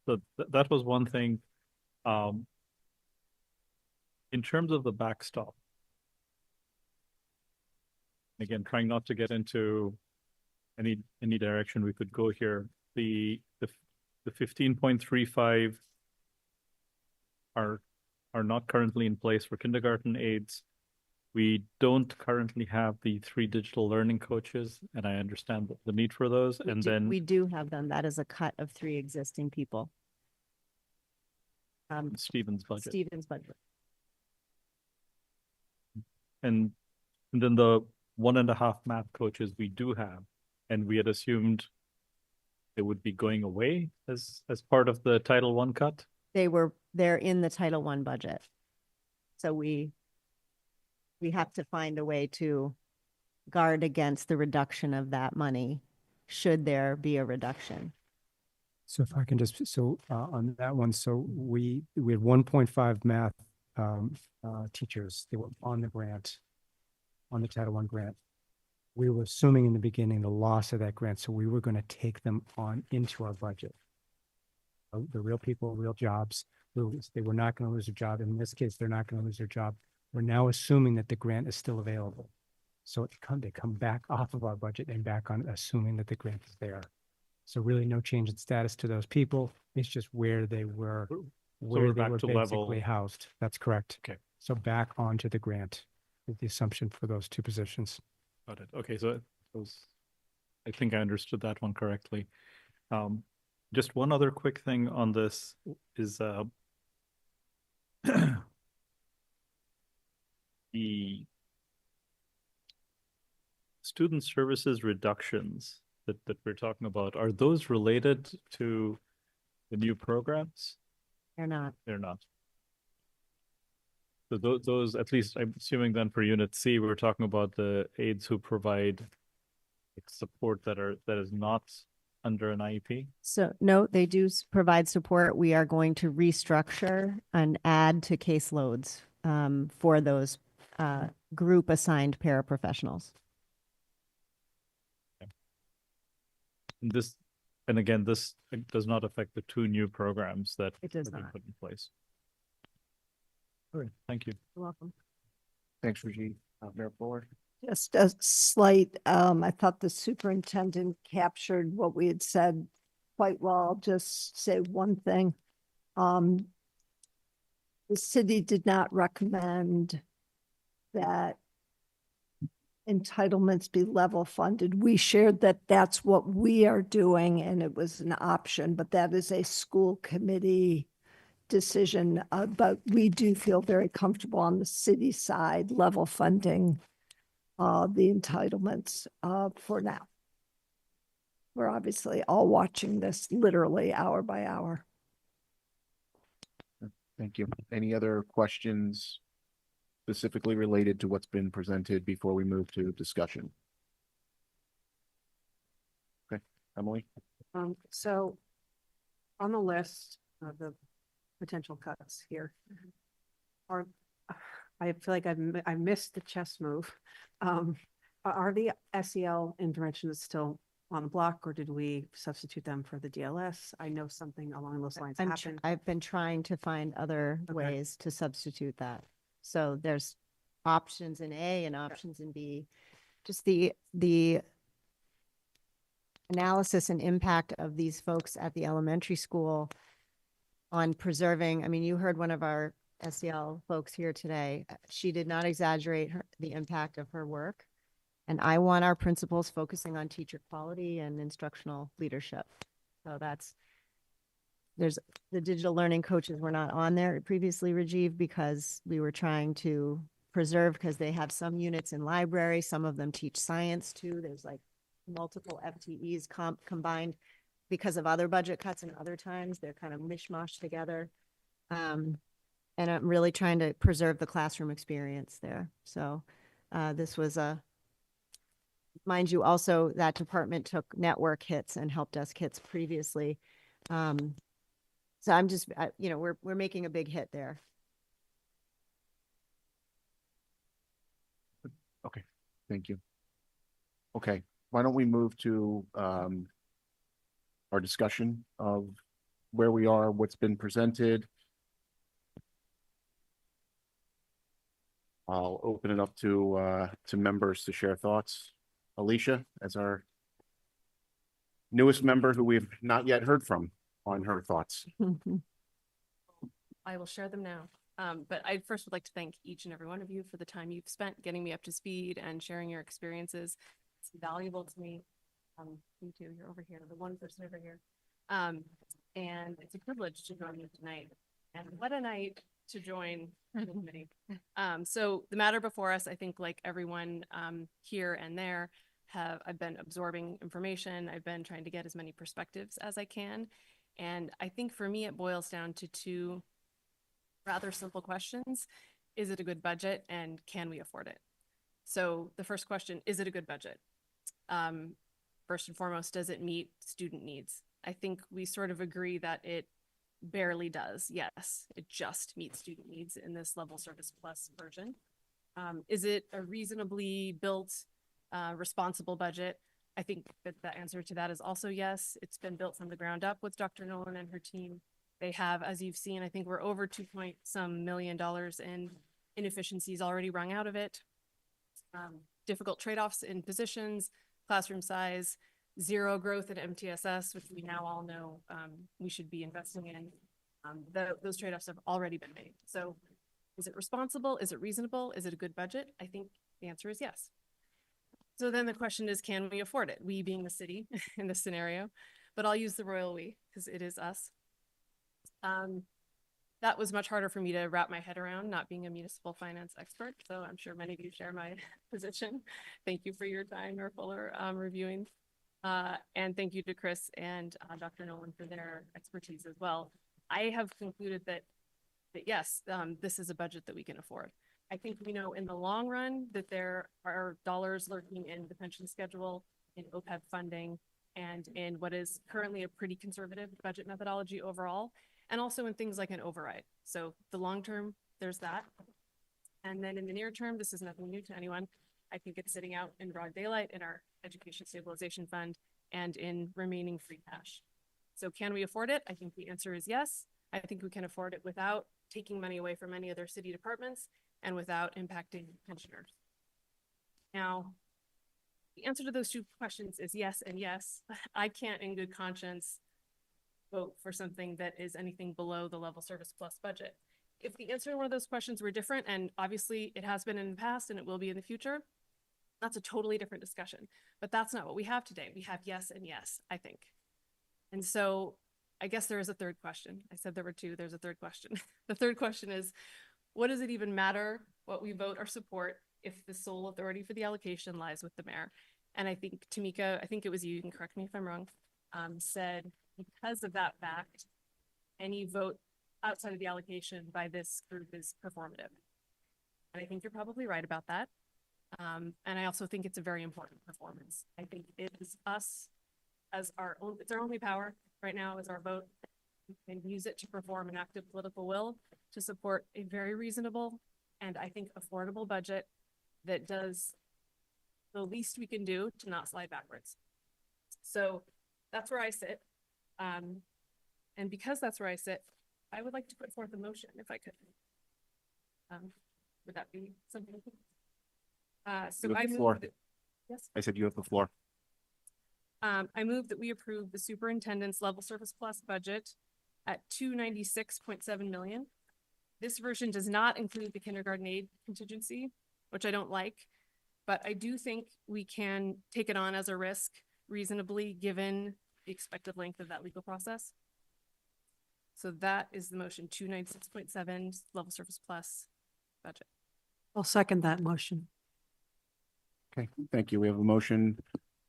So that was one thing. In terms of the backstop, again, trying not to get into any direction we could go here, the 15.35 are not currently in place for kindergarten aides. We don't currently have the 3 digital learning coaches, and I understand the need for those. And then we do have them. That is a cut of 3 existing people. Stephen's budget. Stephen's budget. And then the 1.5 math coaches we do have, and we had assumed they would be going away as part of the Title I cut. They're in the Title I budget. So we have to find a way to guard against the reduction of that money, should there be a reduction. So if I can just, on that one, so we had 1.5 math teachers. They were on the grant, on the Title I grant. We were assuming in the beginning the loss of that grant, so we were going to take them on into our budget. The real people, real jobs. They were not going to lose their job. In this case, they're not going to lose their job. We're now assuming that the grant is still available. So they come back off of our budget and back on assuming that the grant is there. So really no change in status to those people. It's just where they were, where they were basically housed. That's correct. Okay. So back onto the grant is the assumption for those 2 positions. Got it. Okay, so I think I understood that one correctly. Just one other quick thing on this is the student services reductions that we're talking about, are those related to the new programs? They're not. They're not. So those, at least I'm assuming then for Unit C, we're talking about the aides who provide support that is not under an IEP? So no, they do provide support. We are going to restructure and add to caseloads for those group assigned paraprofessionals. And again, this does not affect the 2 new programs that it does have been not put in place. All right, thank you. You're welcome. Thanks, Rajiv. Mayor Fuller. Just a slight, I thought the superintendent captured what we had said quite well. I'll just say one thing. The city did not recommend that entitlements be level funded. We shared that that's what we are doing and it was an option, but that is a school committee decision. But we do feel very comfortable on the city side level funding the entitlements for now. We're obviously all watching this literally hour by hour. Thank you. Any other questions specifically related to what's been presented before we move to discussion? Okay, Emily? So on the list of the potential cuts here, I feel like I missed the chess move. Are the SEL interventions still on the block, or did we substitute them for the DLS? I know something along those lines happened. I've been trying to find other ways to substitute that. So there's options in A and options in B. Just the analysis and impact of these folks at the elementary school on preserving. I mean, you heard one of our SEL folks here today. She did not exaggerate the impact of her work. And I want our principals focusing on teacher quality and instructional leadership. So there's the digital learning coaches were not on there previously, Rajiv, because we were trying to preserve, because they have some units in library. Some of them teach science too. There's like multiple FTEs combined because of other budget cuts and other times. They're kind of mishmash together. And I'm really trying to preserve the classroom experience there. So this was mind you, also that department took network hits and help desk hits previously. So I'm just, we're making a big hit there. Okay, thank you. Okay, why don't we move to our discussion of where we are, what's been presented. I'll open it up to members to share thoughts. Alicia, as our newest member who we've not yet heard from on her thoughts. I will share them now. But I first would like to thank each and every one of you for the time you've spent getting me up to speed and sharing your experiences. It's valuable to me. You too, you're over here, the one person over here. And it's a privilege to join you tonight. And what a night to join the committee. So the matter before us, I think like everyone here and there, I've been absorbing information. I've been trying to get as many perspectives as I can. And I think for me, it boils down to two rather simple questions. Is it a good budget and can we afford it? So the first question, is it a good budget? First and foremost, does it meet student needs? I think we sort of agree that it barely does. Yes, it just meets student needs in this level service plus version. Is it a reasonably built, responsible budget? I think that the answer to that is also yes. It's been built from the ground up with Dr. Nolan and her team. They have, as you've seen, I think we're over $2 million in inefficiencies already wrung out of it. Difficult trade-offs in positions, classroom size, zero growth at MTSS, which we now all know we should be investing in. Those trade-offs have already been made. So is it responsible? Is it reasonable? Is it a good budget? I think the answer is yes. So then the question is, can we afford it? We being the city in this scenario, but I'll use the royal we because it is us. That was much harder for me to wrap my head around, not being a municipal finance expert. So I'm sure many of you share my position. Thank you for your time, Mayor Fuller, reviewing. And thank you to Chris and Dr. Nolan for their expertise as well. I have concluded that yes, this is a budget that we can afford. I think we know in the long run that there are dollars lurking in the pension schedule, in OPEB funding, and in what is currently a pretty conservative budget methodology overall, and also in things like an override. So the long term, there's that. And then in the near term, this is nothing new to anyone. I think it's sitting out in broad daylight in our Education Stabilization Fund and in remaining free cash. So can we afford it? I think the answer is yes. I think we can afford it without taking money away from any other city departments and without impacting pensioners. Now, the answer to those two questions is yes and yes. I can't in good conscience vote for something that is anything below the level service plus budget. If the answer to one of those questions were different, and obviously it has been in the past and it will be in the future, that's a totally different discussion. But that's not what we have today. We have yes and yes, I think. And so I guess there is a third question. I said there were two, there's a third question. The third question is, what does it even matter what we vote or support if the sole authority for the allocation lies with the mayor? And I think Tamika, I think it was you can correct me if I'm wrong, said because of that fact, any vote outside of the allocation by this group is performative. And I think you're probably right about that. And I also think it's a very important performance. I think it is us as our own, it's our only power right now is our vote, and use it to perform an active political will to support a very reasonable and I think affordable budget that does the least we can do to not slide backwards. So that's where I sit. And because that's where I sit, I would like to put forth a motion if I could. Would that be something? So I move that, yes. I said you have the floor. I move that we approve the superintendent's level service plus budget at $296.7 million. This version does not include the kindergarten aid contingency, which I don't like, but I do think we can take it on as a risk reasonably given the expected length of that legal process. So that is the motion, 296.7 level service plus budget. I'll second that motion. Okay, thank you. We have a motion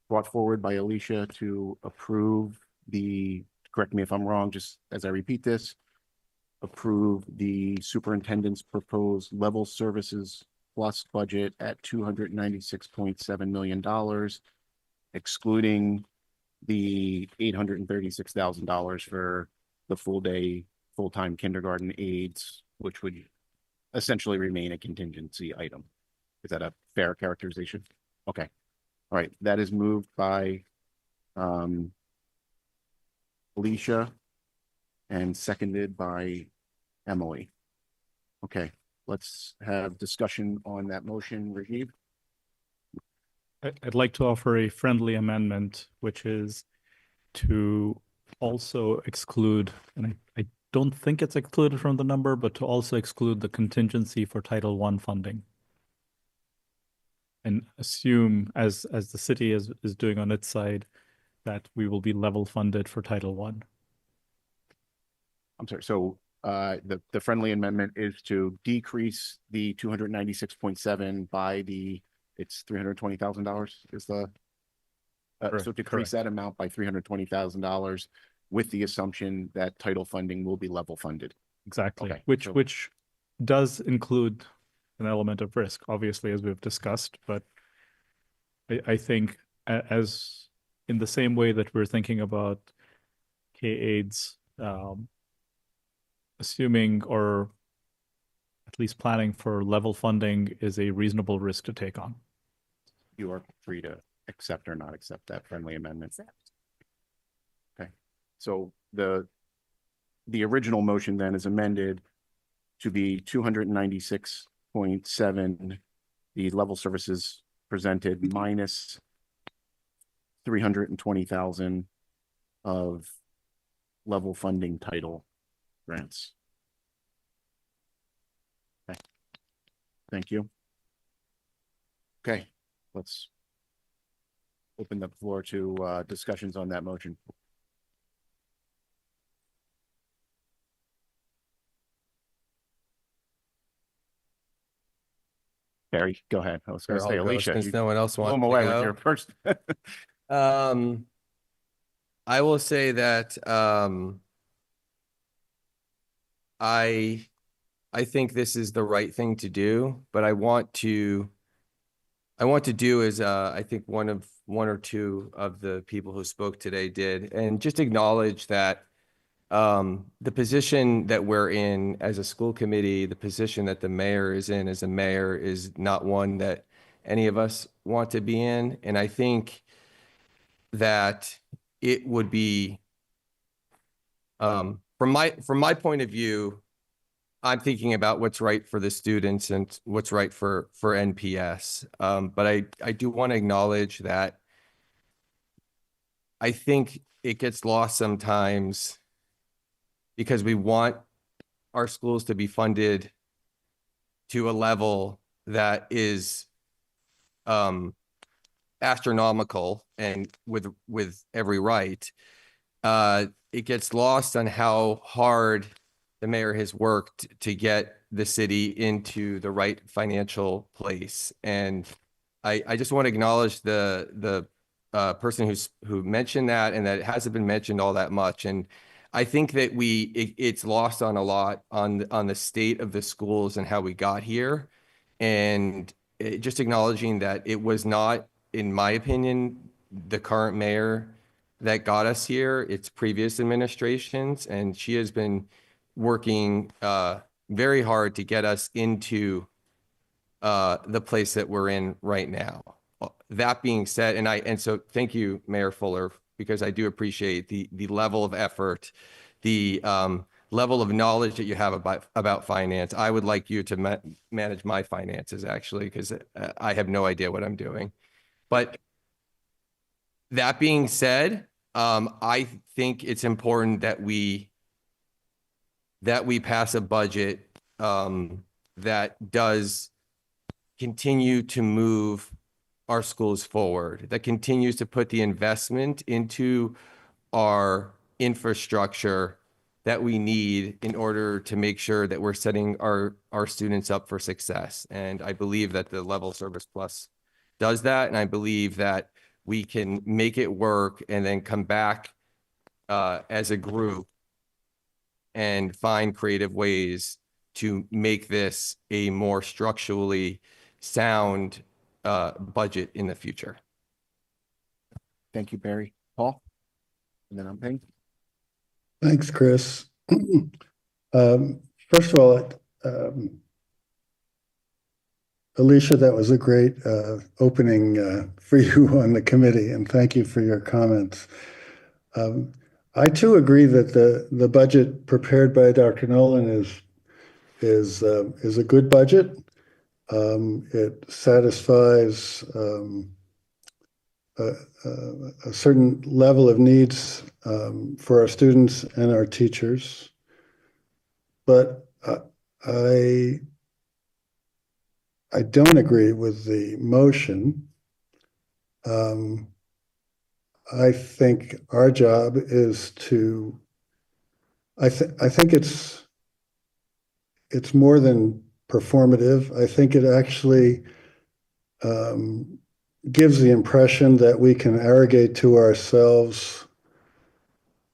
brought forward by Alicia to approve the, correct me if I'm wrong, just as I repeat this, approve the superintendent's proposed level services plus budget at $296.7 million, excluding the $836,000 for the full day, full-time kindergarten aides, which would essentially remain a contingency item. Is that a fair characterization? Okay. All right. That is moved by Alicia and seconded by Emily. Okay. let's have discussion on that motion. Rajiv? I'd like to offer a friendly amendment, which is to also exclude, and I don't think it's excluded from the number, but to also exclude the contingency for Title I funding. And assume, as the city is doing on its side, that we will be level funded for Title I. I'm sorry, so the friendly amendment is to decrease the 296.7 by it's $320,000 is the, so decrease that amount by $320,000 with the assumption that title funding will be level funded. Exactly, Okay, which does include an element of risk, obviously, as we've discussed, but I think as in the same way that we're thinking about K-AIDS, assuming or at least planning for level funding is a reasonable risk to take on. You are free to accept or not accept that friendly amendment. Okay, so the original motion then is amended to be 296.7, the level services presented minus 320,000 of level funding title grants. Okay, thank you. Okay, let's open the floor to discussions on that motion. Barry, go ahead. I was going to Sure, say, I'll go Alicia, since you no one else blow wants them to away go. with your first. I will say that I think this is the right thing to do, but I want to do as I think one or two of the people who spoke today did, and just acknowledge that the position that we're in as a school committee, the position that the mayor is in as a mayor is not one that any of us want to be in. And I think that it would be, from my point of view, I'm thinking about what's right for the students and what's right for NPS. But I do want to acknowledge that I think it gets lost sometimes because we want our schools to be funded to a level that is astronomical and with every right. It gets lost on how hard the mayor has worked to get the city into the right financial place. And I just want to acknowledge the person who mentioned that, and that it hasn't been mentioned all that much. And I think that it's lost on a lot on the state of the schools and how we got here. And just acknowledging that it was not, in my opinion, the current mayor that got us here. It's previous administrations, and she has been working very hard to get us into the place that we're in right now. That being said, and so thank you, Mayor Fuller, because I do appreciate the level of effort, the level of knowledge that you have about finance. I would like you to manage my finances, actually, because I have no idea what I'm doing. But that being said, I think it's important that we pass a budget that does continue to move our schools forward, that continues to put the investment into our infrastructure that we need in order to make sure that we're setting our students up for success. And I believe that the Level Service Plus does that. And I believe that we can make it work and then come back as a group and find creative ways to make this a more structurally sound budget in the future. Thank you, Barry. Paul? And then I'm Ping. Thanks, Chris. First of all, Alicia, that was a great opening for you on the committee, and thank you for your comments. I too agree that the budget prepared by Dr. Nolan is is a good budget. It satisfies a certain level of needs for our students and our teachers. But I don't agree with the motion. I think our job is to, I think it's more than performative. I think it actually gives the impression that we can arrogate to ourselves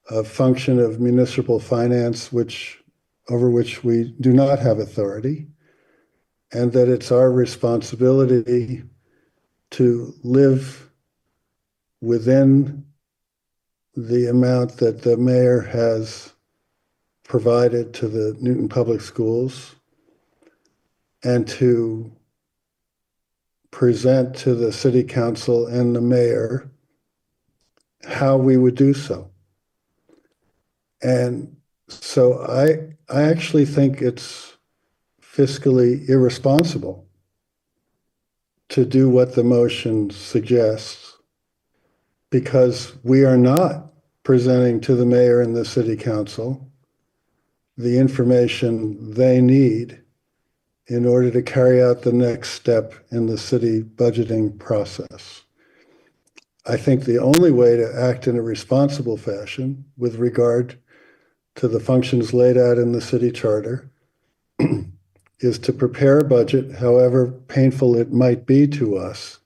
a function of municipal finance over which we do not have authority, and that it's our responsibility to live within the amount that the mayor has provided to the Newton Public Schools and to present to the city council and the mayor how we would do so. And so I actually think it's fiscally irresponsible to do what the motion suggests, because we are not presenting to the mayor and the city council the information they need in order to carry out the next step in the city budgeting process. I think the only way to act in a responsible fashion with regard to the functions laid out in the city charter is to prepare a budget, however painful it might be to us,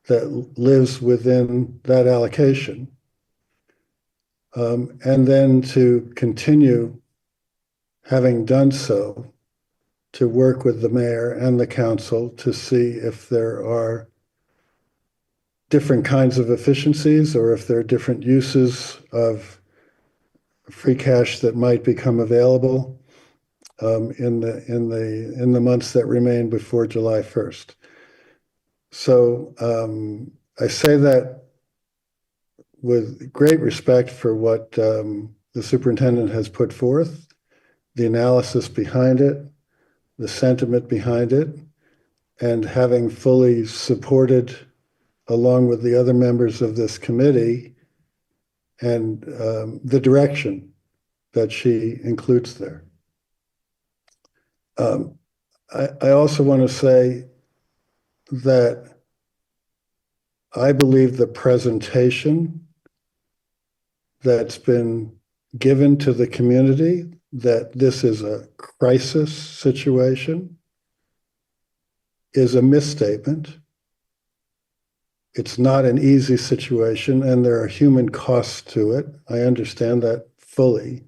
that lives within that allocation. And then to continue, having done so, to work with the mayor and the council to see if there are different kinds of efficiencies or if there are different uses of free cash that might become available in the months that remain before July 1st. So I say that with great respect for what the superintendent has put forth, the analysis behind it, the sentiment behind it, and having fully supported, along with the other members of this committee, and the direction that she includes there. I also want to say that I believe the presentation that's been given to the community, that this is a crisis situation, is a misstatement. It's not an easy situation, and there are human costs to it. I understand that fully.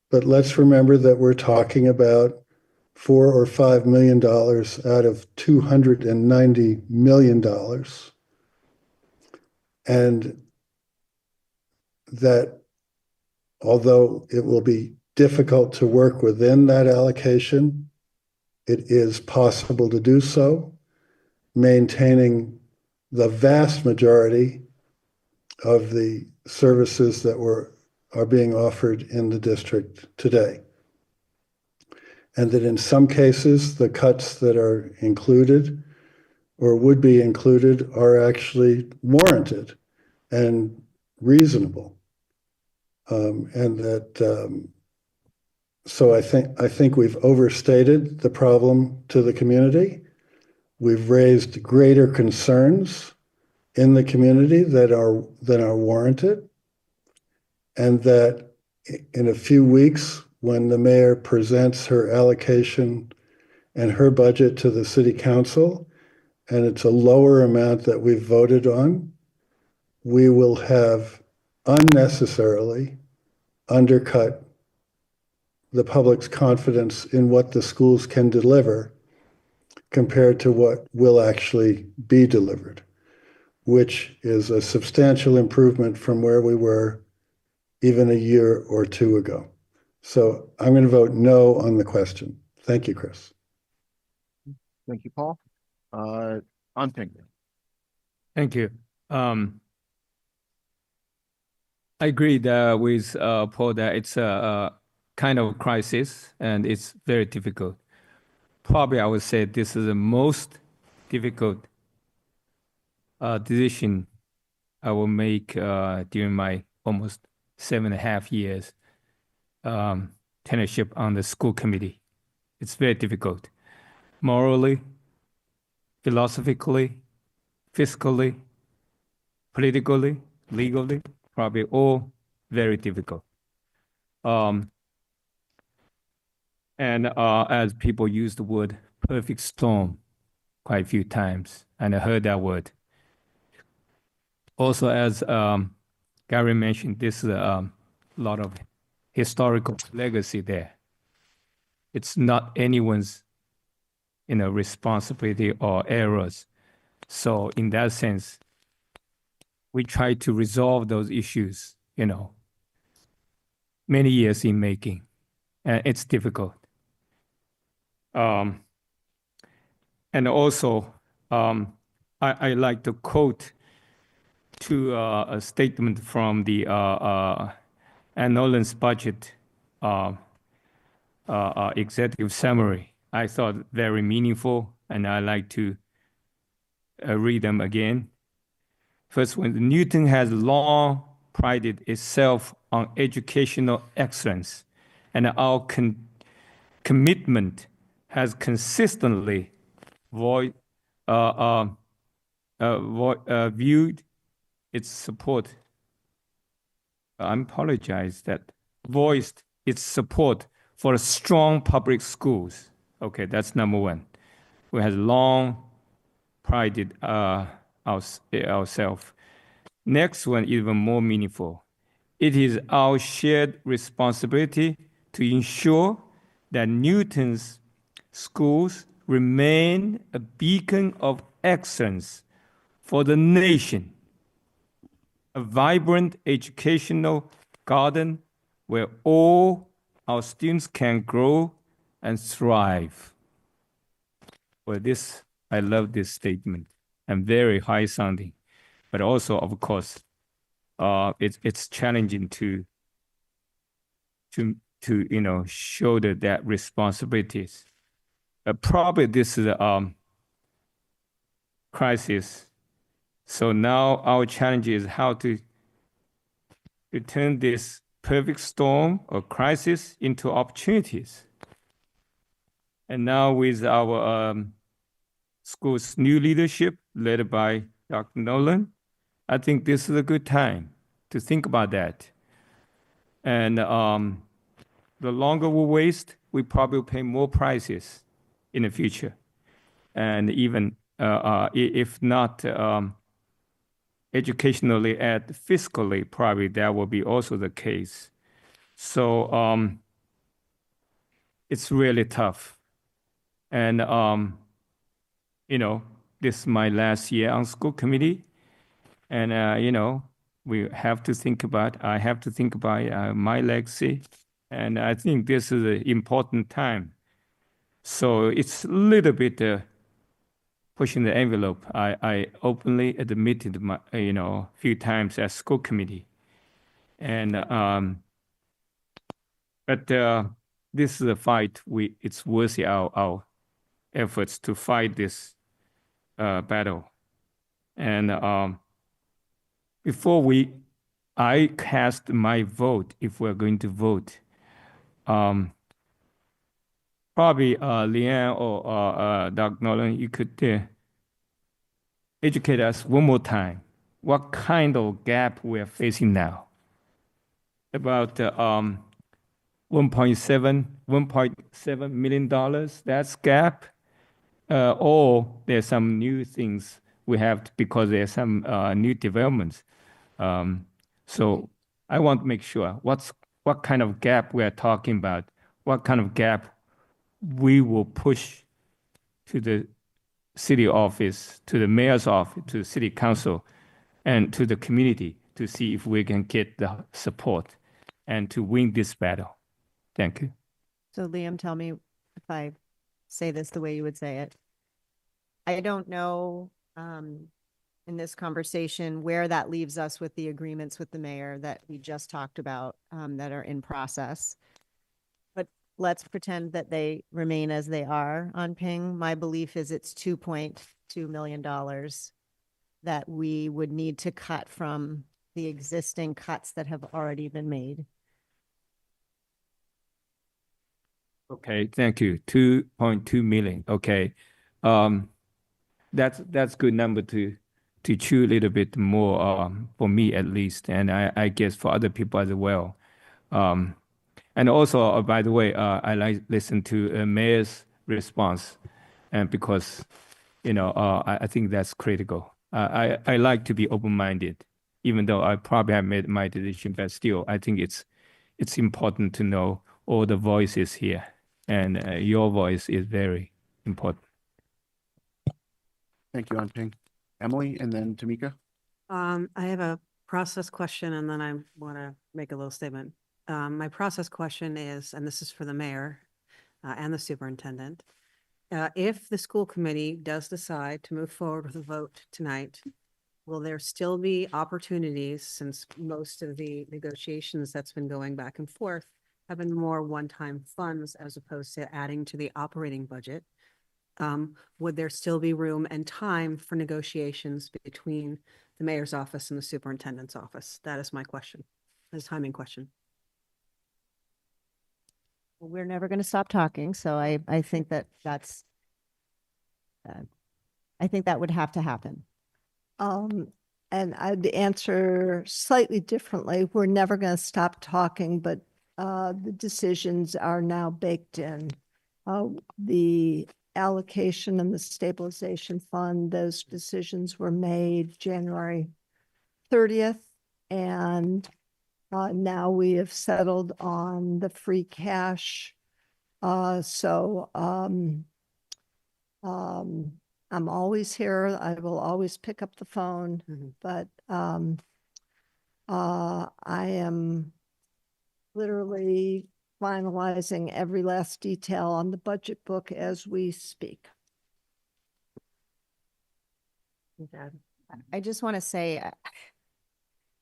But let's remember that we're talking about $4 or $5 million out of $290 million. And that although it will be difficult to work within that allocation, it is possible to do so, maintaining the vast majority of the services that are being offered in the district today. And that in some cases, the cuts that are included or would be included are actually warranted and reasonable. And that, so I think we've overstated the problem to the community. We've raised greater concerns in the community that are warranted, and that in a few weeks, when the mayor presents her allocation and her budget to the city council, and it's a lower amount that we've voted on, we will have unnecessarily undercut the public's confidence in what the schools can deliver compared to what will actually be delivered, which is a substantial improvement from where we were even a year or two ago. So I'm going to vote no on the question. Thank you, Chris. Thank you, Paul. On Pink. Thank you. I agree with Paul that it's kind of crisis, and it's very difficult. Probably I would say this is the most difficult decision I will make during my almost 7.5 years tenureship on the school committee. It's very difficult, morally, philosophically, fiscally, politically, legally, probably all very difficult. And as people use the word perfect storm quite a few times, and I heard that word. Also, as Gary mentioned, this is a lot of historical legacy there. It's not anyone's, responsibility or errors. So in that sense, we try to resolve those issues, many years in making, and it's difficult. And also, I like to quote to a statement from the Nolan's budget executive summary. I thought very meaningful, and I like to read them again. First one, Newton has long prided itself on educational excellence, and our commitment has consistently viewed its support. I apologize that voiced its support for strong public schools. Okay, that's number one. We have long prided ourselves. Next one, even more meaningful. It is our shared responsibility to ensure that Newton's schools remain a beacon of excellence for the nation, a vibrant educational garden where all our students can grow and thrive. Well, I love this statement, and very high sounding, but also, of course, it's challenging to show that responsibilities. Probably this is a crisis. So now our challenge is how to turn this perfect storm or crisis into opportunities. And now with our school's new leadership led by Dr. Nolan, I think this is a good time to think about that. And the longer we waste, we probably pay more prices in the future. And even if not educationally and fiscally, probably that will be also the case. So it's really tough. And, this is my last year on school committee. And, I have to think about my legacy. And I think this is an important time. So it's a little bit pushing the envelope. I openly admitted my, a few times at school committee. And, but this is a fight. It's worthy our efforts to fight this battle. And before I cast my vote, if we're going to vote, probably Leanne or Dr. Nolan, you could educate us one more time. What kind of gap we are facing now? About $1.7 million, that's gap. Or there's some new things we have because there's some new developments. So I want to make sure what kind of gap we are talking about, what kind of gap we will push to the city office, to the mayor's office, to the city council, and to the community to see if we can get the support and to win this battle. Thank you. So Liam, tell me if I say this the way you would say it. I don't know in this conversation where that leaves us with the agreements with the mayor that we just talked about that are in process. let's pretend that they remain as they are on ping. My belief is it's $2.2 million that we would need to cut from the existing cuts that have already been made. Okay, thank you. 2.2 million. Okay. That's good number to chew a little bit more, for me at least, and I guess for other people as well. And also, by the way, I like listen to Mayor's response, and because, I think that's critical. I like to be open-minded, even though I probably have made my decision, but still, I think it's important to know all the voices here, and your voice is very important. Thank you, Ping. Emily, and then Tamika. I have a process question and then I want to make a little statement. My process question is, and this is for the mayor and the superintendent. If the school committee does decide to move forward with a vote tonight, will there still be opportunities, since most of the negotiations that's been going back and forth have been more one-time funds as opposed to adding to the operating budget? Would there still be room and time for negotiations between the mayor's office and the superintendent's office? That is my question, the timing question. Well, we're never going to stop talking, so I think that's I think that would have to happen. And I'd answer slightly differently. We're never going to stop talking, but the decisions are now baked in. The allocation and the stabilization fund, those decisions were made January 30th. And now we have settled on the free cash. I'm always here. I will always pick up the phone, but I am literally finalizing every last detail on the budget book as we speak. I just want to say,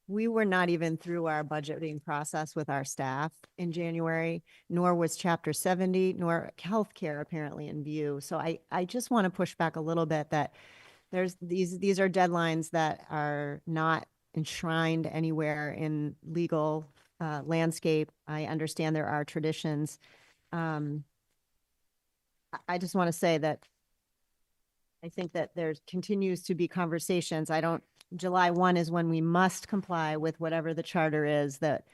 we were not even through our budgeting process with our staff in January, nor was Chapter 70, nor healthcare apparently in view. So I just want to push back a little bit that there's these are deadlines that are not enshrined anywhere in legal landscape. I understand there are traditions. I just want to say that I think that there continues to be conversations. July 1 is when we must comply with whatever the charter is that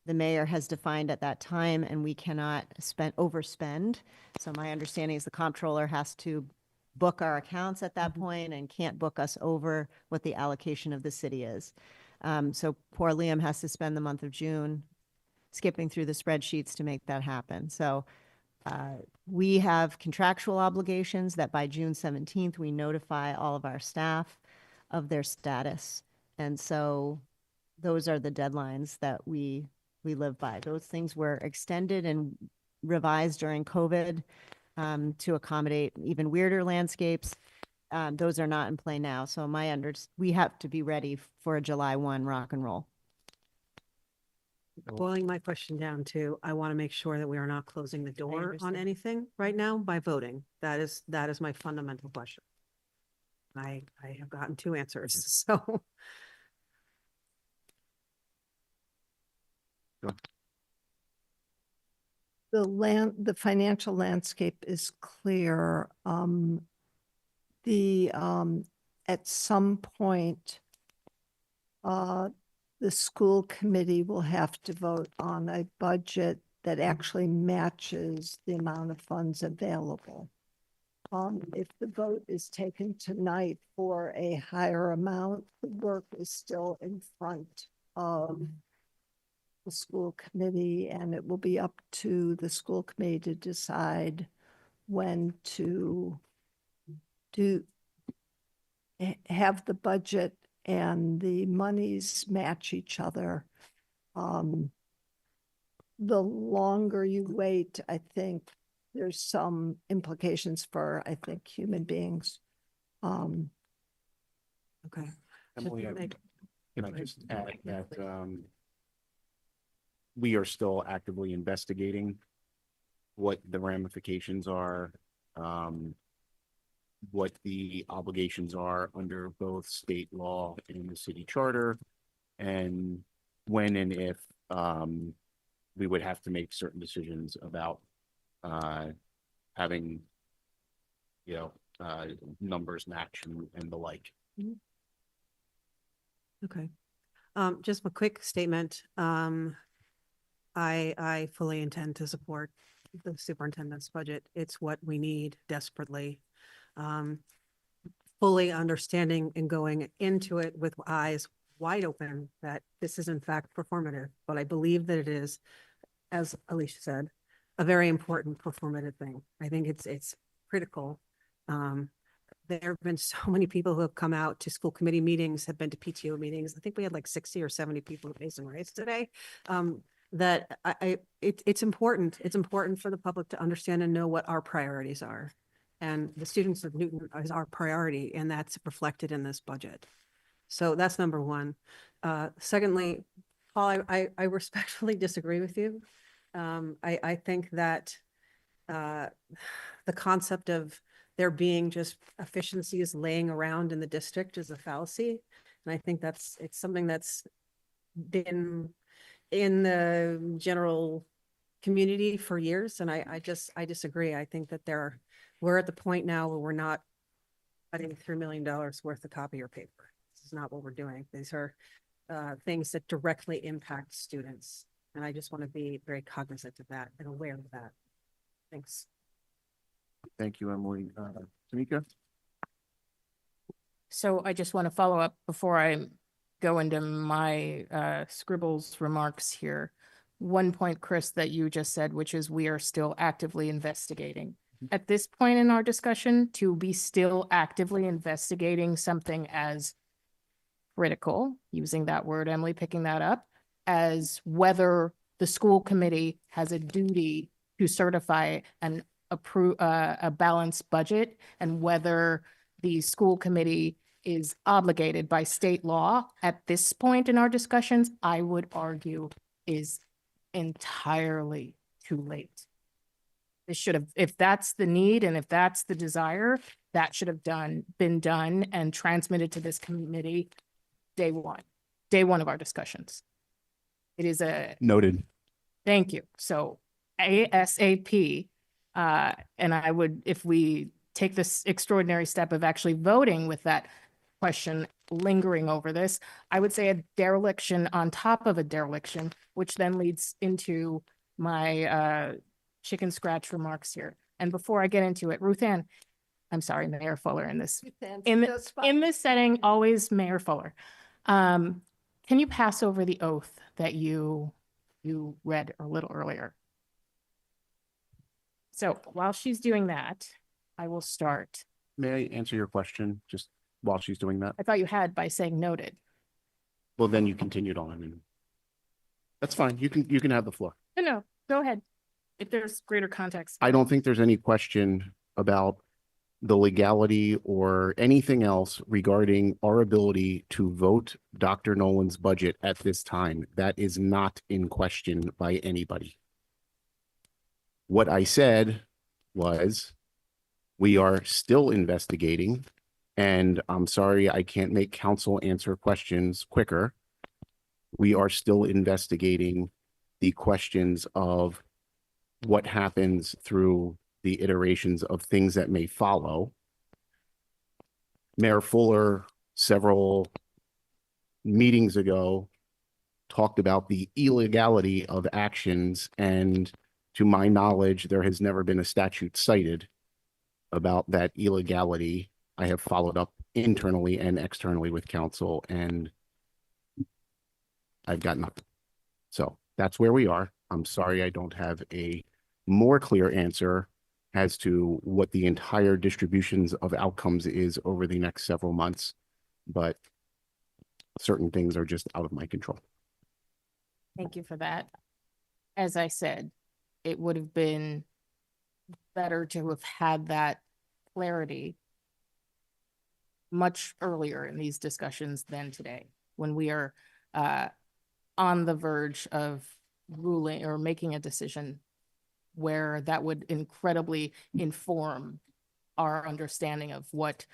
the mayor has defined at that time, and we cannot overspend. So my understanding is the comptroller has to book our accounts at that point and can't book us over what the allocation of the city is. So poor Liam has to spend the month of June skipping through the spreadsheets to make that happen. So we have contractual obligations that by June 17th, we notify all of our staff of their status. And so those are the deadlines that we live by. Those things were extended and revised during COVID to accommodate even weirder landscapes. Those are not in play now. So we have to be ready for a July 1 rock and roll. Boiling my question down to, I want to make sure that we are not closing the door on anything right now by voting. That is my fundamental question. I have gotten 2 answers, so. The financial landscape is clear. At some point, the school committee will have to vote on a budget that actually matches the amount of funds available. If the vote is taken tonight for a higher amount, the work is still in front of the school committee, and it will be up to the school committee to decide when to have the budget and the monies match each other. The longer you wait, I think there's some implications for, I think, human beings. Okay. Emily, can I just add that we are still actively investigating what the ramifications are, what the obligations are under both state law and the city charter, and when and if we would have to make certain decisions about having, numbers match and the like. Okay. Just a quick statement. I fully intend to support the superintendent's budget. It's what we need desperately. Fully understanding and going into it with eyes wide open that this is in fact performative, but I believe that it is, as Alicia said, a very important performative thing. I think it's critical. There have been so many people who have come out to school committee meetings, have been to PTO meetings. I think we had like 60 or 70 people at Mason Race today. That it's important. It's important for the public to understand and know what our priorities are. And the students of Newton is our priority, and that's reflected in this budget. So that's number one. Secondly, Paul, I respectfully disagree with you. I think that the concept of there being just efficiencies laying around in the district is a fallacy. And I think it's something that's been in the general community for years. And I disagree. I think that we're at the point now where we're not cutting $3 million worth of copier paper. This is not what we're doing. These are things that directly impact students. And I just want to be very cognizant of that and aware of that. Thanks. Thank you, Emily. Tamika? So I just want to follow up before I go into my scribbles remarks here. One point, Chris, that you just said, which is we are still actively investigating. At this point in our discussion, to be still actively investigating something as critical, using that word, Emily picking that up, as whether the school committee has a duty to certify and approve a balanced budget, and whether the school committee is obligated by state law at this point in our discussions, I would argue is entirely too late. This should have, if that's the need and if that's the desire, that should have been done and transmitted to this committee day one of our discussions. It is Noted. Thank you. So ASAP, and I would, if we take this extraordinary step of actually voting with that question lingering over this, I would say a dereliction on top of a dereliction, which then leads into my chicken scratch remarks here. And before I get into it, Ruthann, I'm sorry, Mayor Fuller in this setting, always Mayor Fuller. Can you pass over the oath that you read a little earlier? So while she's doing that, I will start. May I answer your question just while she's doing that? I thought you had by saying noted. Well, then you continued on, and that's fine. You can have the floor. No, go ahead. If there's greater context. I don't think there's any question about the legality or anything else regarding our ability to vote Dr. Nolan's budget at this time. That is not in question by anybody. What I said was we are still investigating, and I'm sorry I can't make council answer questions quicker. We are still investigating the questions of what happens through the iterations of things that may follow. Mayor Fuller, several meetings ago, talked about the illegality of actions, and to my knowledge, there has never been a statute cited about that illegality. I have followed up internally and externally with council, and I've got nothing. So that's where we are. I'm sorry I don't have a more clear answer as to what the entire distributions of outcomes is over the next several months, but certain things are just out of my control. Thank you for that. As I said, it would have been better to have had that clarity much earlier in these discussions than today, when we are on the verge of ruling or making a decision where that would incredibly inform our understanding of what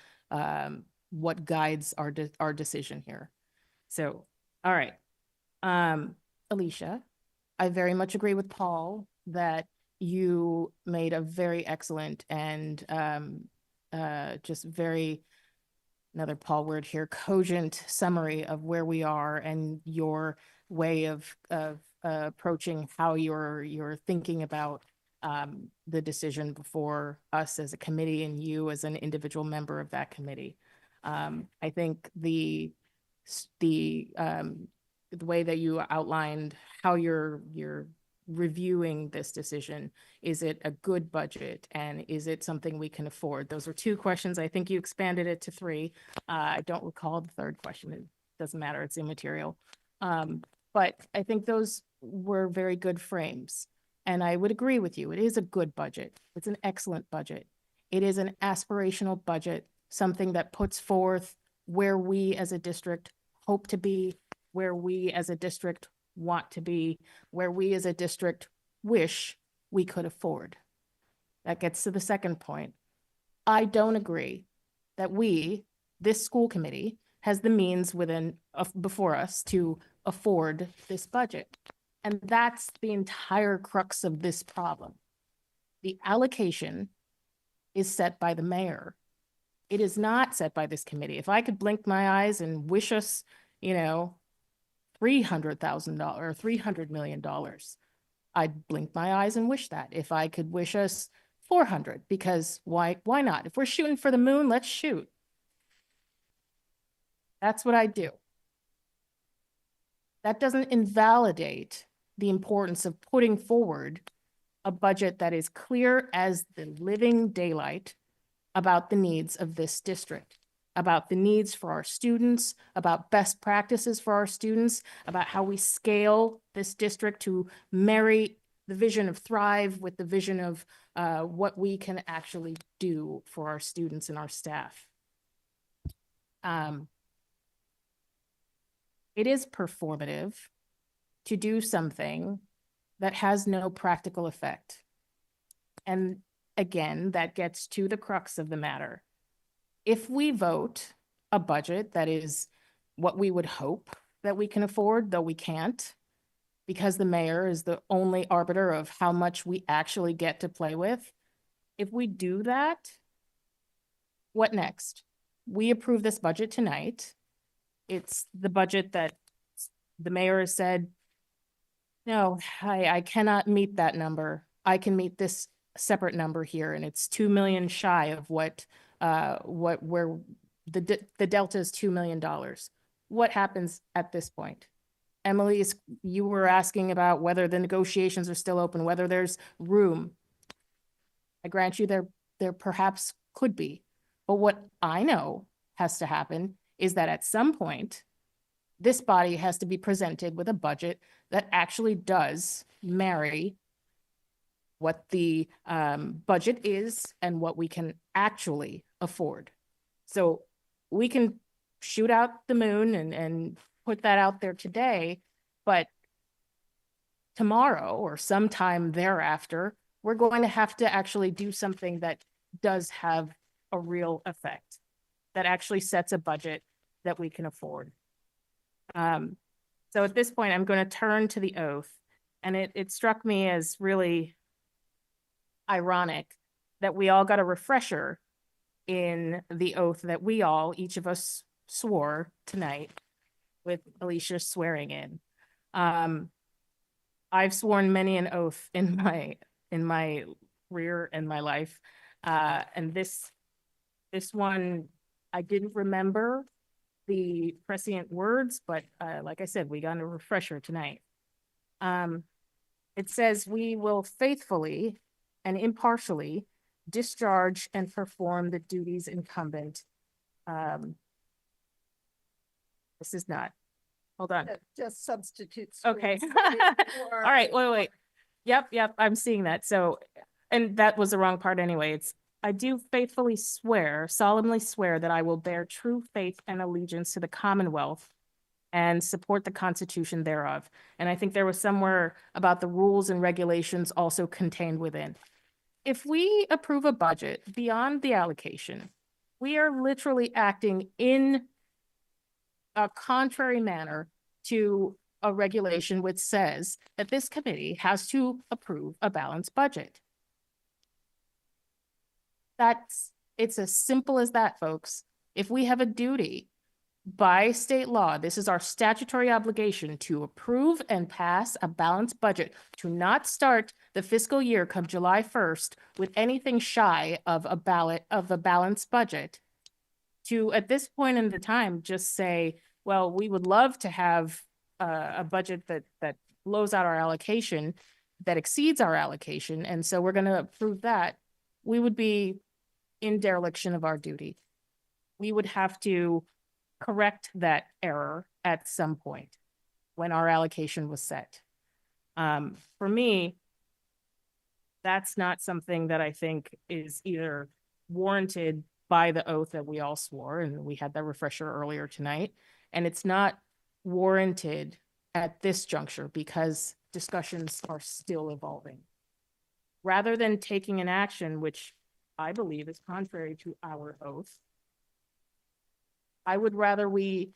guides our decision here. So, all right. Alicia, I very much agree with Paul that you made a very excellent and just very, another Paul word here, cogent summary of where we are and your way of approaching how you're thinking about the decision before us as a committee and you as an individual member of that committee. I think the way that you outlined how you're reviewing this decision, is it a good budget and is it something we can afford? Those are two questions. I think you expanded it to three. I don't recall the third question. It doesn't matter. It's immaterial. But I think those were very good frames. And I would agree with you. It is a good budget. It's an excellent budget. It is an aspirational budget, something that puts forth where we as a district hope to be, where we as a district want to be, where we as a district wish we could afford. That gets to the second point. I don't agree that this school committee, has the means before us to afford this budget. And that's the entire crux of this problem. The allocation is set by the mayor. It is not set by this committee. If I could blink my eyes and wish us, $300,000 or $300 million, I'd blink my eyes and wish that. If I could wish us 400, because why not? If we're shooting for the moon, let's shoot. That's what I do. That doesn't invalidate the importance of putting forward a budget that is clear as the living daylight about the needs of this district, about the needs for our students, about best practices for our students, about how we scale this district to marry the vision of Thrive with the vision of what we can actually do for our students and our staff. It is performative to do something that has no practical effect. And again, that gets to the crux of the matter. If we vote a budget that is what we would hope that we can afford, though we can't, because the mayor is the only arbiter of how much we actually get to play with, if we do that, what next? We approve this budget tonight. It's the budget that the mayor has said, no, I cannot meet that number. I can meet this separate number here, and it's 2 million shy of where the delta is $2 million. What happens at this point? Emily, you were asking about whether the negotiations are still open, whether there's room. I grant you there perhaps could be, but what I know has to happen is that at some point, this body has to be presented with a budget that actually does marry what the budget is and what we can actually afford. So we can shoot out the moon and put that out there today, but tomorrow or sometime thereafter, we're going to have to actually do something that does have a real effect, that actually sets a budget that we can afford. So at this point, I'm going to turn to the oath, and it struck me as really ironic that we all got a refresher in the oath that each of us swore tonight with Alicia swearing in. I've sworn many an oath in my career and my life. And this one, I didn't remember the prescient words, but like I said, we got a refresher tonight. It says, we will faithfully and impartially discharge and perform the duties incumbent. This is not, hold on. Just substitutes. Okay. All right, wait. Yep, I'm seeing that. So, and that was the wrong part anyway. I do faithfully solemnly swear that I will bear true faith and allegiance to the Commonwealth and support the Constitution thereof. And I think there was somewhere about the rules and regulations also contained within. If we approve a budget beyond the allocation, we are literally acting in a contrary manner to a regulation which says that this committee has to approve a balanced budget. It's as simple as that, folks. If we have a duty by state law, this is our statutory obligation to approve and pass a balanced budget, to not start the fiscal year come July 1st with anything shy of a balanced budget, to at this point in the time just say, well, we would love to have a budget that blows out our allocation, that exceeds our allocation, and so we're going to approve that. We would be in dereliction of our duty. We would have to correct that error at some point when our allocation was set. For me, that's not something that I think is either warranted by the oath that we all swore, and we had that refresher earlier tonight, and it's not warranted at this juncture because discussions are still evolving. Rather than taking an action, which I believe is contrary to our oath, I would rather we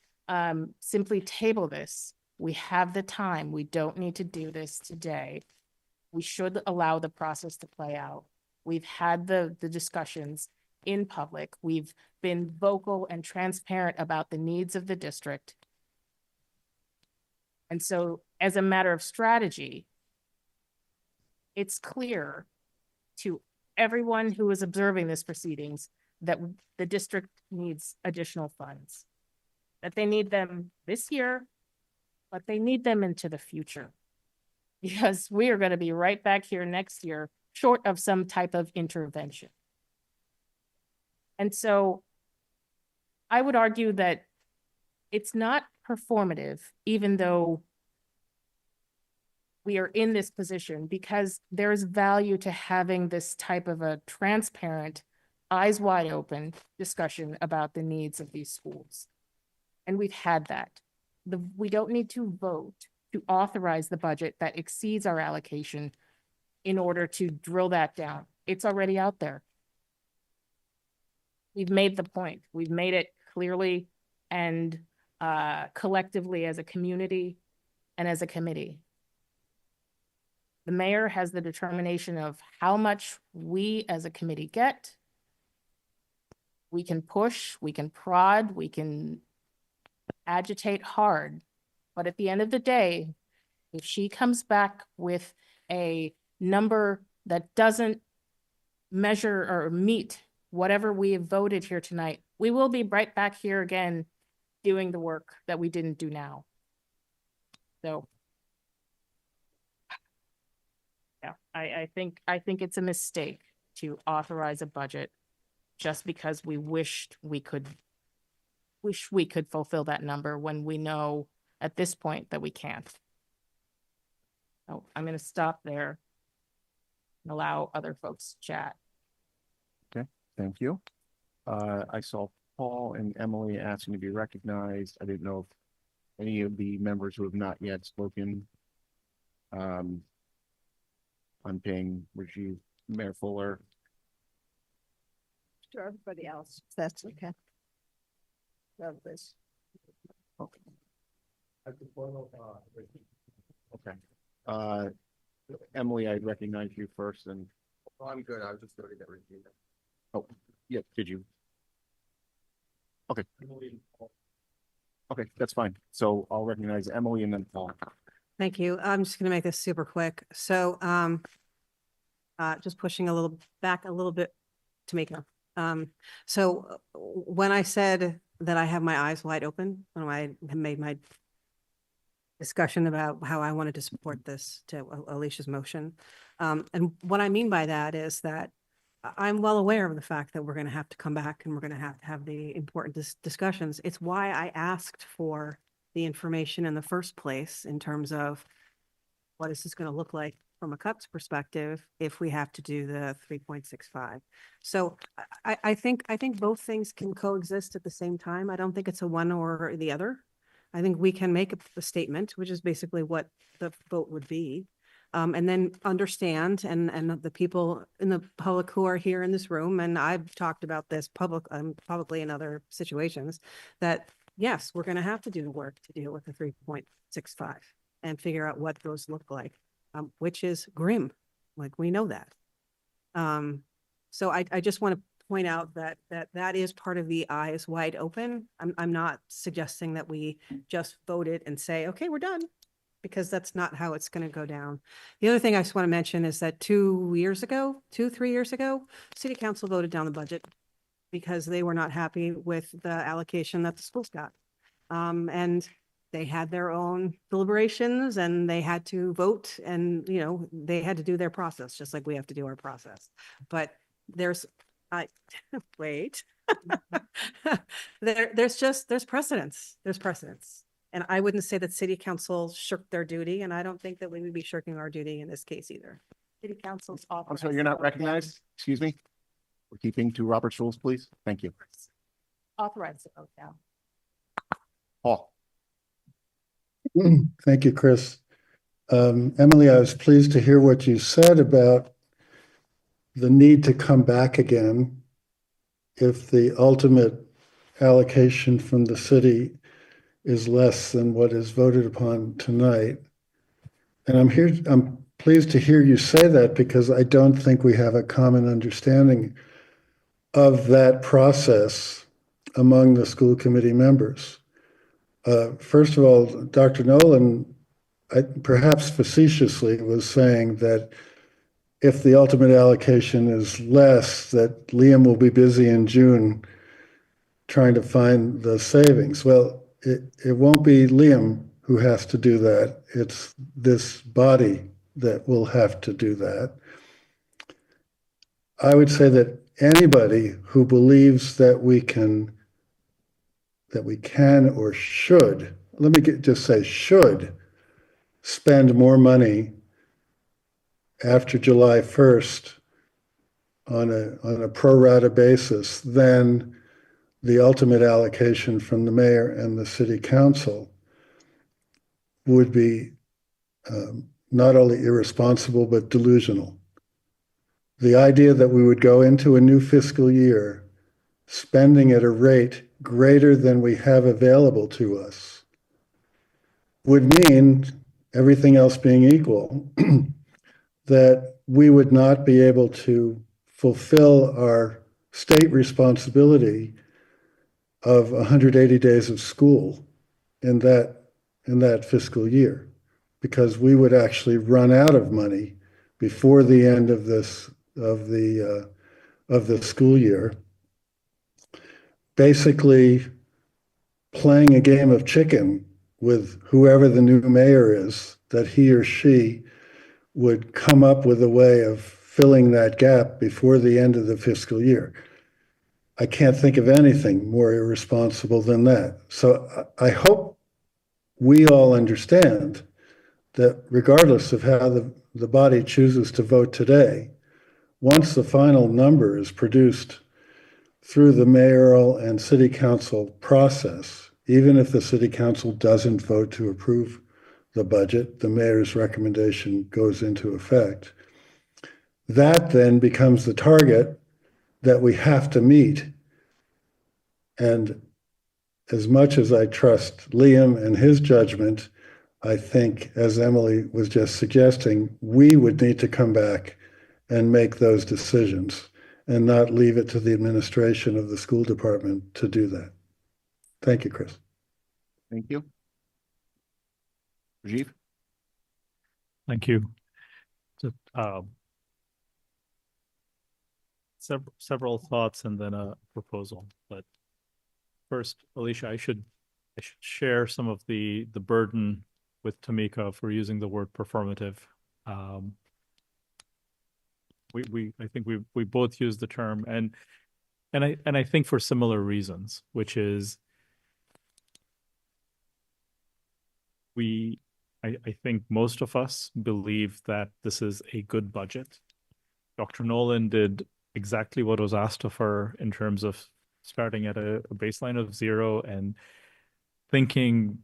simply table this. We have the time. We don't need to do this today. We should allow the process to play out. We've had the discussions in public. We've been vocal and transparent about the needs of the district. And so as a matter of strategy, it's clear to everyone who is observing this proceedings that the district needs additional funds, that they need them this year, but they need them into the future, because we are going to be right back here next year short of some type of intervention. And so I would argue that it's not performative, even though we are in this position, because there's value to having this type of a transparent, eyes wide open discussion about the needs of these schools. And we've had that. We don't need to vote to authorize the budget that exceeds our allocation in order to drill that down. It's already out there. We've made the point. We've made it clearly and collectively as a community and as a committee. The mayor has the determination of how much we as a committee get. We can push, we can prod, we can agitate hard. But at the end of the day, if she comes back with a number that doesn't measure or meet whatever we have voted here tonight, we will be right back here again doing the work that we didn't do now. So yeah, I think it's a mistake to authorize a budget just because we wish we could fulfill that number when we know at this point that we can't. So I'm going to stop there and allow other folks to chat. Okay, thank you. I saw Paul and Emily asking to be recognized. I didn't know if any of the members who have not yet spoken. I'm paying Rajiv, Mayor Fuller. To everybody else, if that's okay. Love this. Okay. Okay. Emily, I'd recognize you first and. Oh, I'm good. I was just going to get reviewed. Oh, yeah, did you? Okay. Okay, that's fine. So I'll recognize Emily and then Paul. Thank you. I'm just going to make this super quick. So just pushing back a little bit to make it. So when I said that I have my eyes wide open, when I made my discussion about how I wanted to support this to Alicia's motion. And what I mean by that is that I'm well aware of the fact that we're going to have to come back and we're going to have the important discussions. It's why I asked for the information in the first place in terms of what is this going to look like from a cuts perspective if we have to do the 3.65. So I think both things can coexist at the same time. I don't think it's a one or the other. I think we can make a statement, which is basically what the vote would be. And then understand, and the people in the public who are here in this room, and I've talked about this publicly in other situations, that yes, we're gonna have to do the work to deal with the 3.65 and figure out what those look like, which is grim, like we know that. So I just want to point out that is part of the eyes wide open. I'm not suggesting that we just vote it and say, okay, we're done, because that's not how it's going to go down. The other thing I just want to mention is that 3 years ago, City Council voted down the budget because they were not happy with the allocation that the schools got. And they had their own deliberations and they had to vote, and, you know, they had to do their process, just like we have to do our process. But there's wait, there's precedence. There's precedence. And I wouldn't say that City Council shirked their duty, and I don't think that we would be shirking our duty in this case either. City Council's I'm sorry, you're not recognized? Excuse me? We're keeping to Robert's rules, please. Thank you. Authorized to vote down. Paul. Thank you, Chris. Emily, I was pleased to hear what you said about the need to come back again if the ultimate allocation from the city is less than what is voted upon tonight. And I'm pleased to hear you say that, because I don't think we have a common understanding of that process among the school committee members. First of all, Dr. Nolan, perhaps facetiously, was saying that if the ultimate allocation is less, that Liam will be busy in June trying to find the savings. Well, it won't be Liam who has to do that. It's this body that will have to do that. I would say that anybody who believes that we can or should, let me just say should, spend more money after July 1st on a pro rata basis than the ultimate allocation from the mayor and the city council would be not only irresponsible, but delusional. The idea that we would go into a new fiscal year spending at a rate greater than we have available to us would mean, everything else being equal, that we would not be able to fulfill our state responsibility of 180 days of school in that fiscal year, because we would actually run out of money before the end of the school year, basically playing a game of chicken with whoever the new mayor is, that he or she would come up with a way of filling that gap before the end of the fiscal year. I can't think of anything more irresponsible than that. So I hope we all understand that regardless of how the body chooses to vote today, once the final number is produced through the mayoral and city council process, even if the city council doesn't vote to approve the budget, the mayor's recommendation goes into effect. That then becomes the target that we have to meet. And as much as I trust Liam and his judgment, I think, as Emily was just suggesting, we would need to come back and make those decisions and not leave it to the administration of the school department to do that. Thank you, Chris. Thank you. Rajiv? Thank you. So, several thoughts and then a proposal. But first, Alicia, I should share some of the burden with Tamika for using the word performative. I think we both use the term, and I think for similar reasons, which is I think most of us believe that this is a good budget. Dr. Nolan did exactly what was asked of her in terms of starting at a baseline of 0 and thinking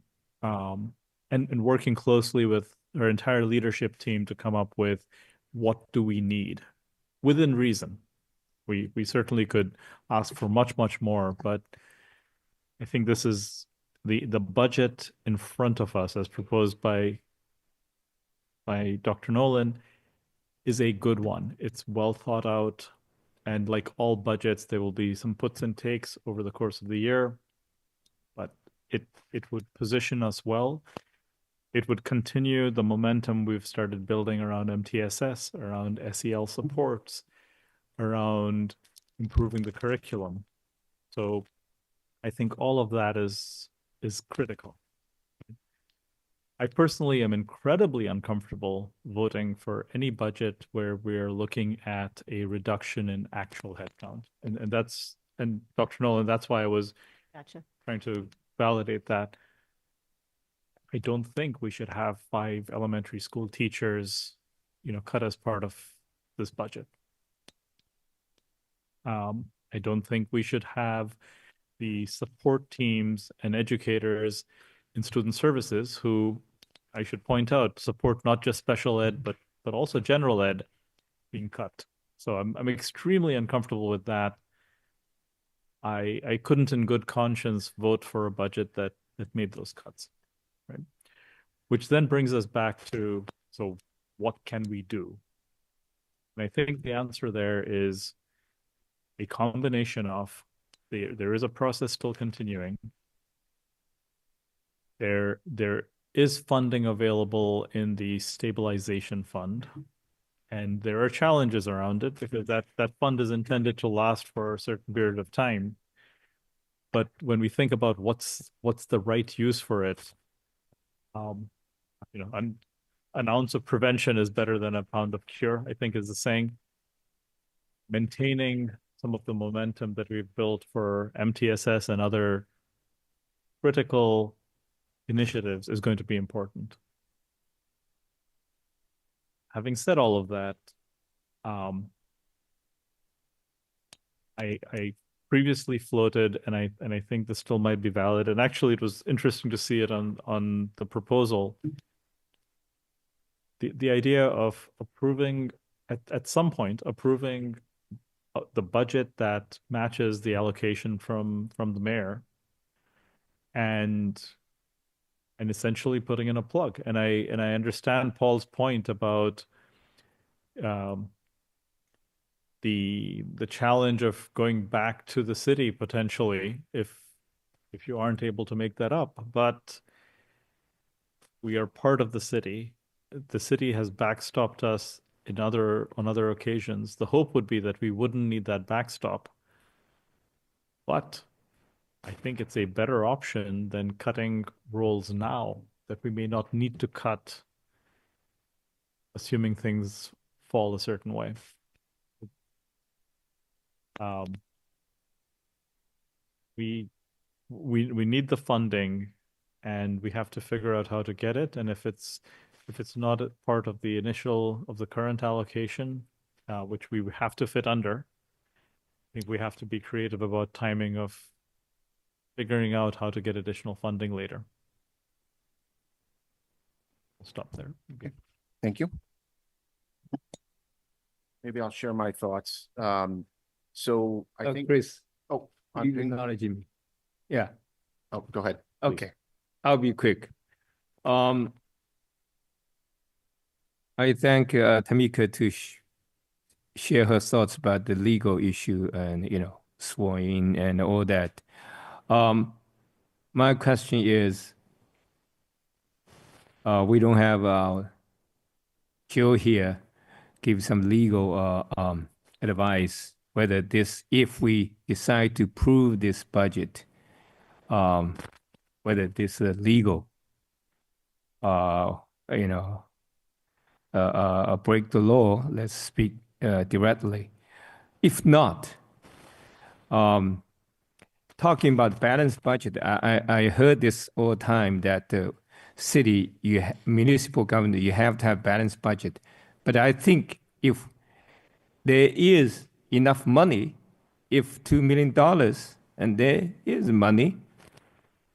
and working closely with our entire leadership team to come up with what do we need within reason. We certainly could ask for much, much more, but I think this is the budget in front of us as proposed by Dr. Nolan is a good one. It's well thought out, and like all budgets, there will be some puts and takes over the course of the year, but it would position us well. It would continue the momentum we've started building around MTSS, around SEL supports, around improving the curriculum. So I think all of that is critical. I personally am incredibly uncomfortable voting for any budget where we're looking at a reduction in actual headcount. And Dr. Nolan, that's why I was trying to validate that. I don't think we should have 5 elementary school teachers, cut as part of this budget. I don't think we should have the support teams and educators in student services who, I should point out, support not just special ed, but also general ed being cut. So I'm extremely uncomfortable with that. I couldn't in good conscience vote for a budget that made those cuts, right? Which then brings us back to, so what can we do? And I think the answer there is a combination of there is a process still continuing. There is funding available in the stabilization fund, and there are challenges around it because that fund is intended to last for a certain period of time. But when we think about what's the right use for it, an ounce of prevention is better than a pound of cure, I think is the saying. Maintaining some of the momentum that we've built for MTSS and other critical initiatives is going to be important. Having said all of that, I previously floated, and I think this still might be valid, and actually it was interesting to see it on the proposal. The idea of approving, at some point, approving the budget that matches the allocation from the mayor, and essentially putting in a plug. And I understand Paul's point about the challenge of going back to the city potentially if you aren't able to make that up. But we are part of the city. The city has backstopped us on other occasions. The hope would be that we wouldn't need that backstop. But I think it's a better option than cutting roles now that we may not need to cut, assuming things fall a certain way. We need the funding, and we have to figure out how to get it. And if it's not a part of the current allocation, which we have to fit under, I think we have to be creative about timing of figuring out how to get additional funding later. I'll stop there. Okay, thank you. Maybe I'll share my thoughts. So I think Chris. Oh, you acknowledge me. Yeah. Oh, go ahead. Okay. I'll be quick. I thank Tamika to share her thoughts about the legal issue and, sworn in and all that. My question is, we don't have Joe here give some legal advice whether if we decide to approve this budget, whether this is legal, break the law, let's speak directly. If not, talking about balanced budget, I heard this all the time that the city, municipal government, you have to have balanced budget. But I think if there is enough money, if $2 million, and there is money,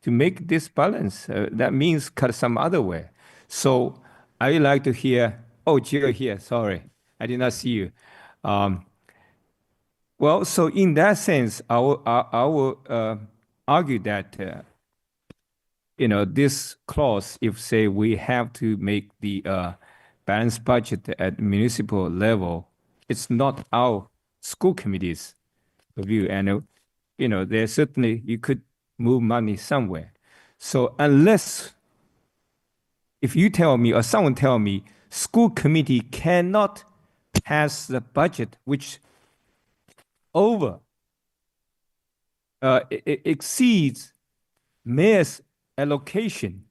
to make this balance. That means cut some other way. So I like to hear, oh, Jill here, sorry, I did not see you. Well, so in that sense, I will argue that, this clause, if say we have to make the balanced budget at municipal level, it's not our school committee's view. And, there's certainly, you could move money somewhere. So unless, if you tell me or someone tell me, school committee cannot pass the budget which exceeds mayor's allocation.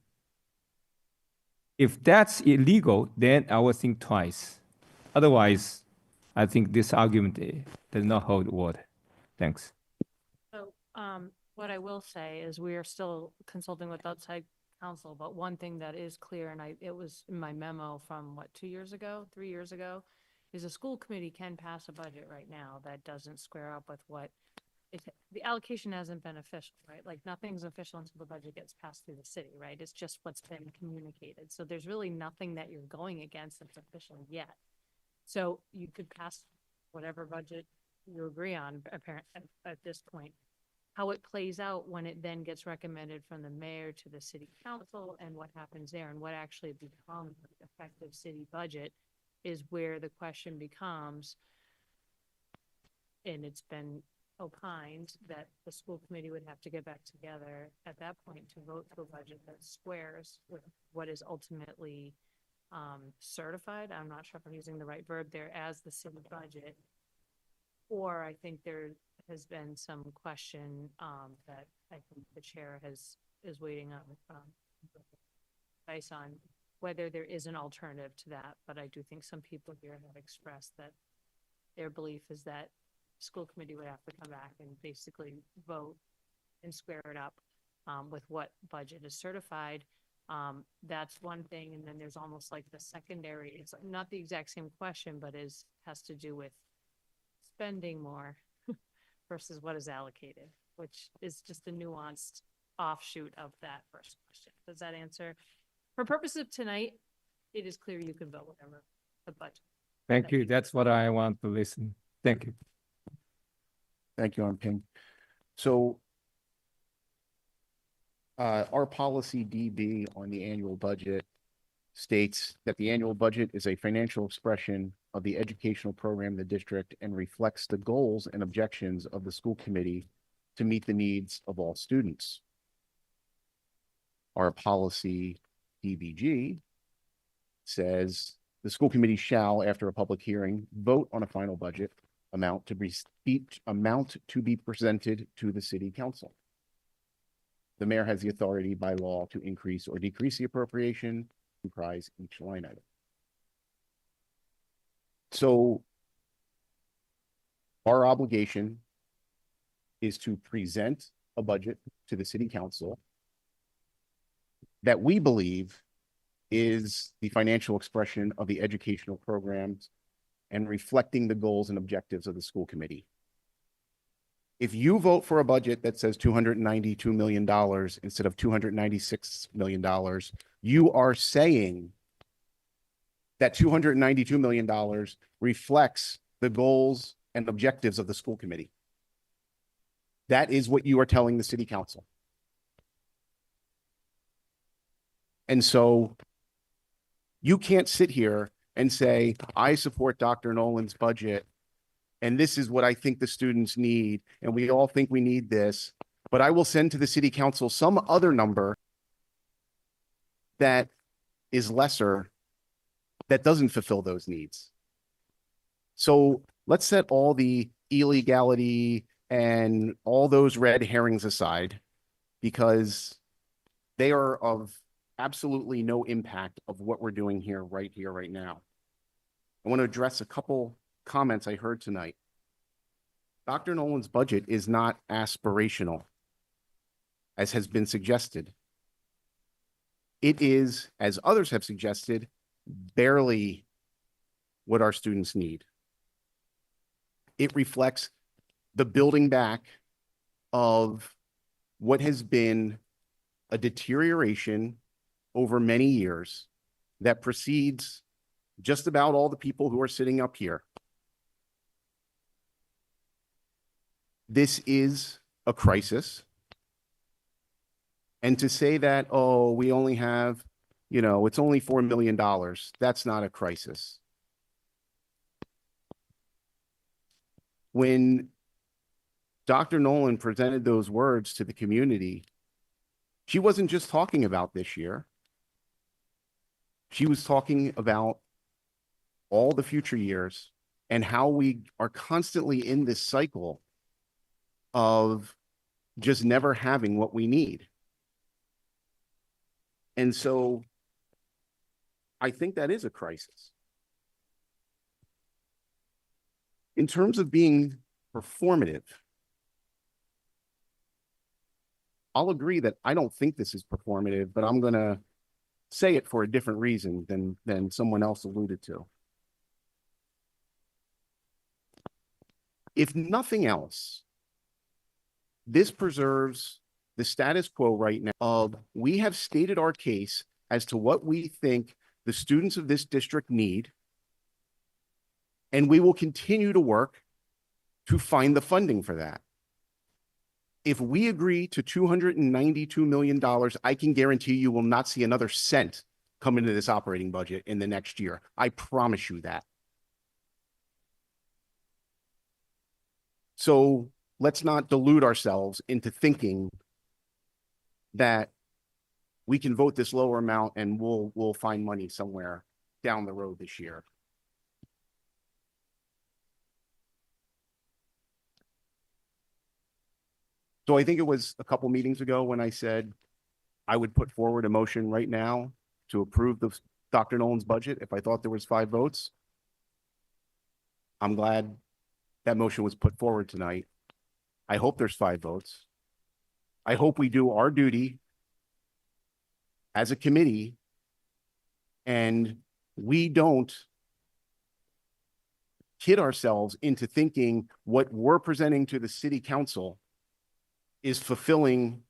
If that's illegal, then I will think twice. Otherwise, I think this argument does not hold water. Thanks. So, what I will say is we are still consulting with outside counsel, but one thing that is clear, and it was in my memo from 3 years ago, is a school committee can pass a budget right now that doesn't square up with what the allocation hasn't been official, right? Like nothing's official until the budget gets passed through the city, right? It's just what's been communicated. So there's really nothing that you're going against that's official yet. So you could pass whatever budget you agree on at this point. How it plays out when it then gets recommended from the mayor to the city council and what happens there and what actually becomes the effective city budget is where the question becomes, and it's been opined that the school committee would have to get back together at that point to vote to a budget that squares with what is ultimately certified. I'm not sure if I'm using the right verb there as the city budget. Or I think there has been some question that I think the chair is waiting on advice on whether there is an alternative to that. But I do think some people here have expressed that their belief is that school committee would have to come back and basically vote and square it up with what budget is certified. That's one thing. And then there's almost like the secondary, it's not the exact same question, but has to do with spending more versus what is allocated, which is just a nuanced offshoot of that first question. Does that answer? For purposes of tonight, it is clear you can vote whatever the budget. Thank you. That's what I want to listen. Thank you. Thank you, Ping. So our policy DB on the annual budget states that the annual budget is a financial expression of the educational program in the district and reflects the goals and objections of the school committee to meet the needs of all students. Our policy DBG says the school committee shall, after a public hearing, vote on a final budget amount to be presented to the city council. The mayor has the authority by law to increase or decrease the appropriation, comprise each line item. So our obligation is to present a budget to the city council that we believe is the financial expression of the educational programs and reflecting the goals and objectives of the school committee. If you vote for a budget that says $292 million instead of $296 million, you are saying that $292 million reflects the goals and objectives of the school committee. That is what you are telling the city council. And so you can't sit here and say, I support Dr. Nolan's budget, and this is what I think the students need, and we all think we need this, but I will send to the city council some other number that is lesser, that doesn't fulfill those needs. So let's set all the illegality and all those red herrings aside, because they are of absolutely no impact of what we're doing here, right now. I want to address a couple comments I heard tonight. Dr. Nolan's budget is not aspirational, as has been suggested. It is, as others have suggested, barely what our students need. It reflects the building back of what has been a deterioration over many years that precedes just about all the people who are sitting up here. This is a crisis. And to say that, oh, we only have, you know, it's only $4 million, that's not a crisis. When Dr. Nolan presented those words to the community, she wasn't just talking about this year. She was talking about all the future years and how we are constantly in this cycle of just never having what we need. And so I think that is a crisis. In terms of being performative, I'll agree that I don't think this is performative, but I'm going to say it for a different reason than someone else alluded to. If nothing else, this preserves the status quo right now of we have stated our case as to what we think the students of this district need, and we will continue to work to find the funding for that. If we agree to $292 million, I can guarantee you will not see another cent come into this operating budget in the next year. I promise you that. So let's not delude ourselves into thinking that we can vote this lower amount and we'll find money somewhere down the road this year. So I think it was a couple meetings ago when I said I would put forward a motion right now to approve the Dr. Nolan's budget if I thought there was 5 votes. I'm glad that motion was put forward tonight. I hope there's 5 votes. I hope we do our duty as a committee and we don't kid ourselves into thinking what we're presenting to the city council is fulfilling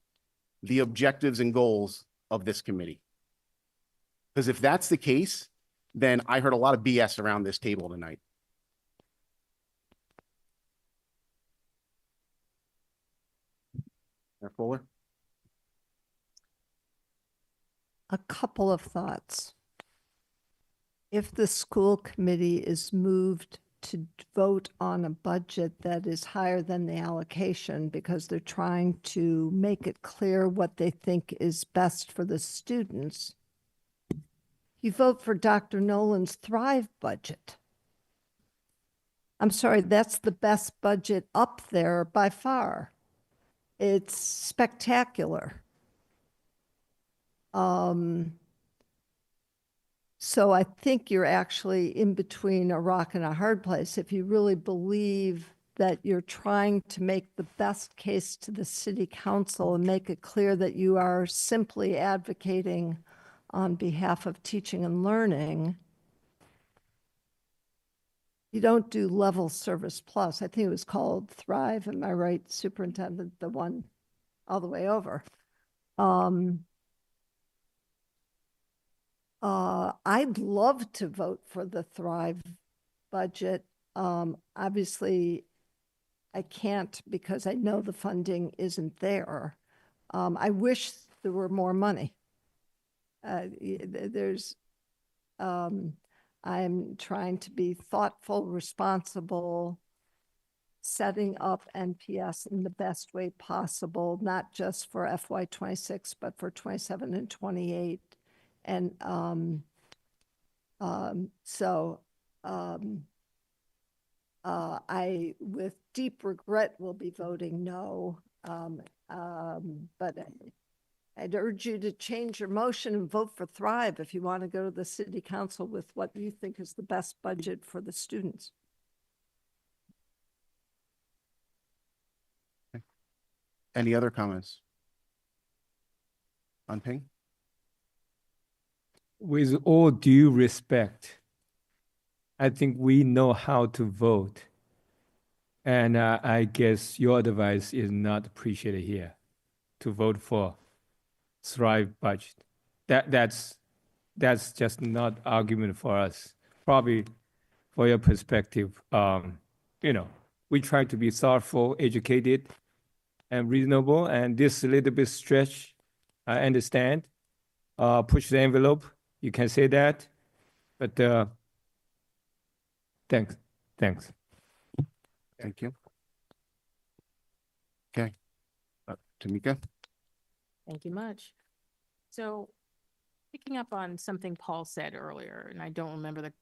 the objectives and goals of this committee. Because if that's the case, then I heard a lot of BS around this table tonight. Mayor Fuller? A couple of thoughts. If the school committee is moved to vote on a budget that is higher than the allocation because they're trying to make it clear what they think is best for the students, you vote for Dr. Nolan's Thrive budget. I'm sorry, that's the best budget up there by far. It's spectacular. So I think you're actually in between a rock and a hard place if you really believe that you're trying to make the best case to the city council and make it clear that you are simply advocating on behalf of teaching and learning. You don't do level service plus. I think it was called Thrive. Am I right, Superintendent? The one all the way over. I'd love to vote for the Thrive budget. Obviously, I can't because I know the funding isn't there. I wish there were more money. I'm trying to be thoughtful, responsible, setting up NPS in the best way possible, not just for FY26, but for 27 and 28. And I, with deep regret, will be voting no. But I'd urge you to change your motion and vote for Thrive if you want to go to the city council with what you think is the best budget for the students. Okay. Any other comments on Ping? With all due respect, I think we know how to vote. And I guess your advice is not appreciated here to vote for thrive budget. That's just not argument for us. Probably for your perspective, we try to be thoughtful, educated, and reasonable, and this a little bit stretch, I understand. Push the envelope, you can say that, but thanks. Thank you. Okay. Tamika? Thank you much. So picking up on something Paul said earlier, and I don't remember the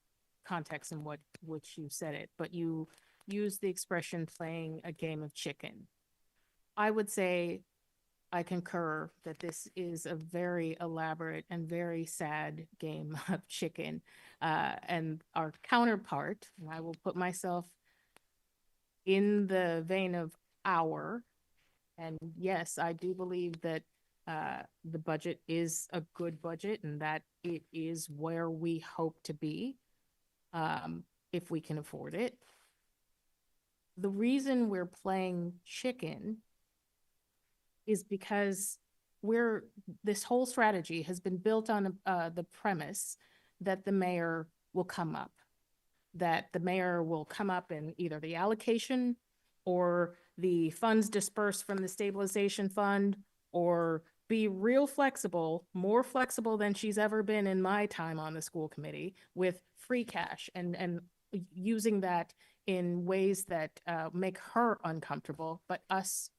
context in which you said it, but you used the expression playing a game of chicken. I would say I concur that this is a very elaborate and very sad game of chicken. And our counterpart, and I will put myself in the vein of our, and yes, I do believe that the budget is a good budget and that it is where we hope to be if we can afford it. The reason we're playing chicken is because this whole strategy has been built on the premise that the mayor will come up, in either the allocation or the funds dispersed from the stabilization fund, or be real flexible, more flexible than she's ever been in my time on the school committee, with free cash and using that in ways that make her uncomfortable, but us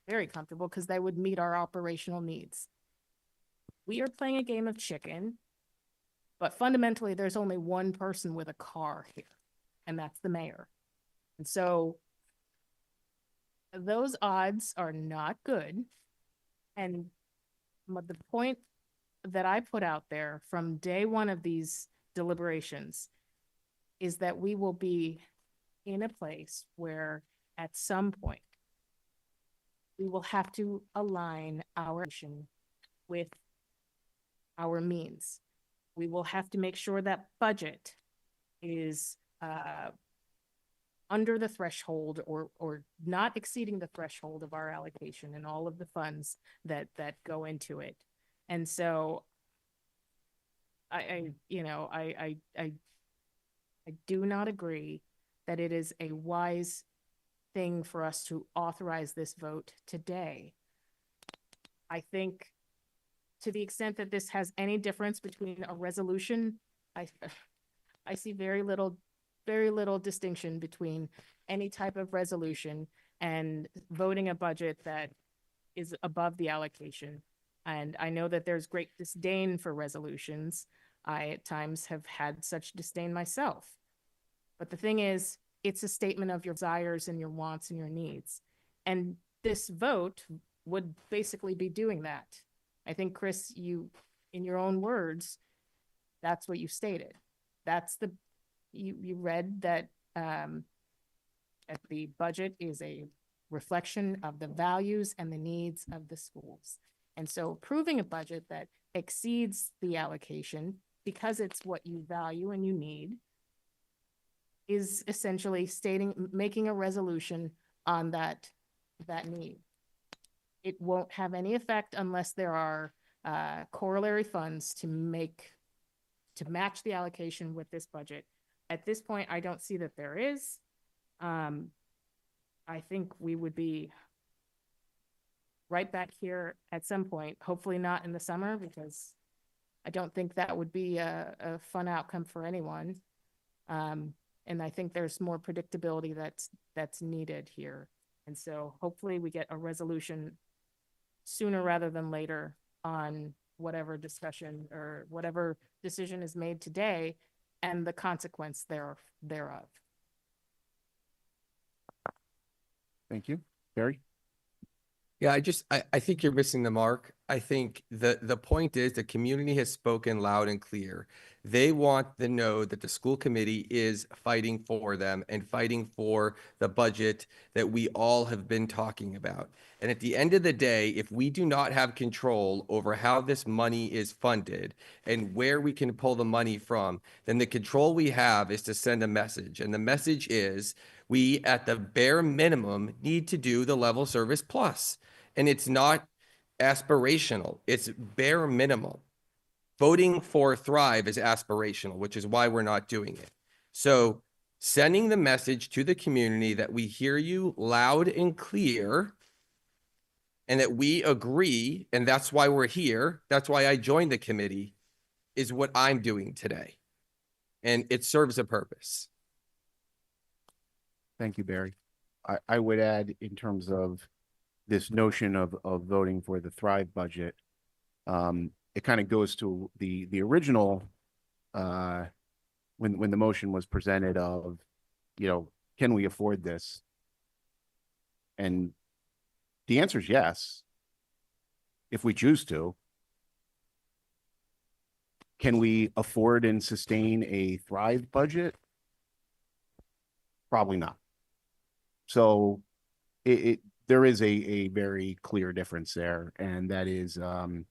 very comfortable because they would meet our operational needs. We are playing a game of chicken, but fundamentally there's only one person with a car here, and that's the mayor. And so those odds are not good. And the point that I put out there from day one of these deliberations is that we will be in a place where at some point we will have to align our action with our means. We will have to make sure that budget is under the threshold or not exceeding the threshold of our allocation and all of the funds that go into it. And so I do not agree that it is a wise thing for us to authorize this vote today. I think to the extent that this has any difference between a resolution, I see very little distinction between any type of resolution and voting a budget that is above the allocation. And I know that there's great disdain for resolutions. I at times have had such disdain myself. But the thing is, it's a statement of your desires and your wants and your needs. And this vote would basically be doing that. I think, Chris, you, in your own words, that's what you stated. You read that the budget is a reflection of the values and the needs of the schools. And so approving a budget that exceeds the allocation because it's what you value and you need is essentially making a resolution on that need. It won't have any effect unless there are corollary funds to match the allocation with this budget. At this point, I don't see that there is. I think we would be right back here at some point, hopefully not in the summer, because I don't think that would be a fun outcome for anyone. And I think there's more predictability that's needed here. And so hopefully we get a resolution sooner rather than later on whatever discussion or whatever decision is made today and the consequence thereof. Thank you. Barry? Yeah, I think you're missing the mark. I think the point is the community has spoken loud and clear. They want to know that the school committee is fighting for them and fighting for the budget that we all have been talking about. And at the end of the day, if we do not have control over how this money is funded and where we can pull the money from, then the control we have is to send a message. And the message is we, at the bare minimum, need to do the level service plus. And it's not aspirational. It's bare minimum. Voting for Thrive is aspirational, which is why we're not doing it. So sending the message to the community that we hear you loud and clear and that we agree, and that's why we're here, that's why I joined the committee, is what I'm doing today. And it serves a purpose. Thank you, Barry. I would add, in terms of this notion of voting for the Thrive budget, it kind of goes to the original, when the motion was presented of, can we afford this? And the answer is yes, if we choose to. Can we afford and sustain a Thrive budget? Probably not. So there is a very clear difference there, and that is, one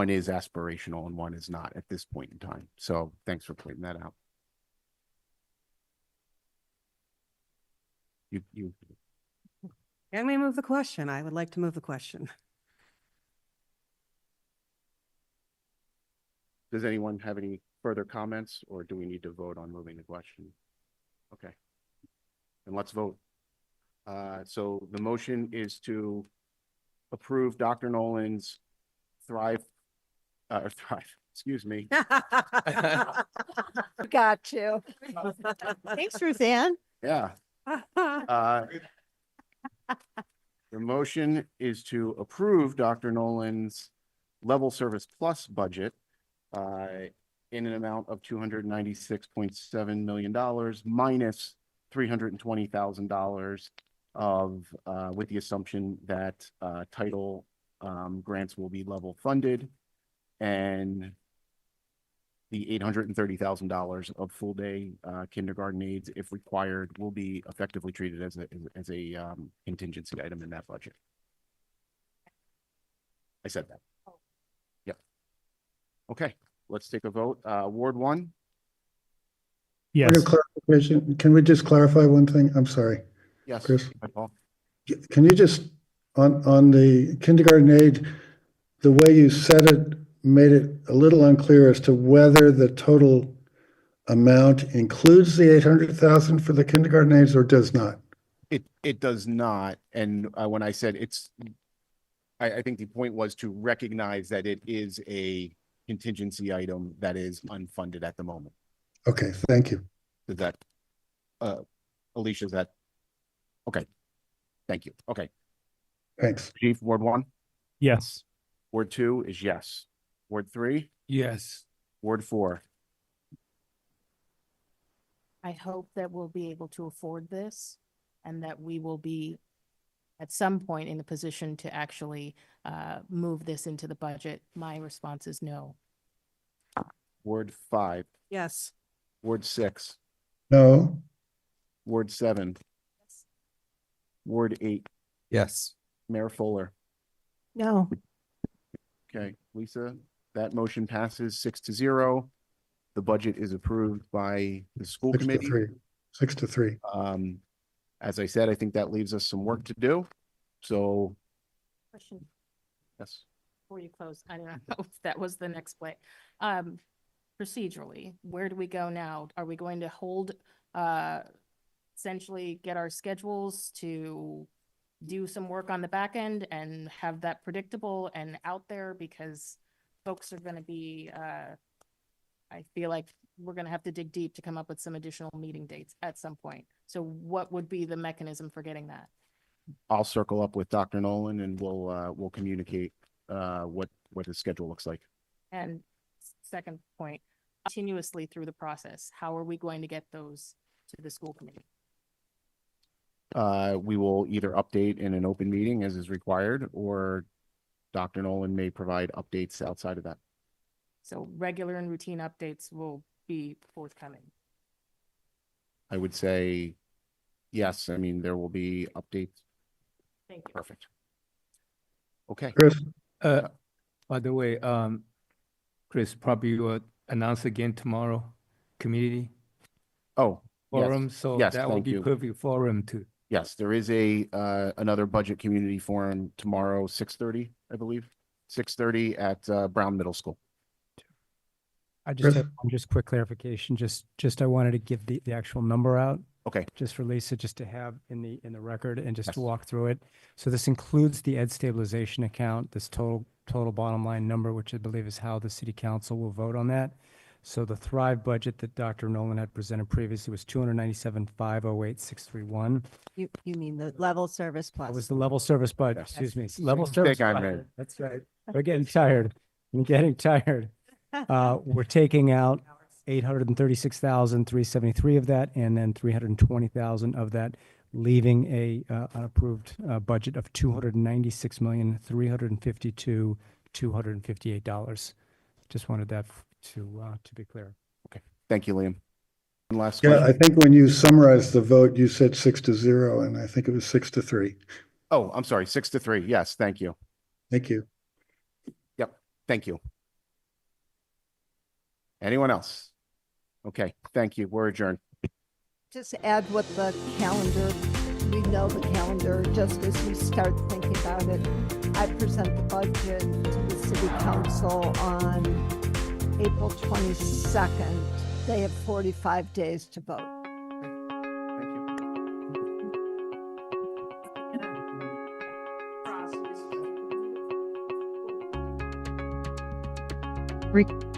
is aspirational and one is not at this point in time. So thanks for pointing that out. You. Can we move the question? I would like to move the question. Does anyone have any further comments, or do we need to vote on moving the question? Okay. And let's vote. So the motion is to approve Dr. Nolan's Thrive, excuse me. Got you. Thanks, Ruthann. Yeah. The motion is to approve Dr. Nolan's Level Service Plus budget in an amount of $296.7 million minus $320,000 of with the assumption that title grants will be level funded, and the $830,000 of full day kindergarten aides, if required, will be effectively treated as a contingency item in that budget. I said that. Yep. Okay, let's take a vote. Ward 1. Point of clarification. Can we just clarify one thing? I'm sorry. Yes, Chris. Paul. Can you just, on the kindergarten aid, the way you said it made it a little unclear as to whether the total amount includes the 800,000 for the kindergarten aides or does not? It does not. And when I said I think the point was to recognize that it is a contingency item that is unfunded at the moment. Okay, thank you. Is that, Alicia, is that, okay. Thank you. Okay. Thanks. Chief, Ward 1? Yes. Ward 2 is yes. Ward 3? Yes. Ward 4? I hope that we'll be able to afford this and that we will be at some point in a position to actually move this into the budget. My response is no. Ward 5? Yes. Ward 6? No. Ward 7? Yes. Ward 8? Yes. Mayor Fuller? No. Okay, Lisa, that motion passes 6-0. The budget is approved by the school committee. 6-3. As I said, I think that leaves us some work to do. So, Question yes. before you close. I don't know if that was the next play. Procedurally, where do we go now? Are we going to hold, essentially get our schedules to do some work on the back end and have that predictable and out there, because folks are going to be, I feel like we're going to have to dig deep to come up with some additional meeting dates at some point. So what would be the mechanism for getting that? I'll circle up with Dr. Nolan and we'll communicate what his schedule looks like. And second point, continuously through the process, how are we going to get those to the school committee? We will either update in an open meeting as is required, or Dr. Nolan may provide updates outside of that. So regular and routine updates will be forthcoming. I would say yes. I mean, there will be updates. Thank you. Perfect. Okay. Chris. By the way, Chris, probably will announce again tomorrow, community Oh, forum. yes. So Yes, that will thank be you. perfect forum to Yes, there is another budget community forum tomorrow, 6:30, I believe, 6:30 at Brown Middle School. I just Chris? have one just quick clarification, just I wanted to give the actual number out. Okay. Just for Lisa, just to have in the record and just to walk through it. So this includes the ed stabilization account, this total bottom line number, which I believe is how the city council will vote on that. So the Thrive budget that Dr. Nolan had presented previously was 297,508,631. You mean the level service plus? That was the level service budget, excuse me, level Mistake service I budget. made. That's right. We're getting tired. I'm getting tired. We're taking out 836,373 of that, and then 320,000 of that, leaving an approved budget of $296,352,258. Just wanted that to be clear. Okay, thank you, Liam. One last Yeah, I question. think when you summarized the vote, you said 6-0, and I think it was 6-3. Oh, I'm sorry, 6-3. Yes, thank you. Thank you. Yep, thank you. Anyone else? Okay, thank you. We're adjourned. Just add what the calendar, we know the calendar, just as we start thinking about it. I present the budget to the city council on April 22nd. They have 45 days to vote. Thank you.